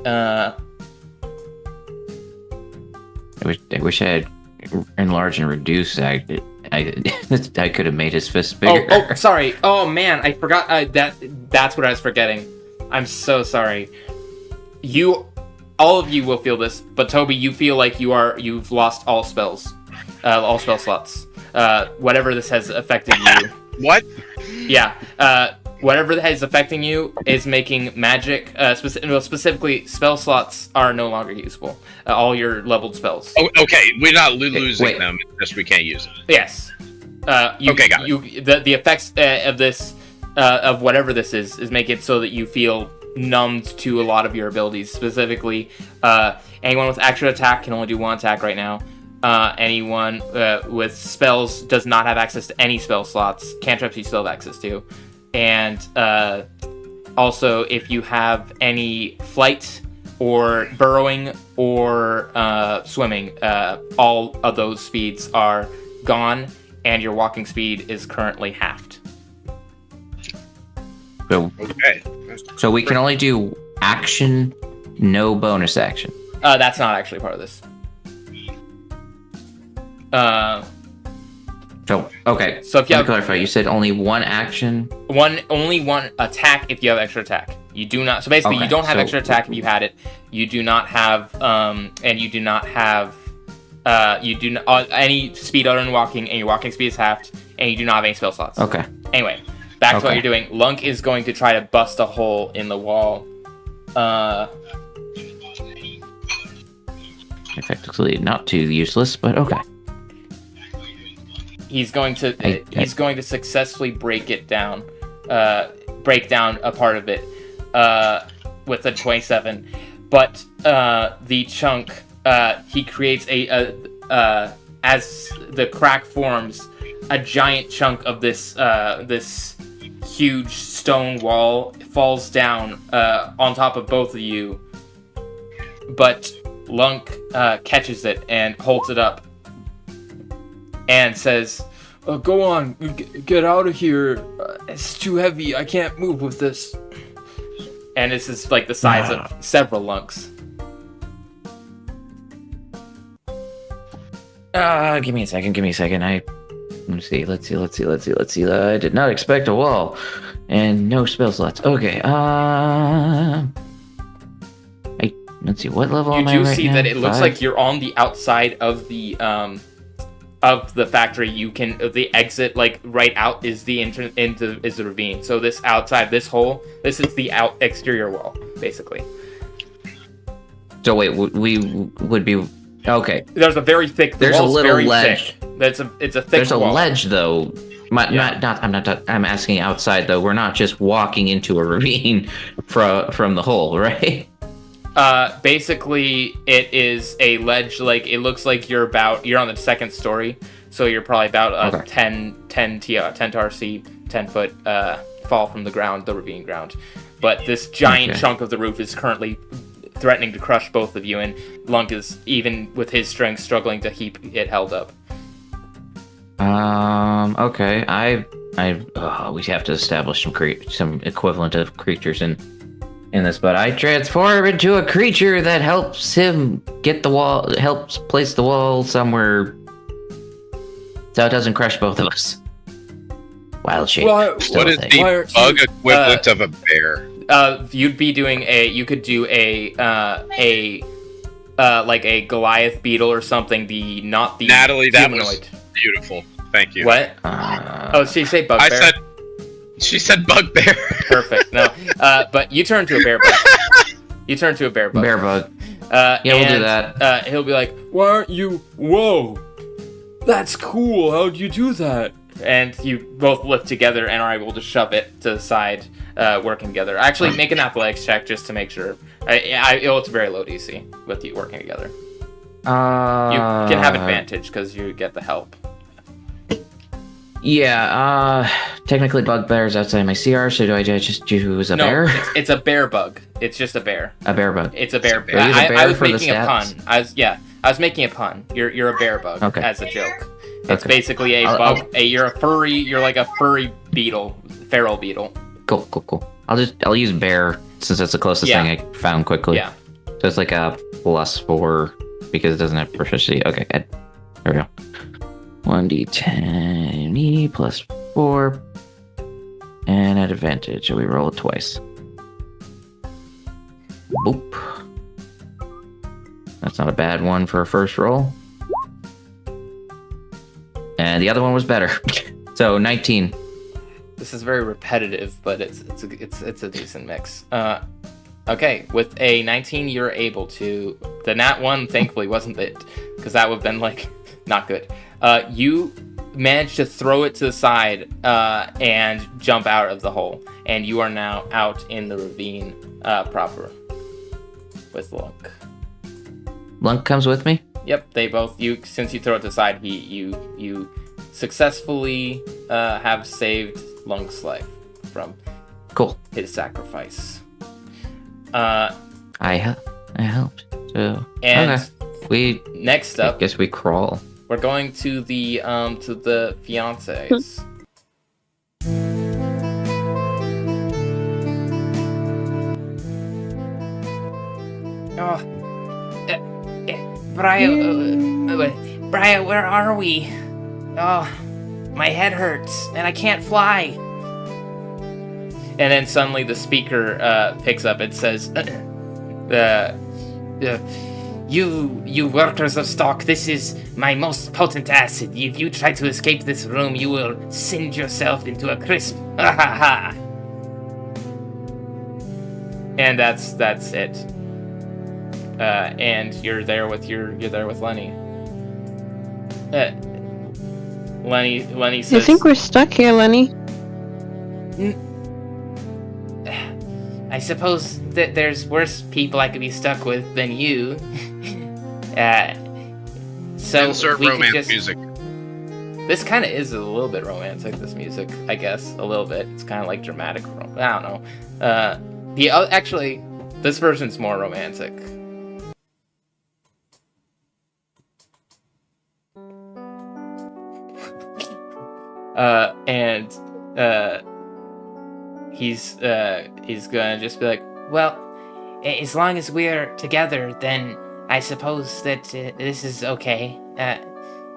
I wish I had enlarge and reduce. I could have made his fist bigger. Oh, sorry. Oh man, I forgot. That's what I was forgetting. I'm so sorry. All of you will feel this, but Toby, you feel like you've lost all spells, all spell slots. Whatever this has affected you. What? Yeah. Whatever that is affecting you is making magic, specifically spell slots are no longer useful. All your leveled spells. Oh, okay, we're not losing them, it's just we can't use them. Yes. Okay, got it. The effects of this, of whatever this is making it so that you feel numbed to a lot of your abilities. Specifically, anyone with extra attack can only do one attack right now. Anyone with spells does not have access to any spell slots. Cantrips you still have access to. And also, if you have any flight or burrowing or swimming, all of those speeds are gone, and your walking speed is currently halved. So we can only do action, no bonus action. That's not actually part of this. Okay. So if you let me clarify. You said only one action. Only one attack if you have extra attack. You do not. So basically, you don't have extra attack if you had it. You do not have. And you do not have. You do not any speed other than walking, and your walking speed is halved, and you do not have any spell slots. Okay. Anyway, back to what you're doing. Lunk is going to try to bust a hole in the wall. Effectively, not too useless, but okay. He's going to successfully break it down, break down a part of it, with a 27. But the chunk, he creates as the crack forms, a giant chunk of this huge stone wall falls down on top of both of you. But Lunk catches it and holds it up. And says, go on, get out of here. It's too heavy. I can't move with this. And this is like the size of several Lunks. Give me a second. Let's see. I did not expect a wall. And no spell slots. Okay, let's see, what level am I right now? You do see that it looks 5? like you're on the outside of the of the factory, you can the exit like right out is the entrance into is the ravine. So this outside this hole, this is the exterior wall basically. So wait, we would be okay. There's a very thick. There's a little very ledge. Thick. It's a thick. There's a wall. ledge though. I'm asking outside though. We're not just walking into a ravine from the hole, right? Basically, it is a ledge. Like it looks like you're on the second story, so you're probably about a 10 TRC 10-foot fall from the ground, the ravine ground. But this giant chunk of the roof is currently threatening to crush both of you, and Lunk is, even with his strength, struggling to keep it held up. Okay. We have to establish some equivalent of creatures in this, but I transform into a creature that helps him helps place the wall somewhere so it doesn't crush both of us. Wild shape. What is the bug equivalent of a bear? You'd be doing you could do a like a Goliath beetle or something. Natalie, that was beautiful. Thank you. What? She say bugbear? She said bugbear. Perfect. No, but you turn to a bear bug. Bear bug. We'll do that. He'll be like, "Why aren't you? Whoa, that's cool. How'd you do that?" And you both lift together and are able to shove it to the side, working together. Actually, make an athletics check just to make sure. It's very low DC with you working together. You can have advantage because you get the help. Yeah, technically bugbear's outside my CR, so do I just choose a bear? No, it's a bear bug. It's just a bear. A bear bug. It's a bear. I was making a pun. I was making a pun. You're a bear bug as a joke. It's basically a bug. You're a furry. You're like a furry beetle, feral beetle. Cool. I'll use bear since that's the closest thing I found quickly. Yeah. So it's like a +4 because it doesn't have proficiency. Okay, there we go. 1d10 me +4, and at advantage we roll it twice. Boop. That's not a bad one for a first roll. And the other one was better. So 19. This is very repetitive, but it's a decent mix. Okay, with a 19, you're able to. The nat 1, thankfully, wasn't it, because that would have been like not good. You managed to throw it to the side and jump out of the hole, and you are now out in the ravine proper with Lunk. Lunk comes with me? Yep, they both. Since you throw it to the side, you successfully have saved Lunk's life from his sacrifice. I helped. So and we next up, I guess we crawl. We're going to the fiancés. Briya, where are we? Oh, my head hurts and I can't fly. And then suddenly the speaker picks up. It says, "You workers of stock, this is my most potent acid. If you try to escape this room, you will singe yourself into a crisp. Ha ha ha." And that's it. And you're there with Lenny. Lenny says, I think we're stuck here, Lenny. I suppose that there's worse people I could be stuck with than you. So insert we romance music. This kind of is a little bit romantic, this music, I guess. A little bit. It's kind of like dramatic. I don't know. Actually, this version's more romantic. He's gonna just be like, well, as long as we're together, then I suppose that this is okay.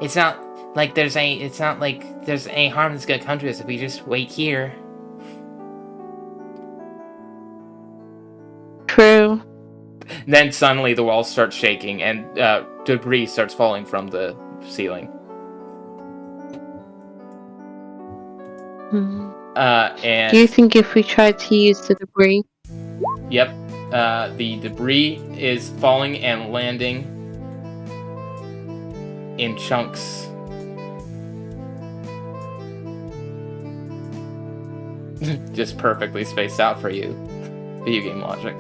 It's not like there's any harm that's gonna come to us if we just wait here. True. Then suddenly the walls start shaking and debris starts falling from the ceiling. And Do you think if we tried to use the debris? Yep. The debris is falling and landing in chunks. Just perfectly spaced out for you. Video game logic.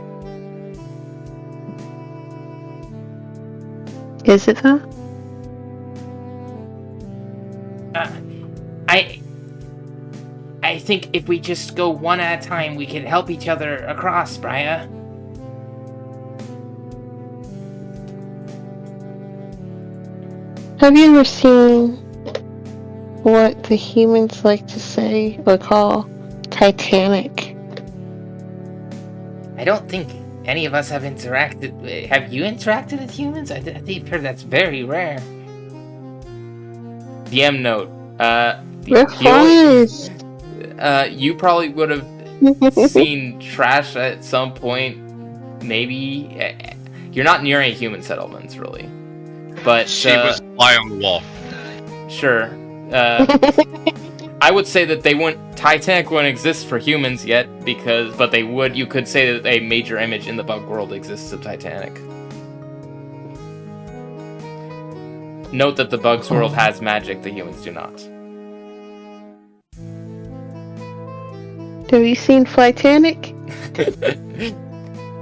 Is it though? I think if we just go one at a time, we can help each other across, Briya. Have you ever seen what the humans like to say or call Titanic? I don't think any of us have interacted. Have you interacted with humans? I think I've heard that's very rare. DM note. We're friends. You probably would have seen trash at some point. Maybe. You're not near any human settlements, really. But She was fly on the wall. Sure. I would say that Titanic wouldn't exist for humans yet, but they would. You could say that a major image in the bug world exists of Titanic. Note that the bugs world has magic, the humans do not. Have you seen Flytanic?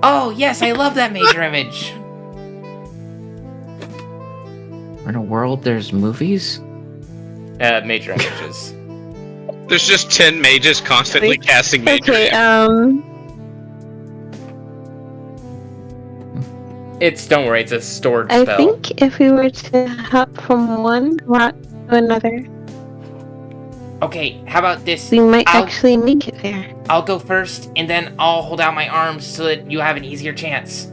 Oh, yes, I love that major image. In a world, there's movies? Major images. There's just 10 mages constantly casting major. Okay, Don't worry, it's a stored I spell. think if we were to hop from one rock to another, Okay, how about this? we might actually make it there. I'll go first, and then I'll hold out my arms so that you have an easier chance.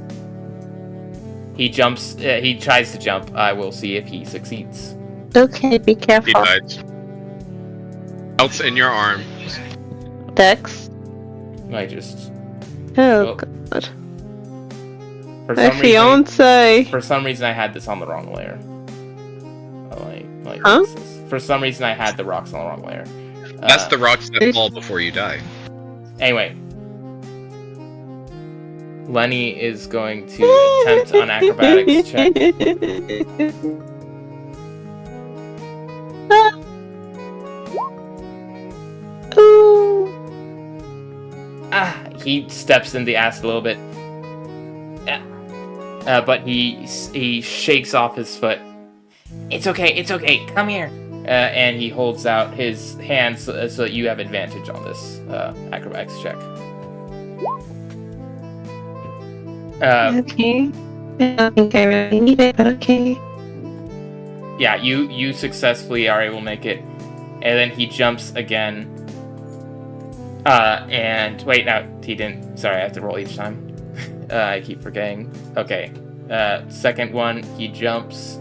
He jumps, he tries to jump. I will see if he succeeds. Okay, be He careful. died. Else in your arm. Dex. I just... Oh, Oh. God. For My some reason, fiance. for some reason I had this on the wrong layer. Huh? For some reason I had the rocks on the wrong layer. That's the rocks that fall before you die. Anyway. Lenny is going to attempt an acrobatics check. Ooh. He steps in the acid a little bit. But he shakes off his foot. It's okay, come here. And he holds out his hand so that you have advantage on this acrobatics check. Okay. I don't think I really need it, but okay. Yeah, you successfully are able to make it. And then he jumps again. And wait, no, he didn't. Sorry, I have to roll each time. I keep forgetting. Okay. Second one, he jumps.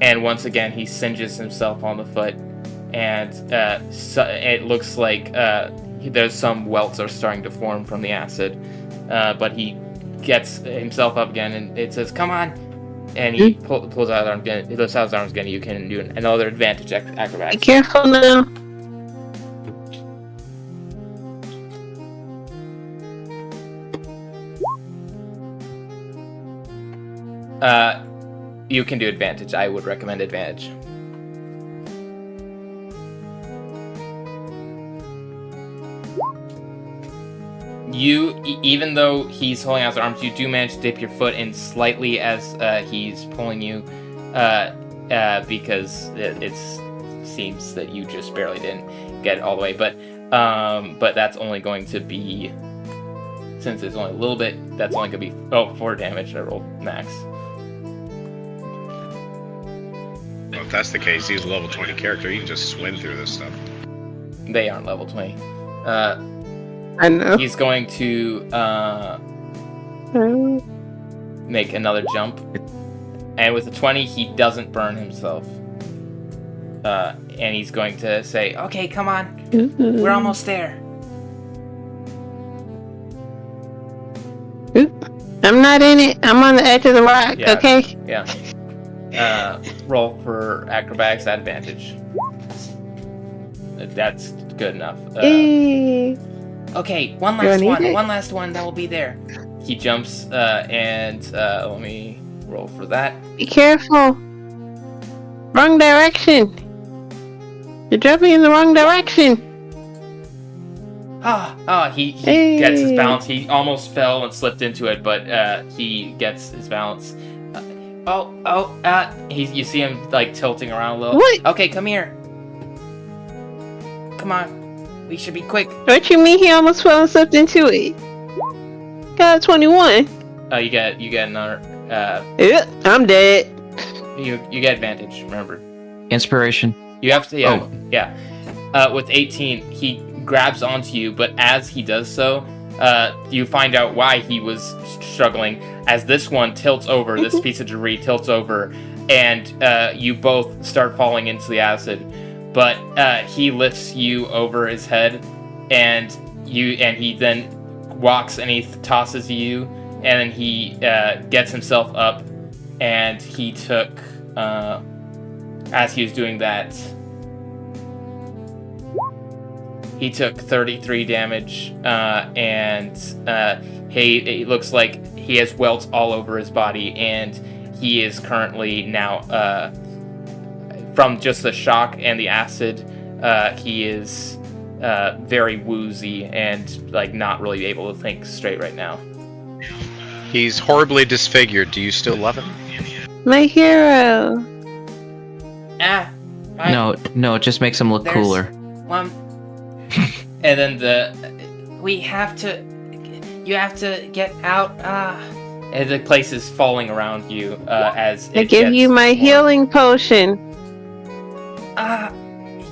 And once again, he singes himself on the foot. And so it looks like there's some welts are starting to form from the acid. But he gets himself up again, and it says, "Come on!" And he pulls out his arms again. He lifts out his arms again. You can do another advantage Be acrobatics. careful now. You can do advantage. I would recommend advantage. Even though he's holding out his arms, you do manage to dip your foot in slightly as he's pulling you, because it seems that you just barely didn't get it all the way. But that's only going to be, since it's only a little bit, that's only going to be 4 damage. I rolled max. Well, if that's the case, he's a level 20 character. You can just swim through this stuff. They aren't level 20. I know. He's going to make another jump. And with a 20, he doesn't burn himself. And he's going to say, "Okay, come on. We're almost there." I'm not in it. I'm on the edge of the rock, Yeah. okay? Yeah. Roll for acrobatics at advantage. That's good enough. Yay. Okay, one Do I last need one. it? One last one that will be there. He jumps and let me roll for that. Be careful. Wrong direction. You're jumping in the wrong direction. He Hey. gets his balance. He almost fell and slipped into it, but he gets his balance. You see him like tilting around a little. What? Okay, come here. Come on. We should be quick. What you mean he almost fell and slipped into it? Got a 21. You get another. Yeah, I'm dead. You get advantage. Remember, Inspiration. you have to. Yeah. With 18, he grabs onto you, but as he does so, you find out why he was struggling. As this one tilts over, this piece of debris tilts over, and you both start falling into the acid. But he lifts you over his head, and he then walks and he tosses you, and then he gets himself up, and he took as he was doing that, he took 33 damage, and it looks like he has welts all over his body, and he is currently now, from just the shock and the acid, he is very woozy and like not really able to think straight right now. He's horribly disfigured. Do you still love him? My hero. No, it just makes him look There's- cooler. And then You have to get out. and the place is falling around you as I it give gets you my more. healing potion.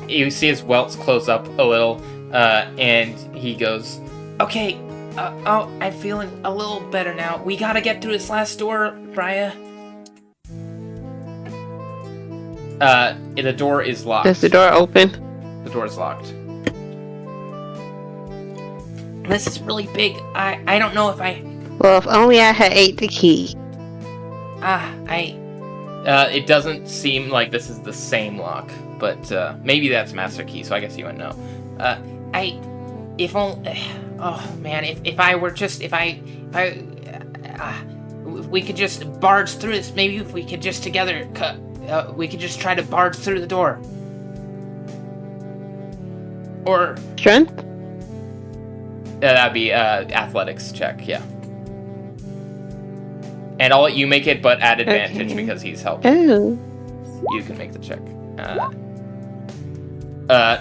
You see his welts close up a little, and he goes, Okay. I'm feeling a little better now. We gotta get through this last door, Briya. the door is locked. Does the door open? The door is locked. This is really big. I don't know if I. Well, if only I had ate the key. It doesn't seem like this is the same lock, but maybe that's master key, so I guess you wouldn't know. If only. Oh man, if we could just barge through this. Maybe if we could just together, we could just try to barge through the door. Or Strength? that'd be athletics check, yeah. And I'll let you make it, but at advantage Okay. because he's helping. Oh. You can make the check.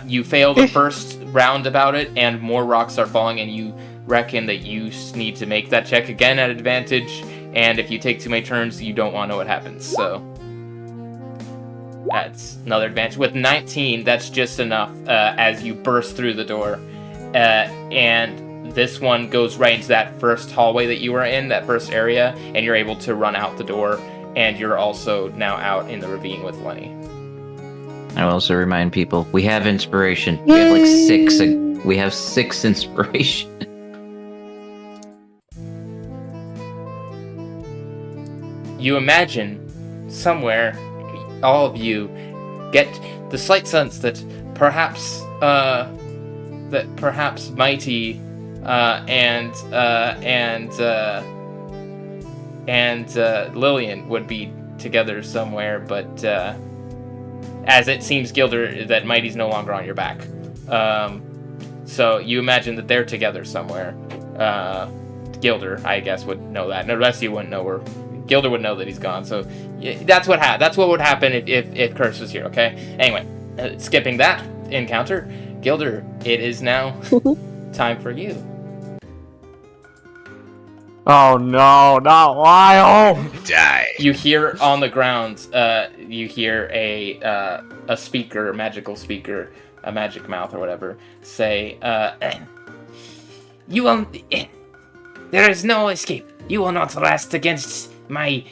You fail the first round about it, and more rocks are falling, and you reckon that you need to make that check again at advantage, and if you take too many turns, you don't want to know what happens, so... That's another advantage. With 19, that's just enough as you burst through the door, and this one goes right into that first hallway that you were in, that first area, and you're able to run out the door, and you're also now out in the ravine with Lenny. I will also remind people we have inspiration. We have like six. Yay. We have 6 inspiration. You imagine somewhere, all of you get the slight sense that perhaps Mighty and Lillian would be together somewhere, but as it seems, Gilder, that Mighty's no longer on your back. So you imagine that they're together somewhere. Gilder, I guess, would know that. No, the rest of you wouldn't know where. Gilder would know that he's gone. So yeah, that's what would happen if Curse was here. Okay. Anyway, skipping that encounter, Gilder, it is now time for you. Oh no, not Lyle! Die. You hear on the ground. You hear a speaker, a magical speaker, a magic mouth or whatever, say, you will. There is no escape. You will not last against my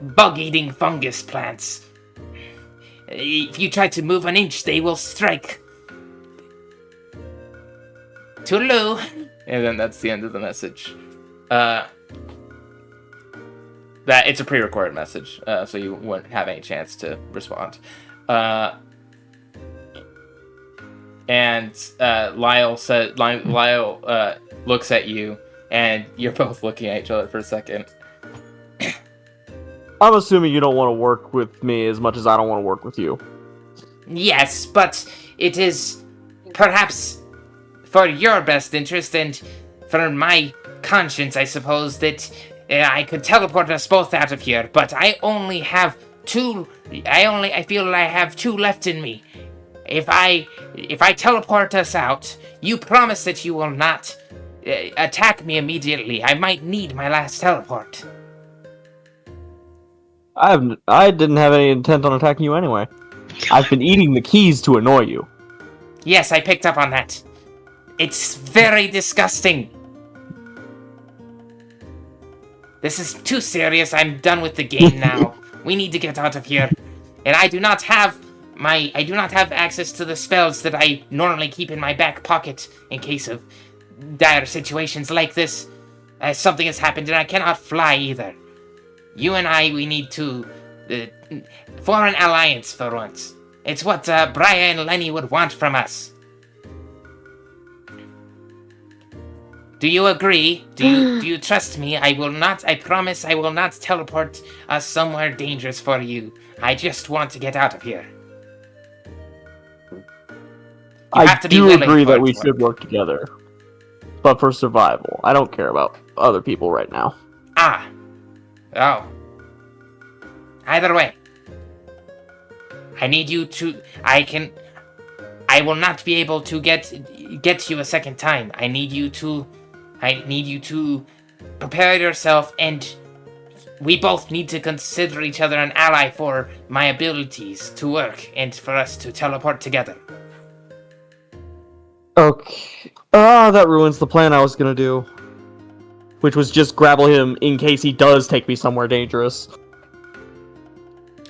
bug-eating fungus plants. If you try to move an inch, they will strike. Toodaloo. and then that's the end of the message. The That it's a pre-recorded message, so you wouldn't have any chance to respond. And Lyle looks at you, and you're both looking at each other for a second. I'm assuming you don't want to work with me as much as I don't want to work with you. Yes, but it is perhaps for your best interest and for my conscience, I suppose, that I could teleport us both out of here, but I only have two. I feel I have two left in me. If I teleport us out, you promise that you will not attack me immediately. I might need my last teleport. I didn't have any intent on attacking you anyway. I've been eating the keys to annoy you. Yes, I picked up on that. It's very disgusting. This is too serious. I'm done with the game now. We need to get out of here. And I do not have access to the spells that I normally keep in my back pocket in case of dire situations like this. Something has happened and I cannot fly either. You and we need to form an alliance for once. It's what Briya and Lenny would want from us. Do you agree? Do you trust me? I promise I will not teleport us somewhere dangerous for you. I just want to get out of here. I do agree that we should work together. But for survival. I don't care about other people right now. Oh. Either way. I need you to... I will not be able to get you a second time. I need you to prepare yourself, and we both need to consider each other an ally for my abilities to work and for us to teleport together. Okay. That ruins the plan I was gonna do. Which was just grapple him in case he does take me somewhere dangerous.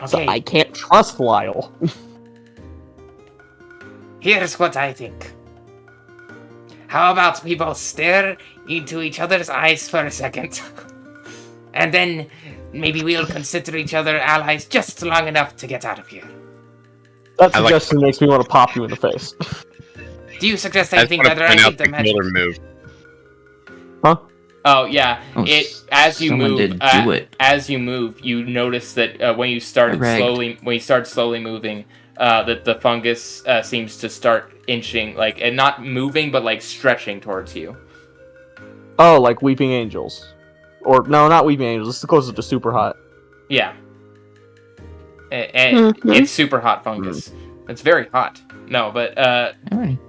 Okay. So I can't trust Lyle. Here's what I think. How about we both stare into each other's eyes for a second? And then maybe we'll consider each other allies just long enough to get out of here. That suggestion makes me want to pop you in the face. Do you suggest anything better? I think the magic move. Huh? Oh yeah. As you move, you notice that when you start slowly moving, that the fungus seems to start inching, and not moving, but stretching towards you. Oh, like Weeping Angels. Or, no, not Weeping Angels. This is closer to Super Hot. Yeah. And it's super hot fungus. It's very hot. No, but,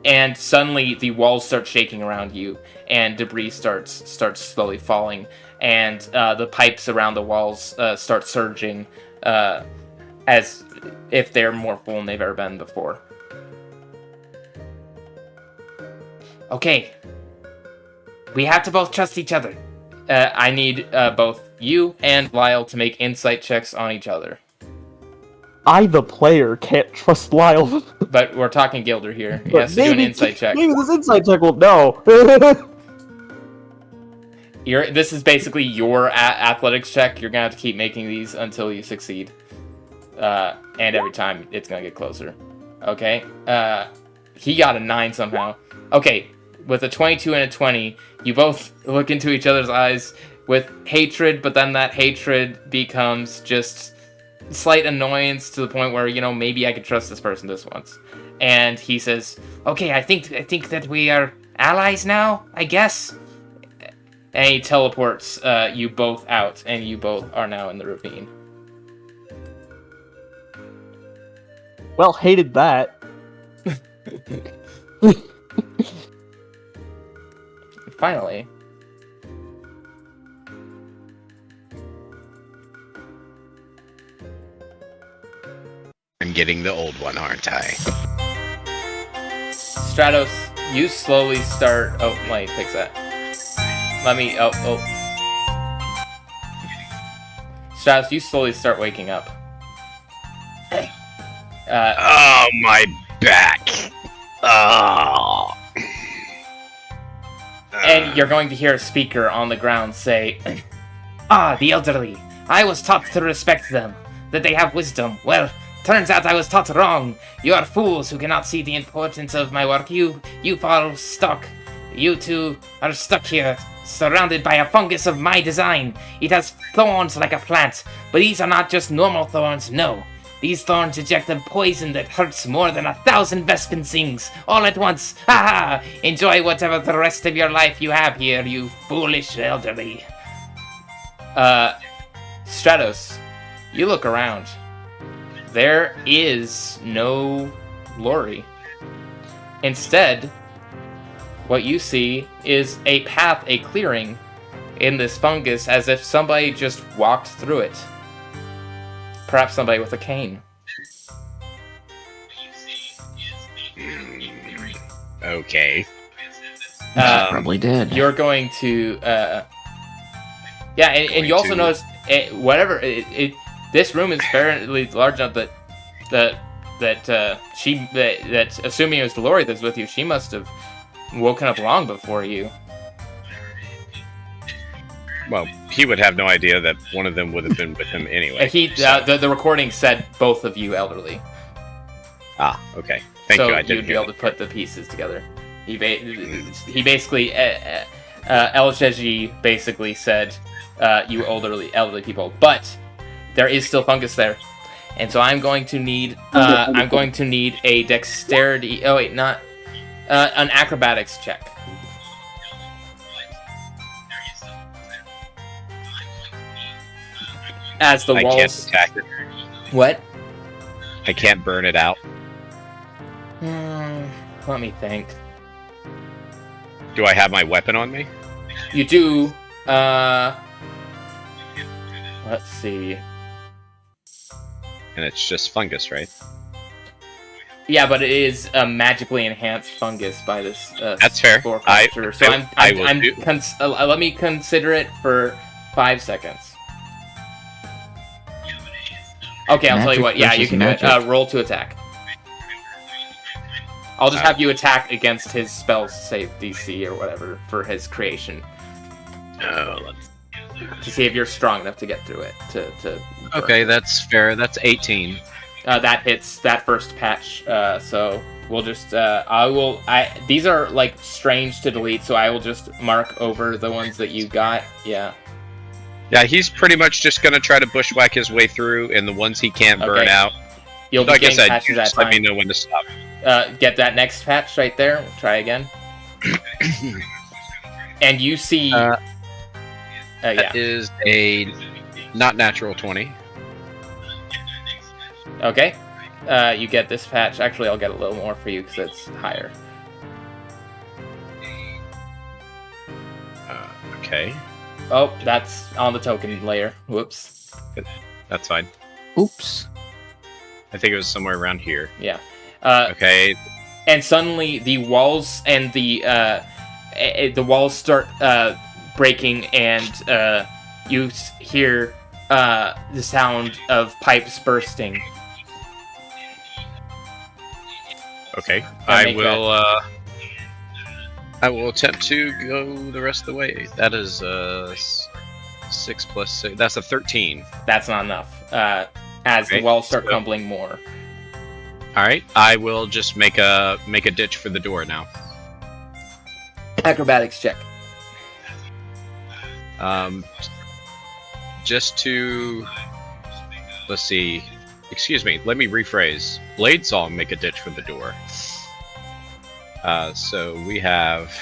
and suddenly the walls start shaking around you, and debris starts slowly falling, and the pipes around the walls start surging, as if they're more full than they've ever been before. Okay. We have to both trust each other. I need both you and Lyle to make insight checks on each other. I, the player, can't trust Lyle. But we're talking Gilder here. He has to do an insight check. Maybe this insight check will... No. This is basically your athletics check. You're going to have to keep making these until you succeed. And every time, it's going to get closer. Okay? He got a 9 somehow. Okay, with a 22 and a 20, you both look into each other's eyes with hatred, but then that hatred becomes just slight annoyance to the point where, maybe I could trust this person this once. And he says, okay, I think that we are allies now, I guess. And he teleports you both out, and you both are now in the ravine. Well, hated that. Finally. I'm getting the old one, aren't I? Stratos, you slowly start... Oh, let me fix that. Stratos, you slowly start waking up. Oh, my back. Oh. And you're going to hear a speaker on the ground say, Ah, the elderly. I was taught to respect them, that they have wisdom. Well, turns out I was taught wrong. You are fools who cannot see the importance of my work. You fall stuck. You two are stuck here, surrounded by a fungus of my design. It has thorns like a plant, but these are not just normal thorns, no. These thorns eject a poison that hurts more than 1,000 Vespin sings, all at once. Ha ha! Enjoy whatever the rest of your life you have here, you foolish elderly. Stratos, you look around. There is no Lori. Instead, what you see is a path, a clearing in this fungus, as if somebody just walked through it. Perhaps somebody with a cane. Okay. Probably did. You're going to, and you also notice, this room is fairly large enough that assuming it was Lori that's with you, she must have woken up long before you. Well, he would have no idea that one of them would have been with him anyway. The recording said both of you elderly. Ah, okay. Thank you. I So didn't you'd be hear able to put the pieces together. He basically, Eljeji basically said, you elderly people, but there is still fungus there, and so I'm going to need a dexterity. Oh wait, not an acrobatics check. As the I walls. can't attack it. What? I can't burn it out. Let me think. Do I have my weapon on me? You do. Let's see. And it's just fungus, right? Yeah, but it is a magically enhanced fungus by this. That's fair. Spellcaster. Let me consider it for 5 seconds. Okay, I'll tell you what. Yeah, you can do it. Roll to attack. I'll just have you attack against his spell save DC or whatever for his creation. To see if you're strong enough to get through it. Okay, that's fair. That's 18. That hits that first patch. So we'll just these are like strange to delete, so I will just mark over the ones that you got. Yeah. Yeah, he's pretty much just gonna try to bushwhack his way through, and the ones he can't burn out. You'll be getting patches at let me know when to stop. Get that next patch right there. Try again. And you see. That is a not natural 20. Okay. You get this patch. Actually, I'll get a little more for you because it's higher. Okay. Oh, that's on the token layer. Whoops. That's fine. Oops. I think it was somewhere around here. Yeah. Okay. And suddenly the walls and the walls start breaking, and you hear the sound of pipes bursting. Okay. I will attempt to go the rest of the way. That is 6 plus 6. That's a 13. That's not enough. As the walls start crumbling more. All right. I will just make a ditch for the door now. Acrobatics check. Just to, let's see. Excuse me. Let me rephrase. Blade Song, make a ditch for the door. So we have,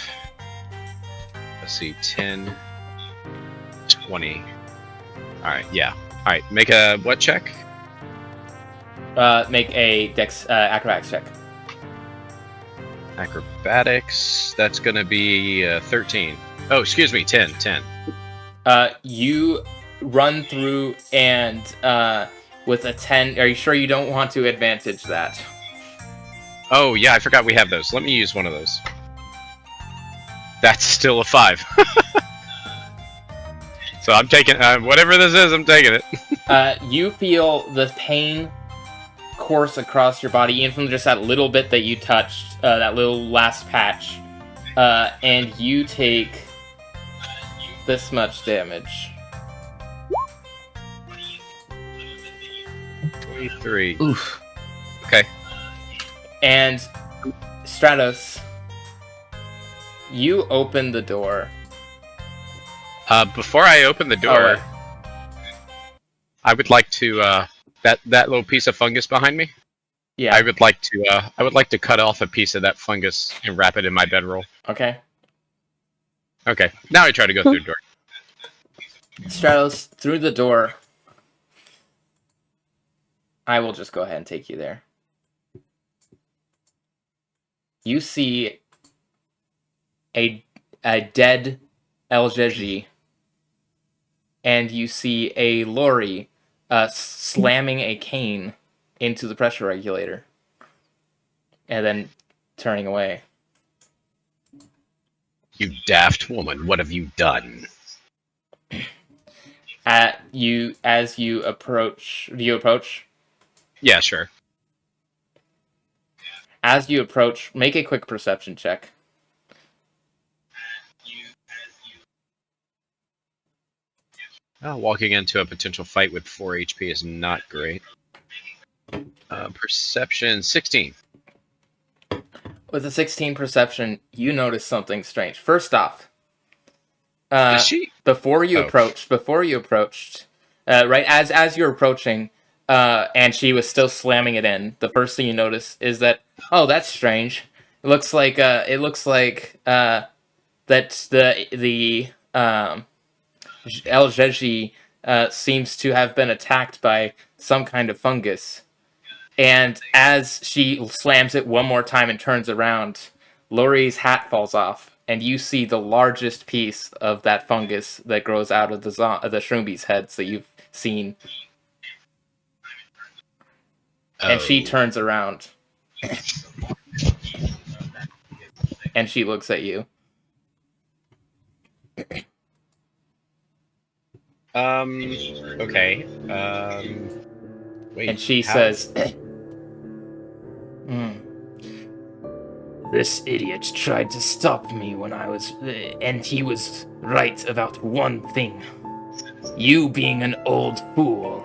let's see, 10, 20. All right. Yeah. All right. Make a what check? Make a acrobatics check. Acrobatics. That's gonna be 13. Oh, excuse me, 10. You run through, and with a 10, are you sure you don't want to advantage that? Oh yeah, I forgot we have those. Let me use one of those. That's still a 5. So I'm taking whatever this is. I'm taking it. You feel the pain course across your body, even from just that little bit that you touched, that little last patch, and you take this much damage. 23. Oof. Okay. And Stratos, you open the door. Before I open the door, Alright. I would like to that little piece of fungus behind me. Yeah. I would like to cut off a piece of that fungus and wrap it in my bedroll. Okay. Okay. Now I try to go through the door. Stratos, through the door. I will just go ahead and take you there. You see a dead Eljeji, and you see a lorry slamming a cane into the pressure regulator, and then turning away. You daft woman, what have you done? As you approach, do you approach? Yeah, sure. As you approach, make a quick perception check. Walking into a potential fight with 4 HP is not great. Perception 16. With a 16 perception, you notice something strange. First off, Is she? before you approached, right as you're approaching, and she was still slamming it in, the first thing you notice is that, oh, that's strange. It looks like that the El Jeji seems to have been attacked by some kind of fungus. And as she slams it one more time and turns around, Lori's hat falls off, and you see the largest piece of that fungus that grows out of the Shroombi's heads that you've seen. And she turns around. And she looks at you. Okay. Wait. And she says, This idiot tried to stop me when I was... and he was right about one thing. You being an old fool.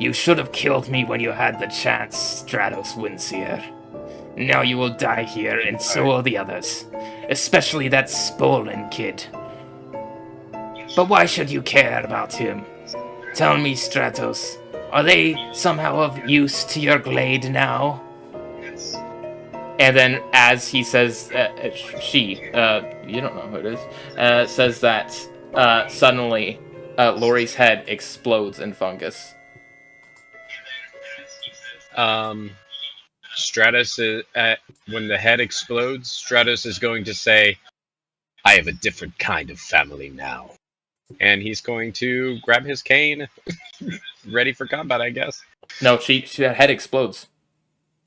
You should have killed me when you had the chance, Stratos Windseer. Now you will die here, and so will the others. Especially that Spolin kid. But why should you care about him? Tell me, Stratos, are they somehow of use to your glade now? And then, as he says, you don't know who it is, says that, suddenly, Lori's head explodes in fungus. Stratos is, when the head explodes, Stratos is going to say, I have a different kind of family now. And he's going to grab his cane, ready for combat, I guess. No, her head explodes.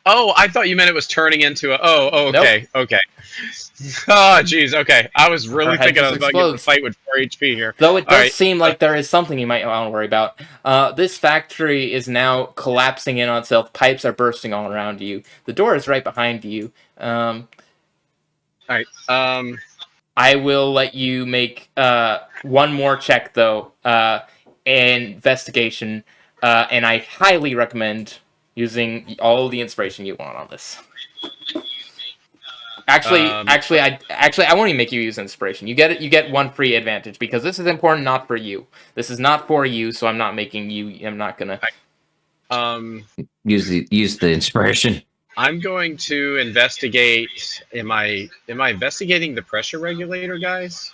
Oh, I thought you meant it was turning into a... okay, Nope. Okay. Oh, jeez, okay. I was really Her head thinking I was just about to get in a explodes. fight with 4 HP here. Though it does Alright. seem like there is something you might want to worry about. This factory is now collapsing in on itself. Pipes are bursting all around you. The door is right behind you. Alright, I will let you make one more check, though. Investigation. And I highly recommend using all the inspiration you want on this. Actually, I won't even make you use inspiration. You get one free advantage because this is important, not for you. This is not for you, so I'm not making you. I'm not gonna. Use the inspiration. I'm going to investigate. Am I investigating the pressure regulator, guys?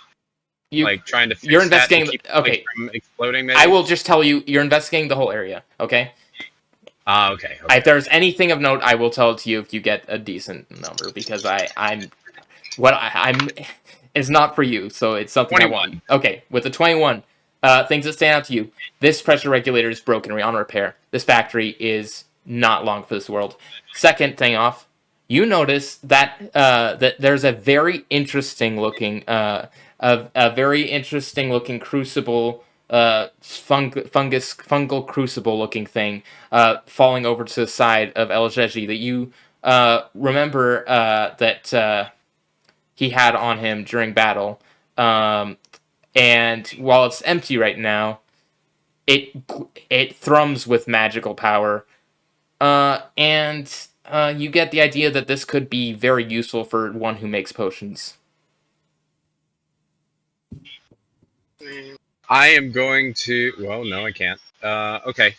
Like trying to fix you're that investigating. to keep Okay, from exploding. Maybe? I will just tell you. You're investigating the whole area. Okay. Okay. If there's anything of note, I will tell it to you if you get a decent number because I'm it's not for you, so it's something 21. I want. Okay, with the 21, things that stand out to you. This pressure regulator is broken, on repair. This factory is not long for this world. Second thing off, you notice that that there's a very interesting looking crucible. Fungal crucible looking thing falling over to the side of El Jeji that you remember that he had on him during battle. And while it's empty right now, it thrums with magical power, and you get the idea that this could be very useful for one who makes potions. I am going to. Well, no, I can't. Okay.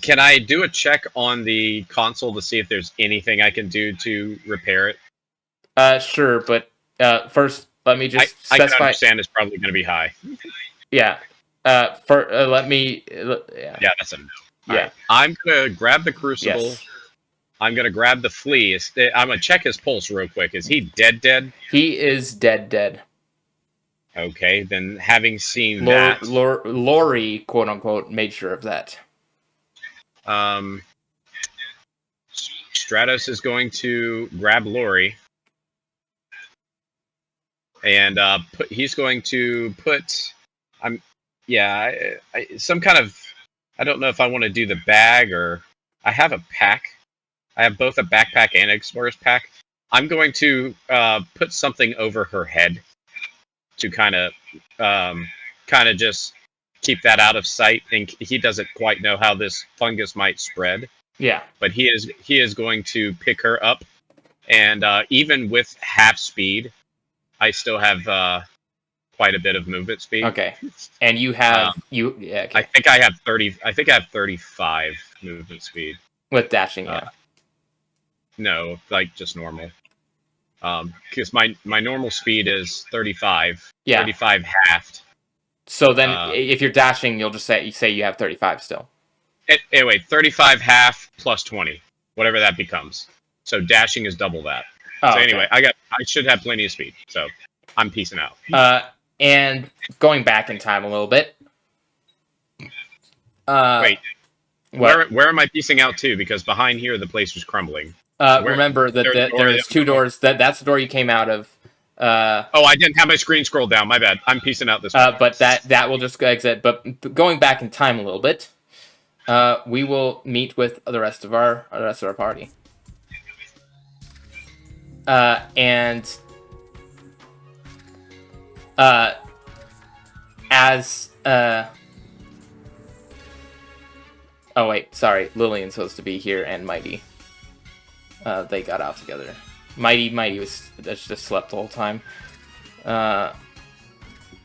Can I do a check on the console to see if there's anything I can do to repair it? Sure, but first let me just I can specify. understand it's probably going to be high. Yeah. Let me. Yeah, that's a no. Yeah. Right. I'm gonna grab the crucible. Yes. I'm gonna grab the flea. I'm gonna check his pulse real quick. Is he dead? He is dead. Okay, then having seen that, Lori, quote unquote, made sure of that. Stratos is going to grab Lori, and he's going to put. Some kind of. I don't know if I want to do the bag or. I have a pack. I have both a backpack and an explorer's pack. I'm going to put something over her head to kind of just keep that out of sight. And he doesn't quite know how this fungus might spread. Yeah. But he is going to pick her up, and even with half speed, I still have quite a bit of movement speed. Okay. And you have Okay. I think I have 30. I think I have 35 movement speed with dashing. Yeah. No, like just normal. Because my normal speed is 35. Yeah. 35 halved. So then, if you're dashing, you'll just say you have 35 still. Anyway, 35 half plus 20, whatever that becomes. So dashing is double that. Oh, so anyway, I should have plenty of speed. So I'm peacing out. And going back in time a little bit. Wait. What? Where am I piecing out to? Because behind here the place was crumbling. Remember that there's two doors. That's the door you came out of. I didn't have my screen scrolled down. My bad. I'm piecing out this way. But that will just exit. But going back in time a little bit, we will meet with the rest of our party. Oh wait, sorry. Lillian's supposed to be here, and Mighty. They got out together. Mighty was just slept the whole time.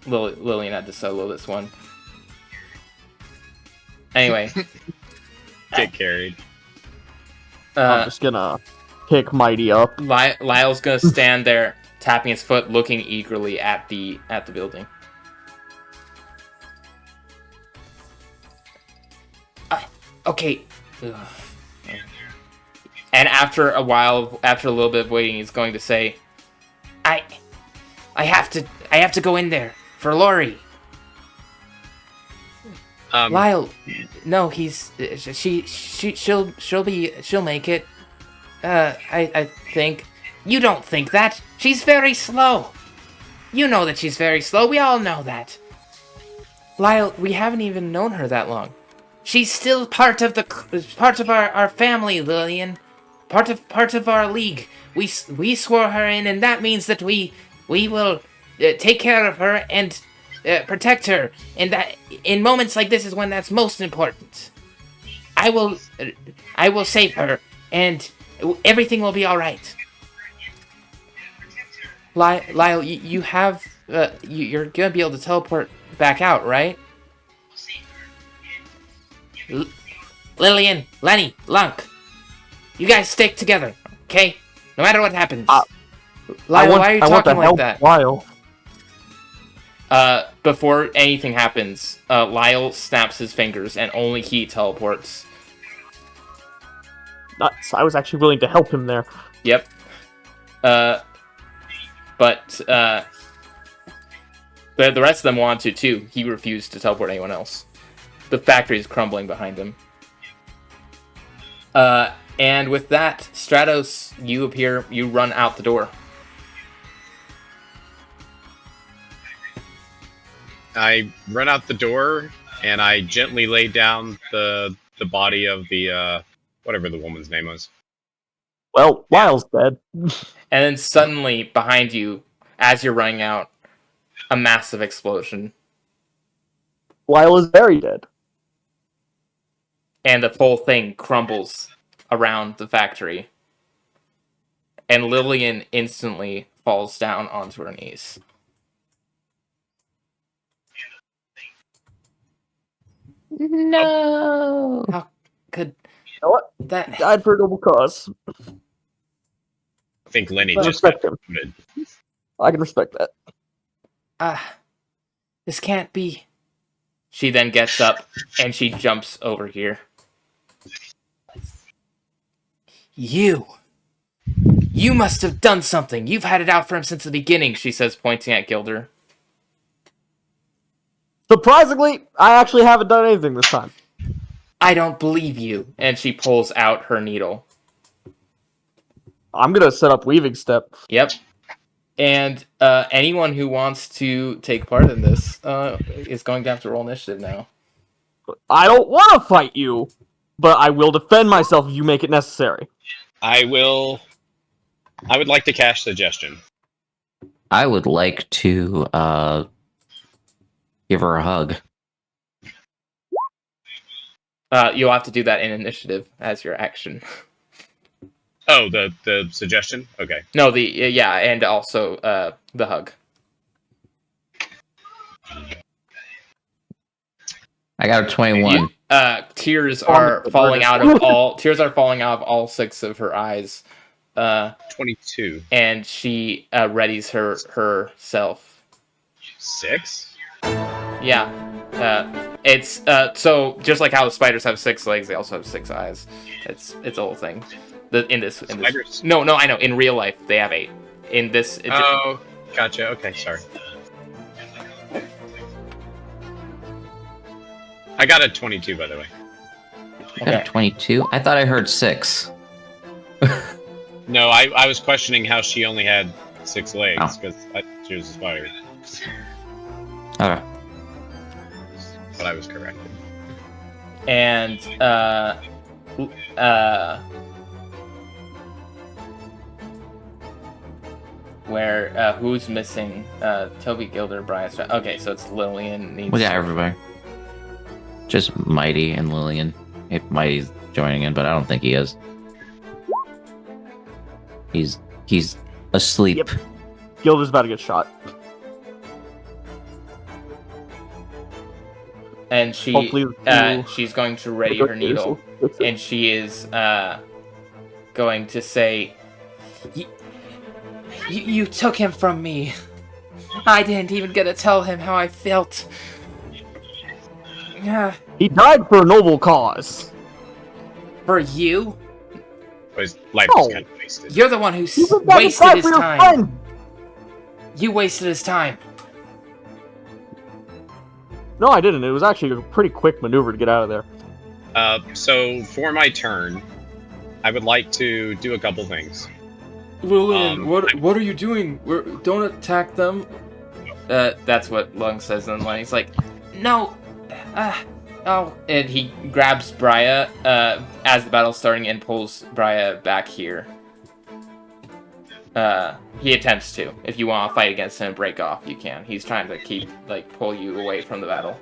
Lillian had to solo this one. Anyway. Get carried. I'm just gonna pick Mighty up. Lyle's gonna stand there, tapping his foot, looking eagerly at the building. Okay. Ugh. And after a little bit of waiting, he's going to say, I have to go in there for Lori. Lyle, no, she'll make it. I think. You don't think that. She's very slow. You know that she's very slow. We all know that. Lyle, we haven't even known her that long. She's still part of our family, Lillian. Part of our league. We swore her in, and that means that we will take care of her and protect her. And that in moments like this is when that's most important. I will save her, and everything will be all right. Lyle, you have you're gonna be able to teleport back out, right? Lillian, Lenny, Lunk, you guys stick together, okay? No matter what happens. Lyle, why are you talking like that? Lyle. Before anything happens, Lyle snaps his fingers and only he teleports. Nuts. I was actually willing to help him there. Yep. But the rest of them want to too. He refused to teleport anyone else. The factory is crumbling behind him. And with that, Stratos, you appear. You run out the door. I run out the door and I gently lay down the body of the whatever the woman's name was. Well, Lyle's dead. And then suddenly, behind you, as you're running out, a massive explosion. Lyle is very dead. And the full thing crumbles around the factory. And Lillian instantly falls down onto her knees. No. How could You know what? that? He died for a noble cause. I think Lenny I just got respect him. promoted. I can respect that. This can't be. She then gets up and she jumps over here. You must have done something. You've had it out for him since the beginning. She says, pointing at Gilder. Surprisingly, I actually haven't done anything this time. I don't believe you. And she pulls out her needle. I'm gonna set up weaving step. Yep. And anyone who wants to take part in this is going to have to roll initiative now. I don't want to fight you, but I will defend myself if you make it necessary. I would like to cast suggestion. I would like to give her a hug. You'll have to do that in initiative as your action. Oh, the suggestion? Okay. No, and also the hug. I got a 21. Tears are falling out of all 6 of her eyes. 22. And she readies herself. 6? Yeah. It's so just like how the spiders have 6 legs, they also have 6 eyes. It's a whole thing. In this. No, I know. In real life, they have 8. In this. Oh, gotcha. Okay, sorry. I got a 22, by the way. I got a 22? I thought I heard 6. No, I was questioning how she only had 6 legs, because she was a spider. Okay. But I was correct. And, who's missing? Toby, Gilder, Briya. Okay, so it's Lillian. We got everybody. Just Mighty and Lillian. If Mighty's joining in, but I don't think he is. He's asleep. Yep. Gilder's about to get shot. And she's going to ready her needle, and she is going to say, You took him from me. I didn't even get to tell him how I felt. He died for a noble cause. For you? His life was kind of wasted. You're the one who wasted his time. Friend. You wasted his time. No, I didn't. It was actually a pretty quick maneuver to get out of there. So for my turn, I would like to do a couple things. Lillian, what are you doing? Don't attack them. That's what Lung says, and then he's like, No. and he grabs Briya as the battle's starting and pulls Briya back here. He attempts to. If you want to fight against him and break off, you can. He's trying to pull you away from the battle.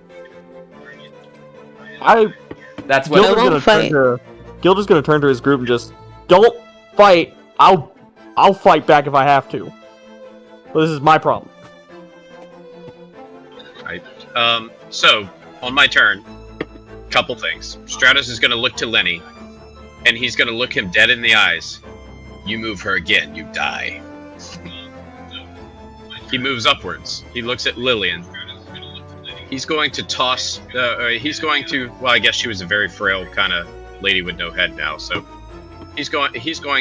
That's what. Gilder's gonna turn to his group and just, don't fight. I'll fight back if I have to. But this is my problem. Right. So on my turn, couple things. Stratos is gonna look to Lenny, and he's gonna look him dead in the eyes. You move her again, you die. He moves upwards. He looks at Lillian. He's going to toss. Well, I guess she was a very frail kind of lady with no head now. So he's going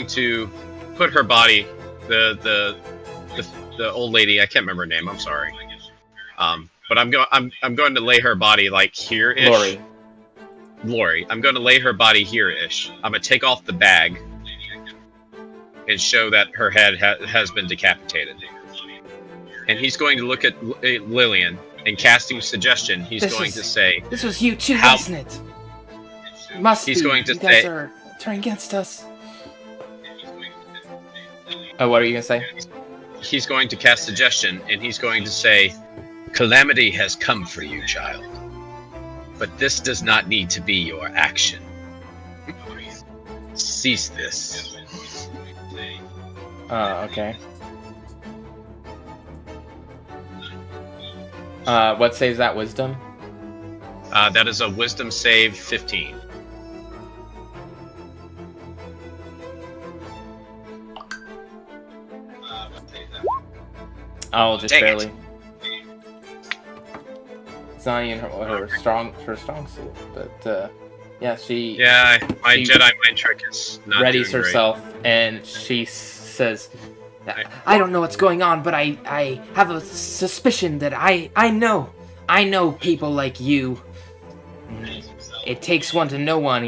to put her body. The old lady. I can't remember her name. I'm sorry. But I'm going to lay her body like here-ish. Lori. I'm going to lay her body here-ish. I'm going to take off the bag and show that her head has been decapitated. And he's going to look at Lillian and casting suggestion. He's going to say, "This was you too, wasn't it? Must be. He's going to you say, guys are turning against us." What are you gonna say? He's going to cast suggestion, and he's going to say, "Calamity has come for you, child. but this does not need to be your action. Cease this. Okay. What saves that wisdom? That is a wisdom save 15. Oh, just Dang barely. it. It's not even her strong suit, but yeah, she Yeah, my she Jedi mind trick is not readies doing herself, and she says, "I don't know what's going on, but I have a suspicion that I know people like you. It takes one to know one."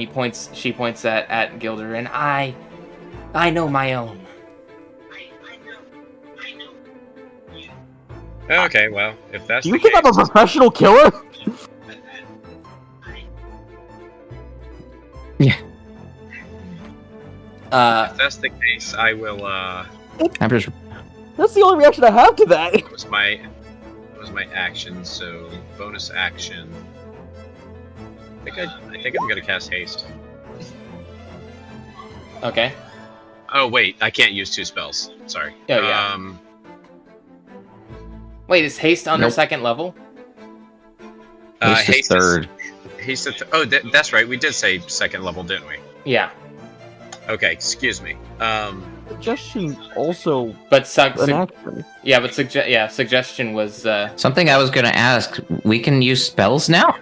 She points at Gilder, and I know my own. great. Okay, well, if that's Do the you think case, I'm a professional killer? if that's the case, I will. I'm just. That's the only reaction I have to that. That was my action. So bonus action. I think I'm gonna cast haste. Okay. Oh wait, I can't use 2 spells. Sorry. Oh, yeah. Wait, is haste under Nope. second level? Haste is third. Haste is that's right. We did say second level, didn't we? Yeah, Okay, excuse me. Suggestion also but an action. suggestion was. Something I was gonna ask. We can use spells now.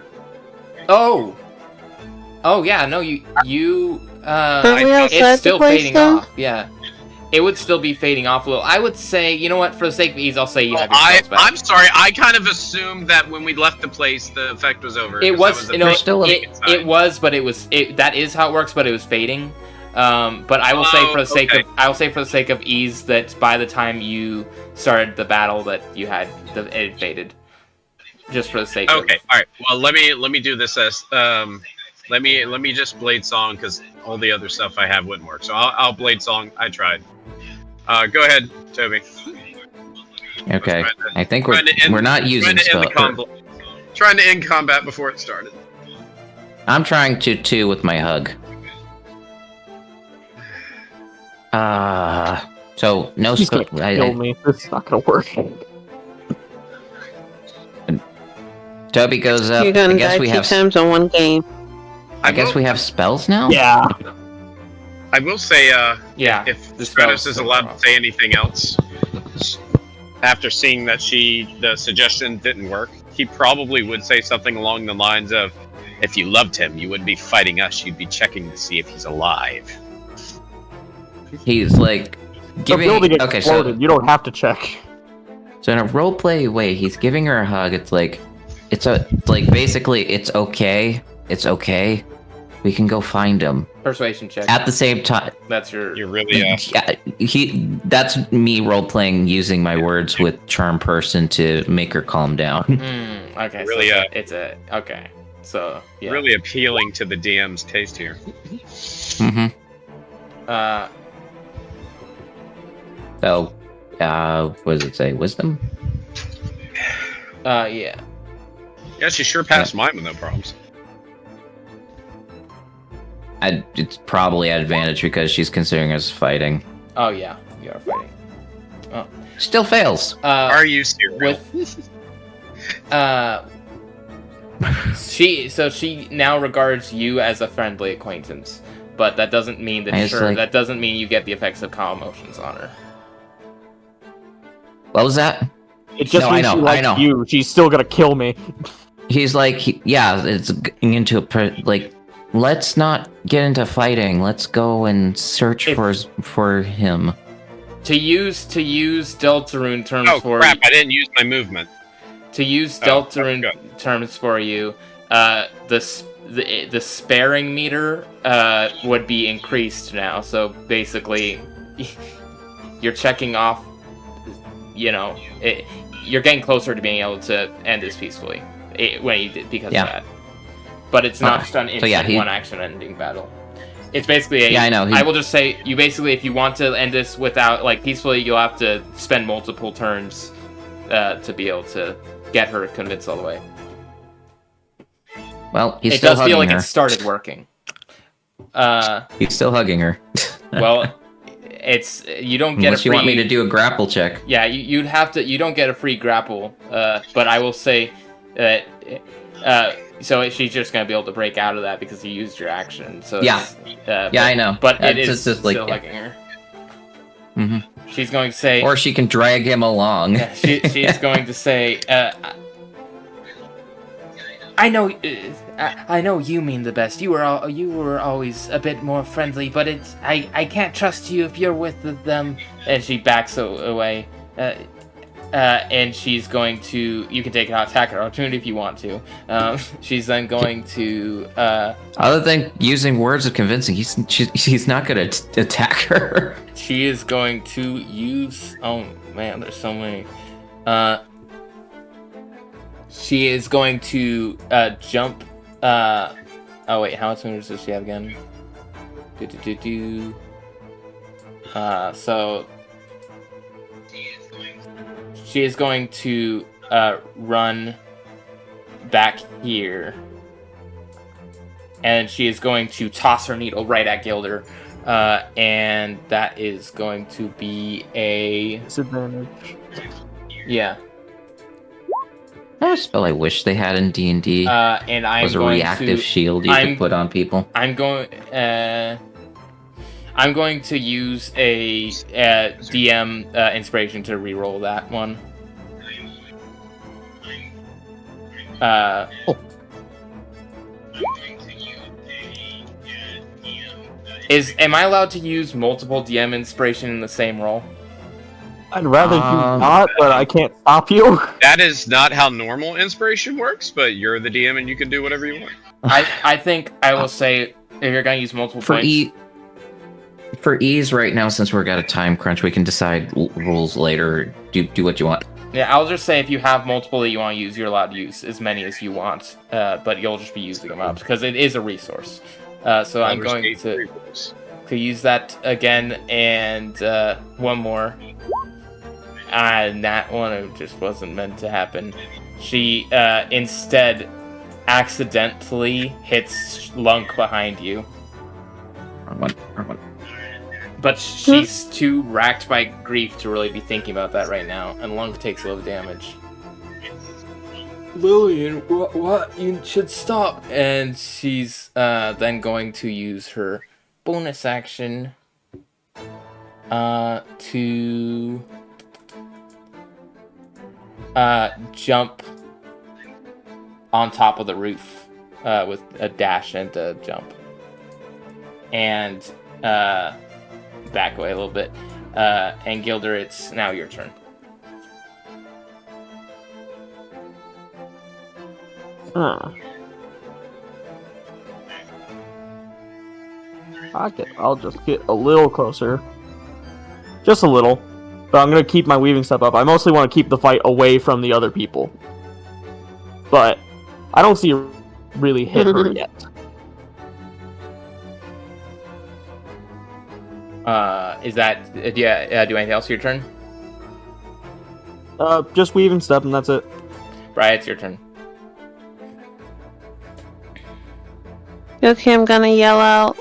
Oh yeah, no, you. Aren't we outside It's still the place, fading though? off. Yeah, it would still be fading off a little. I would say, you know what? For the sake of ease, I'll say you have your spells back. I'm sorry. I kind of assumed that when we left the place, the effect was over. It 'cause was, that you know, There's still a- it was, but that is how it works, but it was fading. But I will say I will say for the sake of ease that by the time you started the battle that you had it faded. Just for the sake of. Okay, all right. Well, let me do this as let me just blade song because all the other stuff I have wouldn't work. So I'll blade song. I tried. Go ahead, Toby. Okay. I think Trying to end- we're not using trying to end spell. trying to end combat before it started. I'm trying to too with my hug. So no He's spell. gonna kill me. This is not gonna work. Toby goes up. You're gonna I guess die we 2 have. times on one game. I guess we have spells now. Yeah. I will say, Yeah. if the Stratos spells is are allowed off. to say anything else, after seeing that the suggestion didn't work, he probably would say something along the lines of, "If you loved him, you wouldn't be fighting us. You'd be checking to see if he's alive." He's like The giving. building Okay, exploded. You don't have to check. so in a roleplay way, he's giving her a hug. It's like basically it's okay. It's okay. We can go find him. Persuasion check. At the same time, That's your. You're really yeah, that's me role playing using my words with charm person to make her calm down. Okay. Really, so okay. So yeah. really appealing to the DM's taste here. Mm-hmm. Uh. So, what does it say? Wisdom? Yeah. Yeah, she sure passed mine with no problems. It's probably at advantage because she's considering us fighting. Oh yeah. You are fighting. Still fails. Are you serious? With. She now regards you as a friendly acquaintance, but that doesn't mean that that doesn't mean you get the effects of calm emotions on her. What was that? It just No, means I she know, likes I know. you. She's still gonna kill me. He's like, yeah, it's getting into like, let's not get into fighting. Let's go and search for him. To use Deltarune terms Oh for crap! I didn't use my movement. To use Deltarune terms for you, the sparing meter would be increased now. So basically, you're checking off. You know, you're getting closer to being able to end this peacefully when you did because of that. But it's not just an instant one action ending battle. It's basically I know. I will just say you basically, if you want to end this without peacefully, you'll have to spend multiple turns to be able to get her convinced all the way. Well, he's It still does feel hugging like her. it started working. He's still hugging her. Well, it's you don't get Unless a free. you want me to do a grapple check. Yeah, you'd have to. You don't get a free grapple. But I will say that. So she's just gonna be able to break out of that because you used your action. So Yeah. Yeah, I know. But it It's is just like- still yeah. hugging her. hmm She's going to say. Or she can drag him along. Yeah, she's going to say. I know. I know you mean the best. You were always a bit more friendly, but it's I can't trust you if you're with them. And she backs away. And she's going to. You can take an attack opportunity if you want to. She's then going to. Other than using words of convincing, he's not going to attack her. She is going to use. Oh man, there's so many. She is going to jump. Oh wait, how much movement does she have again? So she is going to run back here, and she is going to toss her needle right at Gilder, and that is going to be a Disadvantage. yeah. A spell I wish they had in D&D And I'm was a going reactive to, shield you could put on people. I'm going to use a DM inspiration to reroll that one. Am I allowed to use multiple DM inspiration in the same roll? I'd rather you not, but I can't stop you. That is not how normal inspiration works, but you're the DM and you can do whatever you want. I think I will say if you're going to use multiple points. For ease right now, since we've got a time crunch, we can decide rules later. Do what you want. Yeah, I'll just say if you have multiple that you want to use, you're allowed to use as many as you want, but you'll just be using them up because it is a resource. So I'm going to use that again and one more. And that one just wasn't meant to happen. She instead accidentally hits Lunk behind you. Wrong one. But she's too racked by grief to really be thinking about that right now, and Lunk takes low damage. Lillian, what? You should stop. And she's then going to use her bonus action to jump on top of the roof with a dash and a jump. And back away a little bit. And Gilder, it's now your turn. I'll just get a little closer. Just a little. But I'm going to keep my weaving step up. I mostly want to keep the fight away from the other people. But I don't see her really hit her yet. Is that... do anything else your turn? Just weaving step and that's it. Briya, it's your turn. Okay, I'm gonna yell out.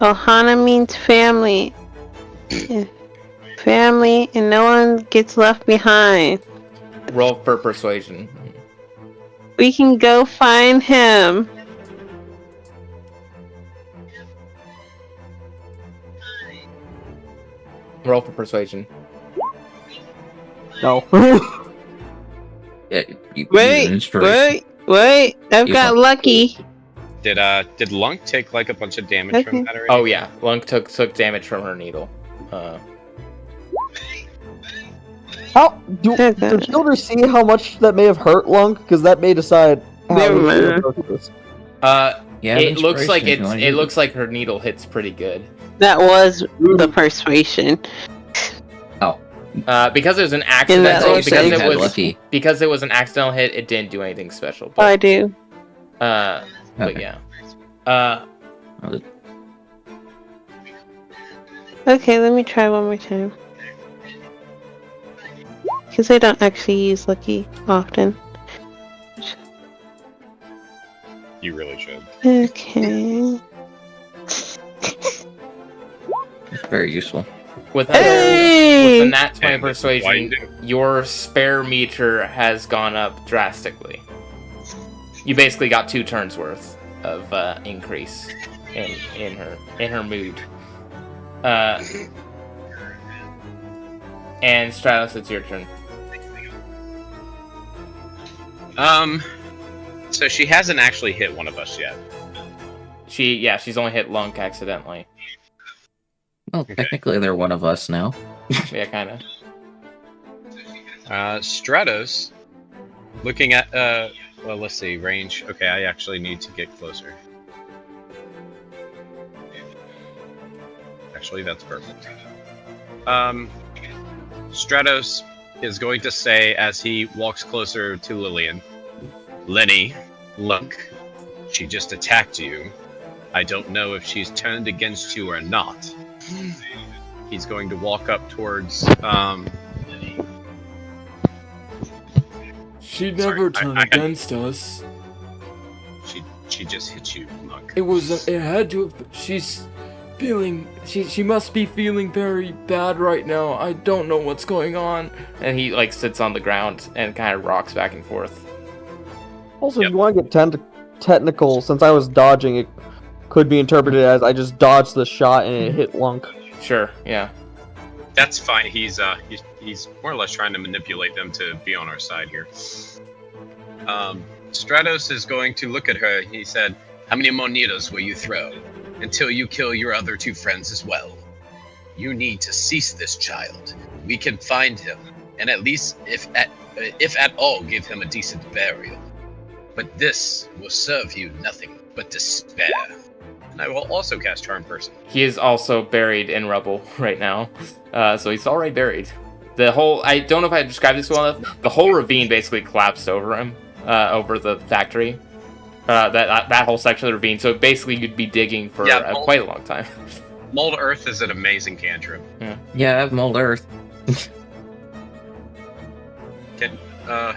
Ohana means family. Family, and no one gets left behind. Roll for persuasion. We can go find him. Roll for persuasion. No. Wait. I've got lucky. Did Lunk take like a bunch of damage from that already? Oh yeah, Lunk took damage from her needle. How does Gilder see how much that may have hurt Lunk? Because that may decide how Never this. Yeah, it looks like inspiration, if you wanna it use looks like her needle hits pretty good. That was the persuasion. Because it was an In that accidental lucky. because it was an accidental hit, it didn't do anything special. Oh, But, I do. but Okay. yeah. Okay, let me try one more time. Because I don't actually use lucky often. You really should. Okay. It's very useful. With a, Hey! with the nat 20 And this is why you persuasion, your spare meter has gone up drastically. You basically got 2 turns worth of increase in her mood. And Stratos, it's your turn. So she hasn't actually hit one of us yet. She's only hit Lunk accidentally. Well, technically they're one of us now. Yeah, kind of. Stratos, looking at well, let's see, range. Okay, I actually need to get closer. Actually, that's perfect. Stratos is going to say as he walks closer to Lillian, Lenny, look, she just attacked you. I don't know if she's turned against you or not. He's going to walk up towards She never turned against us. She just hit you, look. It had to have, she's feeling, she must be feeling very bad right now. I don't know what's going on. And he like sits on the ground and kind of rocks back and forth. Also, if you want to get technical, since I was dodging, it could be interpreted as I just dodged the shot and it hit Lunk. Sure, yeah. That's fine. He's more or less trying to manipulate them to be on our side here. Stratos is going to look at her. He said, "How many more needles will you throw until you kill your other 2 friends as well? You need to cease this child. We can find him, and at least, if at all, give him a decent burial. But this will serve you nothing but despair." And I will also cast Charm Person. He is also buried in rubble right now. So he's already buried. I don't know if I described this well enough. The whole ravine basically collapsed over him, over the factory. That whole section of the ravine. So basically you'd be digging for quite a long time. Mold Earth is an amazing cantrip. Yeah, I have Mold Earth.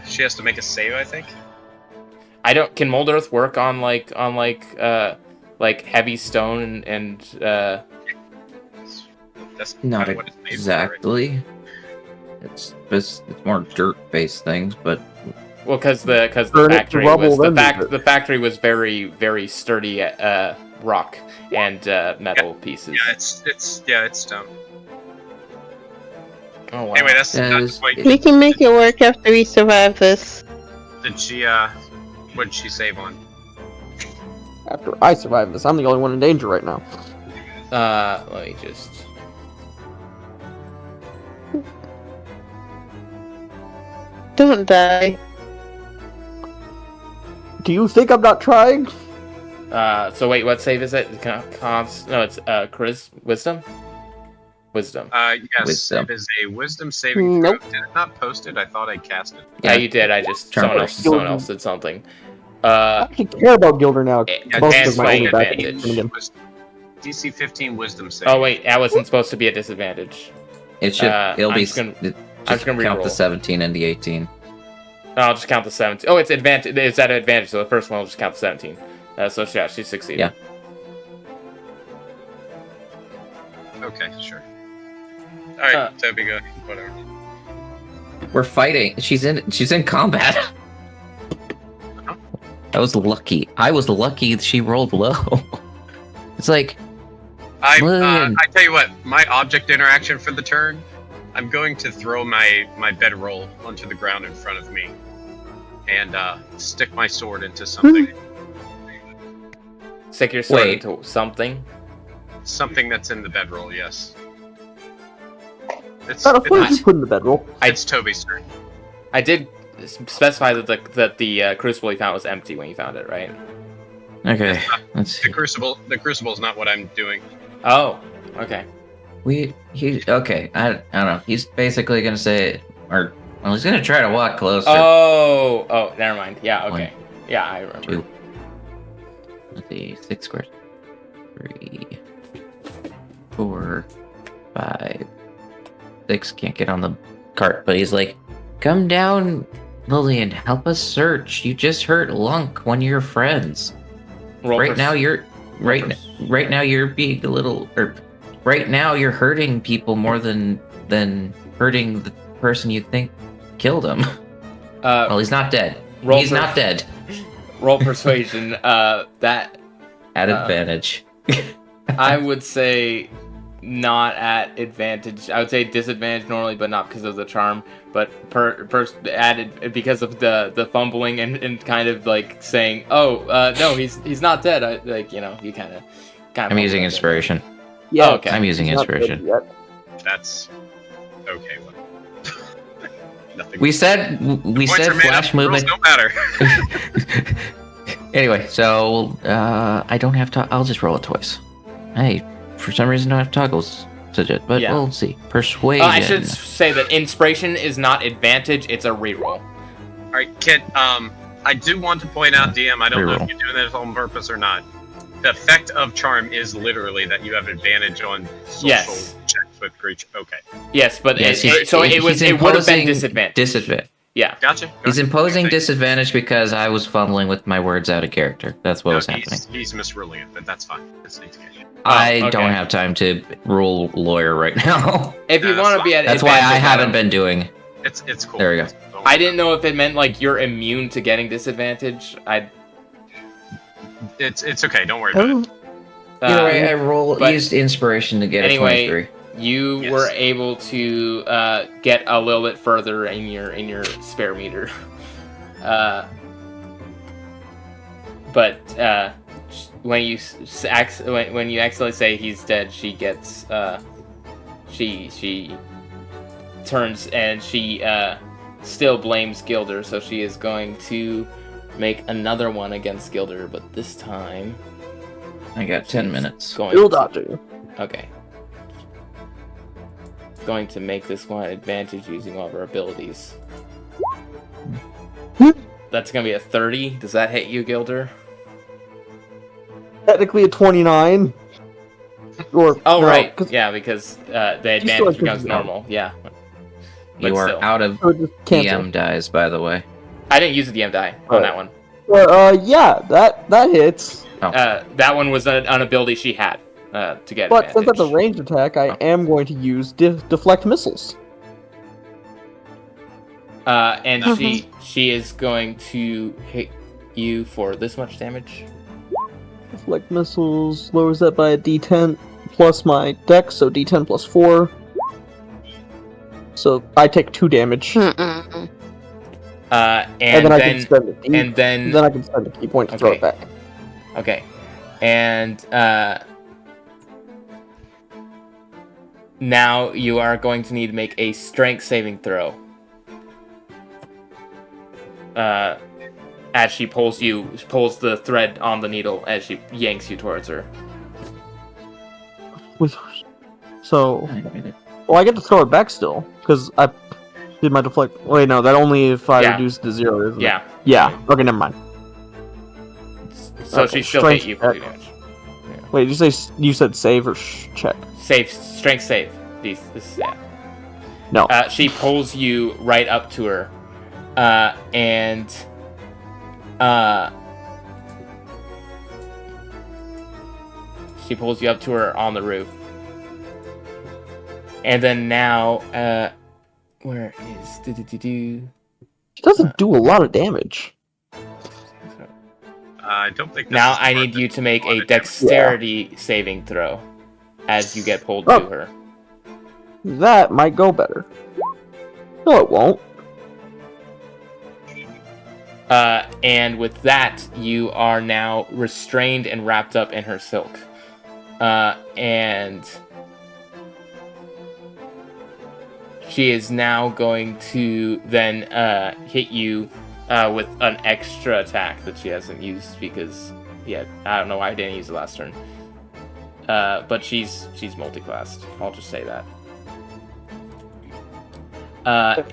She has to make a save, I think. Can Mold Earth work on like heavy stone and That's Not what it's made exactly. It's more dirt-based things, but well, because the factory was very very sturdy rock and metal pieces. Yeah, it's stone. Oh wow. Anyway, that's not the point. We can make it work after we survive this. Did she what did she save on? After I survive this, I'm the only one in danger right now. Let me just. Don't die. Do you think I'm not trying? So wait, what save is it? No, it's wisdom. Wisdom. Yes, Wisdom. it is a wisdom saving throw. Nope. Did it not post it? I thought I cast it. Yeah, you did. I just Turn someone else did something. I actually care about Gilder now. Most advanced of my only fighting back advantage. again. DC 15 wisdom save. Oh wait, that wasn't supposed to be a disadvantage. it should. It'll I'm be. just gonna- Just gonna count reroll. the 17 and the 18. No, I'll just count the 17. Oh, it's advantage. It's at advantage, so the first one will just count the 17. So yeah, she succeeded. Yeah. Okay, sure. Alright, Toby, go. Whatever. We're fighting. She's in combat. I was lucky that she rolled low. It's like I Lillian. tell you what, my object interaction for the turn, I'm going to throw my bedroll onto the ground in front of me and stick my sword into something. Stick your sword Wait. into something. Something that's in the bedroll, yes. It's Not a point you put in the bedroll. it's Toby's turn. I did specify that the crucible he found was empty when you found it, right? okay. Let's The see. crucible's not what I'm doing. Oh, okay. Okay. I don't know. He's basically gonna say, he's gonna try to walk closer. Oh, never mind. Yeah, okay. Yeah, I remember. 2. Let's see. 6 squares. 3, 4, 5, 6. Can't get on the cart, but he's like, "Come down, Lillian. Help us search. You just hurt Lunk, one of your friends." right now you're being a little, or right now you're hurting people more than hurting the person you think killed him. Well, he's not dead. He's not dead. Roll persuasion. That at advantage. I would say not at advantage. I would say disadvantage normally, but not because of the charm, but added because of the fumbling and kind of like saying, "Oh, no, he's not dead." You kind of. I'm using inspiration. Yeah, okay. I'm using inspiration. That's okay. Nothing. We said flash movement. Don't matter. Anyway, so I don't have to. I'll just roll it twice. Hey, for some reason I don't have toggles, but Yeah. we'll see. Persuasion. I should say that inspiration is not advantage; it's a reroll. All right, Kit. I do want to point out, DM. I don't know Reroll. if you're doing this on purpose or not. The effect of charm is literally that you have advantage on social checks with creature. Okay. Yes, but Yes, it would have been disadvantage. Disadvantage. Yeah. Gotcha. He's imposing Okay. disadvantage because I was fumbling with my words out of character. That's what was happening. He's misruling it, but that's fine. That's okay. I okay. don't have time to rule lawyer right now. If you Yeah, want to be at That's why I advantage, haven't been doing. It's cool. There we go. I didn't know if it meant like you're immune to getting disadvantage. It's okay. Don't worry about it. Either way, I but- used inspiration to get Anyway, a 23. You Yes. were able to get a little bit further in your spare meter, but when you when you accidentally say he's dead, she gets she turns and she still blames Gilder, so she is going to make another one against Gilder, but this time I got 10 minutes. Still dodging. Okay. Going to make this one advantage using all of her abilities. That's gonna be a 30. Does that hit you, Gilder? Technically a 29. Or Oh, no, right. 'cause Yeah, because the still advantage has becomes 59. normal. Yeah. You But are still. out of so it just cancel. DM dies, by the way. I didn't use the DM die on that one. Yeah, that hits. That one was an ability she had to get But advantage. since that's a ranged attack, I am going to use deflect missiles. And she is going to hit you for this much damage. Deflect missiles lowers that by a d10 plus my dex, so d10 plus 4. So I take 2 damage. Mm-mm. And then I can spend a d. and then Then I can spend a key point to throw Okay. it back. okay, and now you are going to need to make a strength saving throw. As she pulls the thread on the needle as she yanks you towards her. So, well, I get to throw it back still because I did my deflect. Wait, no, that only if I Yeah. reduce to 0, isn't it? Yeah. Yeah. Okay, never mind. So Okay, she still strength hit you for check. 2 damage. Wait, did you say you said save or check? Strength save. Yeah. No. She pulls you right up to her, and she pulls you up to her on the roof, and then now, where is She doesn't do a lot of damage. I don't think. Now this is I worth need it. you to make A lot a of damage. dexterity saving throw as you get pulled Oh. to her. That might go better. No, it won't. And with that, you are now restrained and wrapped up in her silk. And she is now going to then hit you with an extra attack that she hasn't used because, I don't know why I didn't use it last turn. But she's multi-classed. I'll just say that.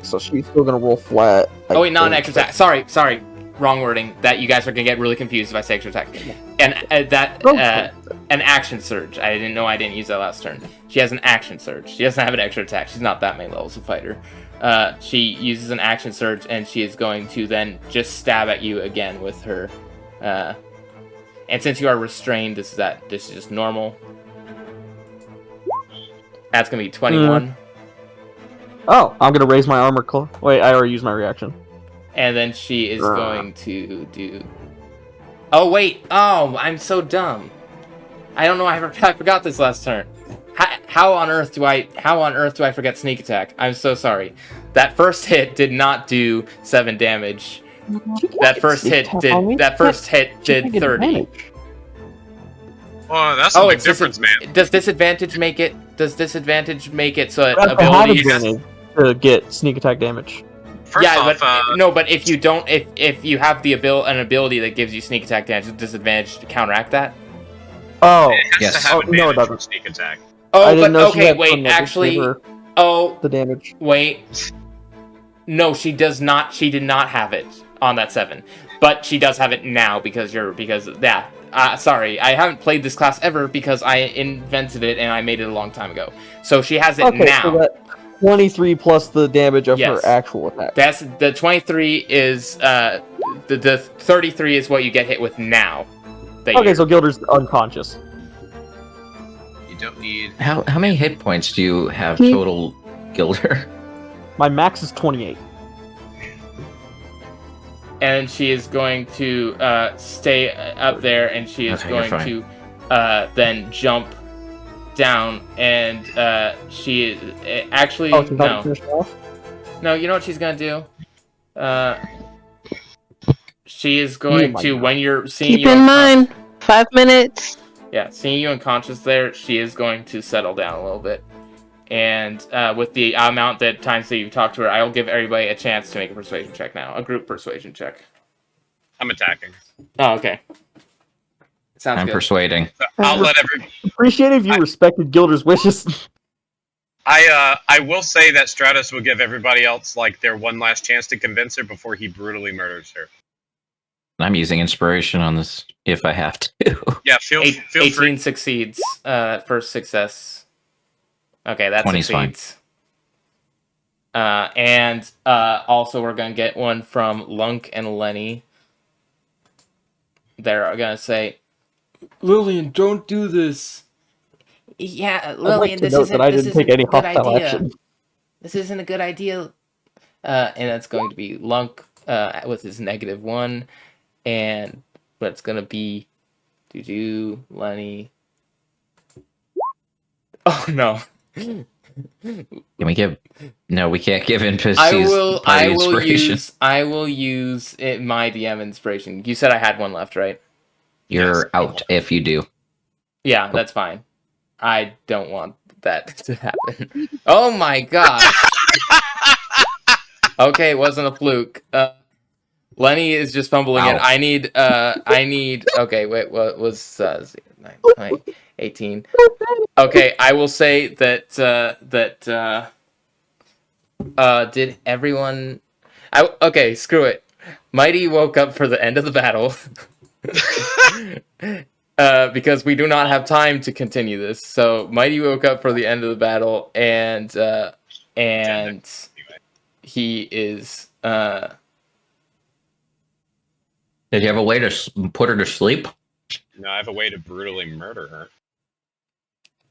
So she's still gonna roll flat. I Oh wait, not an think. extra attack. Sorry, wrong wording. That you guys are gonna get really confused if I say extra attack. And an action surge. I didn't know I didn't use that last turn. She has an action surge. She doesn't have an extra attack. She's not that many levels of fighter. She uses an action surge, and she is going to then just stab at you again with her. And since you are restrained, this is just normal. That's gonna be 21. Oh, I'm gonna raise my armor class. Wait, I already used my reaction. And then she is going to do. Oh wait! Oh, I'm so dumb. I don't know. I forgot this last turn. How on earth do I forget sneak attack? I'm so sorry. That first hit did not do 7 damage. That first hit did 30. Oh, that's a big difference, man. Does disadvantage make it so that I have abilities advantage to get sneak attack damage. First off, but if you don't, if you have an ability that gives you sneak attack damage with disadvantage to counteract that. Oh, it has yes. to have no, it advantage doesn't. from sneak attack. Oh, but know she okay, had wait, some that actually, gave her oh, the damage. wait. No, she does not. She did not have it on that 7, but she does have it now because sorry, I haven't played this class ever because I invented it and I made it a long time ago. So she has it now. So that 23 plus the damage of her Yes. actual attack. That's the 23 is the 33 is what you get hit with now. Okay, so Gilder's unconscious. You don't need. How many hit points do you have He- total, Gilder? My max is 28. And she is going to stay up there, and she is Okay, you're going to then jump down, and she is actually Oh, she's no. not finished off? No, you know what she's gonna do? She is going to, when you're seeing Keep you in unconscious- mind, 5 minutes. Yeah, seeing you unconscious there, she is going to settle down a little bit. And with the amount that times that you've talked to her, I will give everybody a chance to make a persuasion check now. A group persuasion check. I'm attacking. Oh, okay. Sounds I'm good. persuading. So I'll let every. Appreciate if you respected Gilder's wishes. I will say that Stratos will give everybody else like their one last chance to convince her before he brutally murders her. I'm using inspiration on this if I have to. Yeah, feel 18 free. succeeds. First success. Okay, that 20's fine. succeeds. And also we're gonna get one from Lunk and Lenny. They're gonna say, Lillian, don't do this. Yeah, I'd like Lillian, to this note isn't that I this didn't isn't take any a good hostile idea. action. This isn't a good idea. and that's going to be Lunk with his -1, and what's gonna be Lenny. Oh no. Can we give? No, we can't give NPCs I will inspiration. use my DM inspiration. You said I had one left, right? You're out if you do. Yeah, that's fine. I don't want that to happen. Oh my gosh. Okay, it wasn't a fluke. Lenny is just fumbling it. Wow. I need okay, wait, what was 9, 20, 18. Okay, I will say that did everyone okay, screw it. Mighty woke up for the end of the battle. Because we do not have time to continue this. So Mighty woke up for the end of the battle, and he is Did you have a way to put her to sleep? No, I have a way to brutally murder her.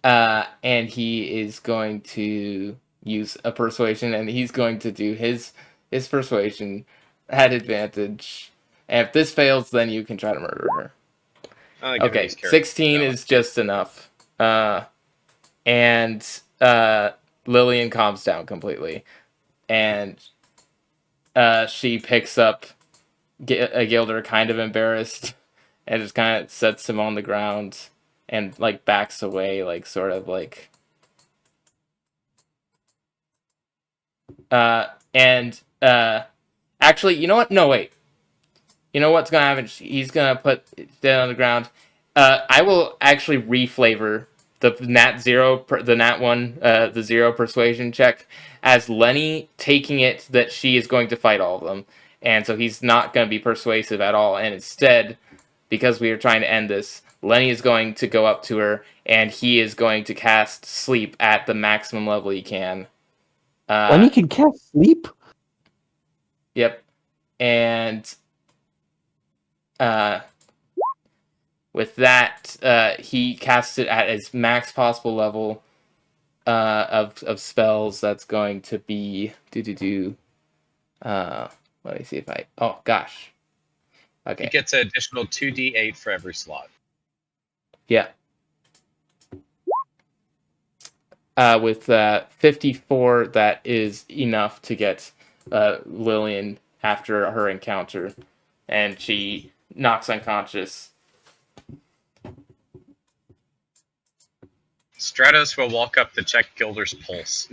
and he is going to use a persuasion, and he's going to do his persuasion at advantage. And if this fails, then you can try to murder her. Okay, 16 is just enough. And Lillian calms down completely. And she picks up Gilder, kind of embarrassed, and just kind of sets him on the ground and, like, backs away, like, sort of, like... actually, you know what? No, wait. You know what's gonna happen? He's gonna put it down on the ground. I will actually reflavor the nat 1, the 0 persuasion check as Lenny taking it that she is going to fight all of them, and so he's not going to be persuasive at all. And instead, because we are trying to end this, Lenny is going to go up to her, and he is going to cast Sleep at the maximum level he can. Lenny can cast sleep? Yep, and with that, he casts it at its max possible level of spells. That's going to be let me see if I. Oh gosh. Okay. He gets an additional 2d8 for every slot. Yeah. With 54, that is enough to get Lillian after her encounter, and she knocks unconscious. Stratos will walk up to check Gilder's pulse.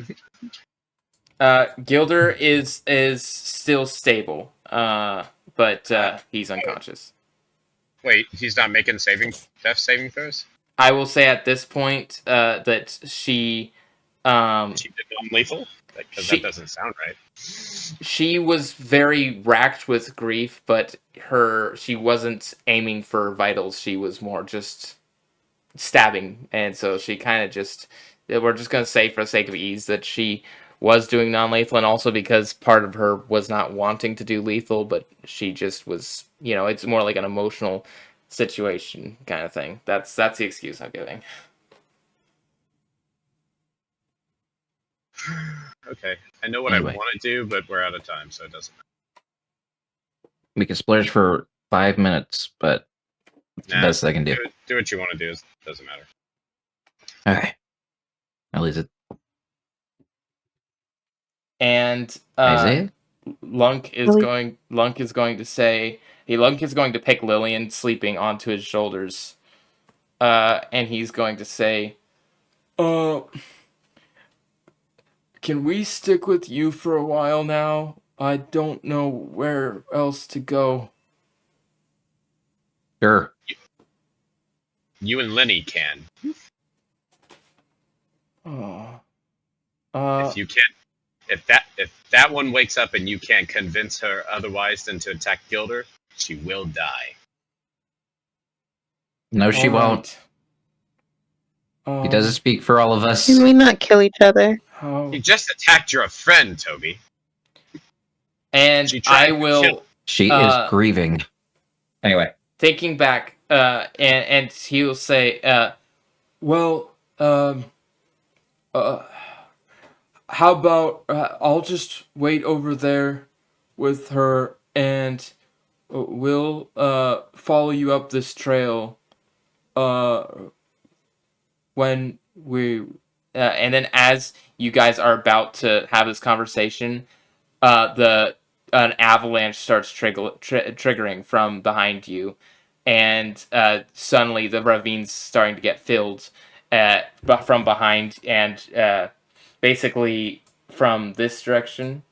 Gilder is still stable, but he's unconscious. Wait, he's not making death saving throws? I will say at this point that she She did non-lethal? Because that doesn't sound right. she was very racked with grief, but she wasn't aiming for vitals. She was more just stabbing, and so she kind of just. We're just gonna say for the sake of ease that she was doing non-lethal, and also because part of her was not wanting to do lethal, but she just was. It's more like an emotional situation kind of thing. That's the excuse I'm giving. Okay, I know what I want to do, but we're out of time, so it doesn't matter. We can splurge for 5 minutes, but it's the best I can do. Do what you want to do. It doesn't matter. Okay. At least it. And Isaiah? Lunk is going to pick Lillian sleeping onto his shoulders. And he's going to say, can we stick with you for a while now? I don't know where else to go. Sure. You and Lenny can. If you can't, if that one wakes up and you can't convince her otherwise than to attack Gilder, she will die. No, she won't. He doesn't speak for all of us. Can we not kill each other? You just attacked your friend, Toby. And I will. She is grieving. Anyway, thinking back, and he'll say, how about I'll just wait over there with her, and we'll follow you up this trail. When we and then as you guys are about to have this conversation, an avalanche starts triggering from behind you, and suddenly the ravine's starting to get filled from behind, and basically from this direction.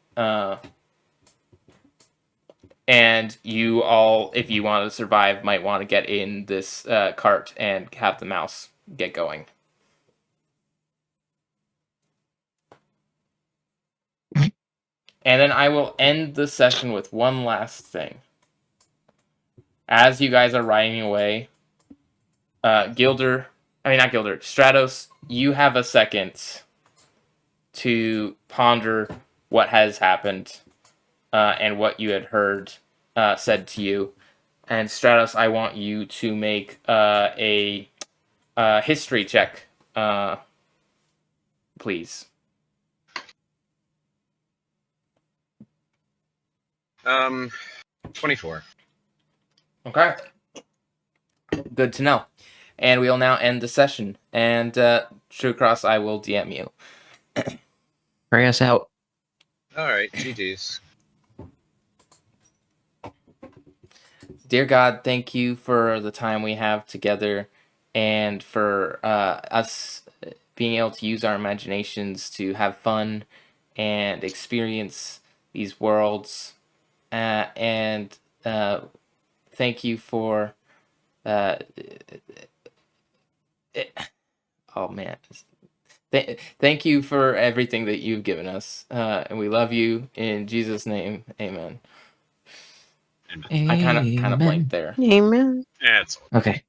And you all, if you want to survive, might want to get in this cart and have the mouse get going. And then I will end the session with one last thing. As you guys are riding away, Stratos, you have a second to ponder what has happened and what you had heard said to you. And Stratos, I want you to make a history check, please. 24. Okay. Good to know. And we'll now end the session. And TrueCross, I will DM you. Pray us out. Alright, GG's. Dear God, thank you for the time we have together and for us being able to use our imaginations to have fun and experience these worlds. And thank you for thank you for everything that you've given us, and we love you in Jesus' name. Amen. Amen. I kind of blanked there. Amen. Yeah, it's Okay.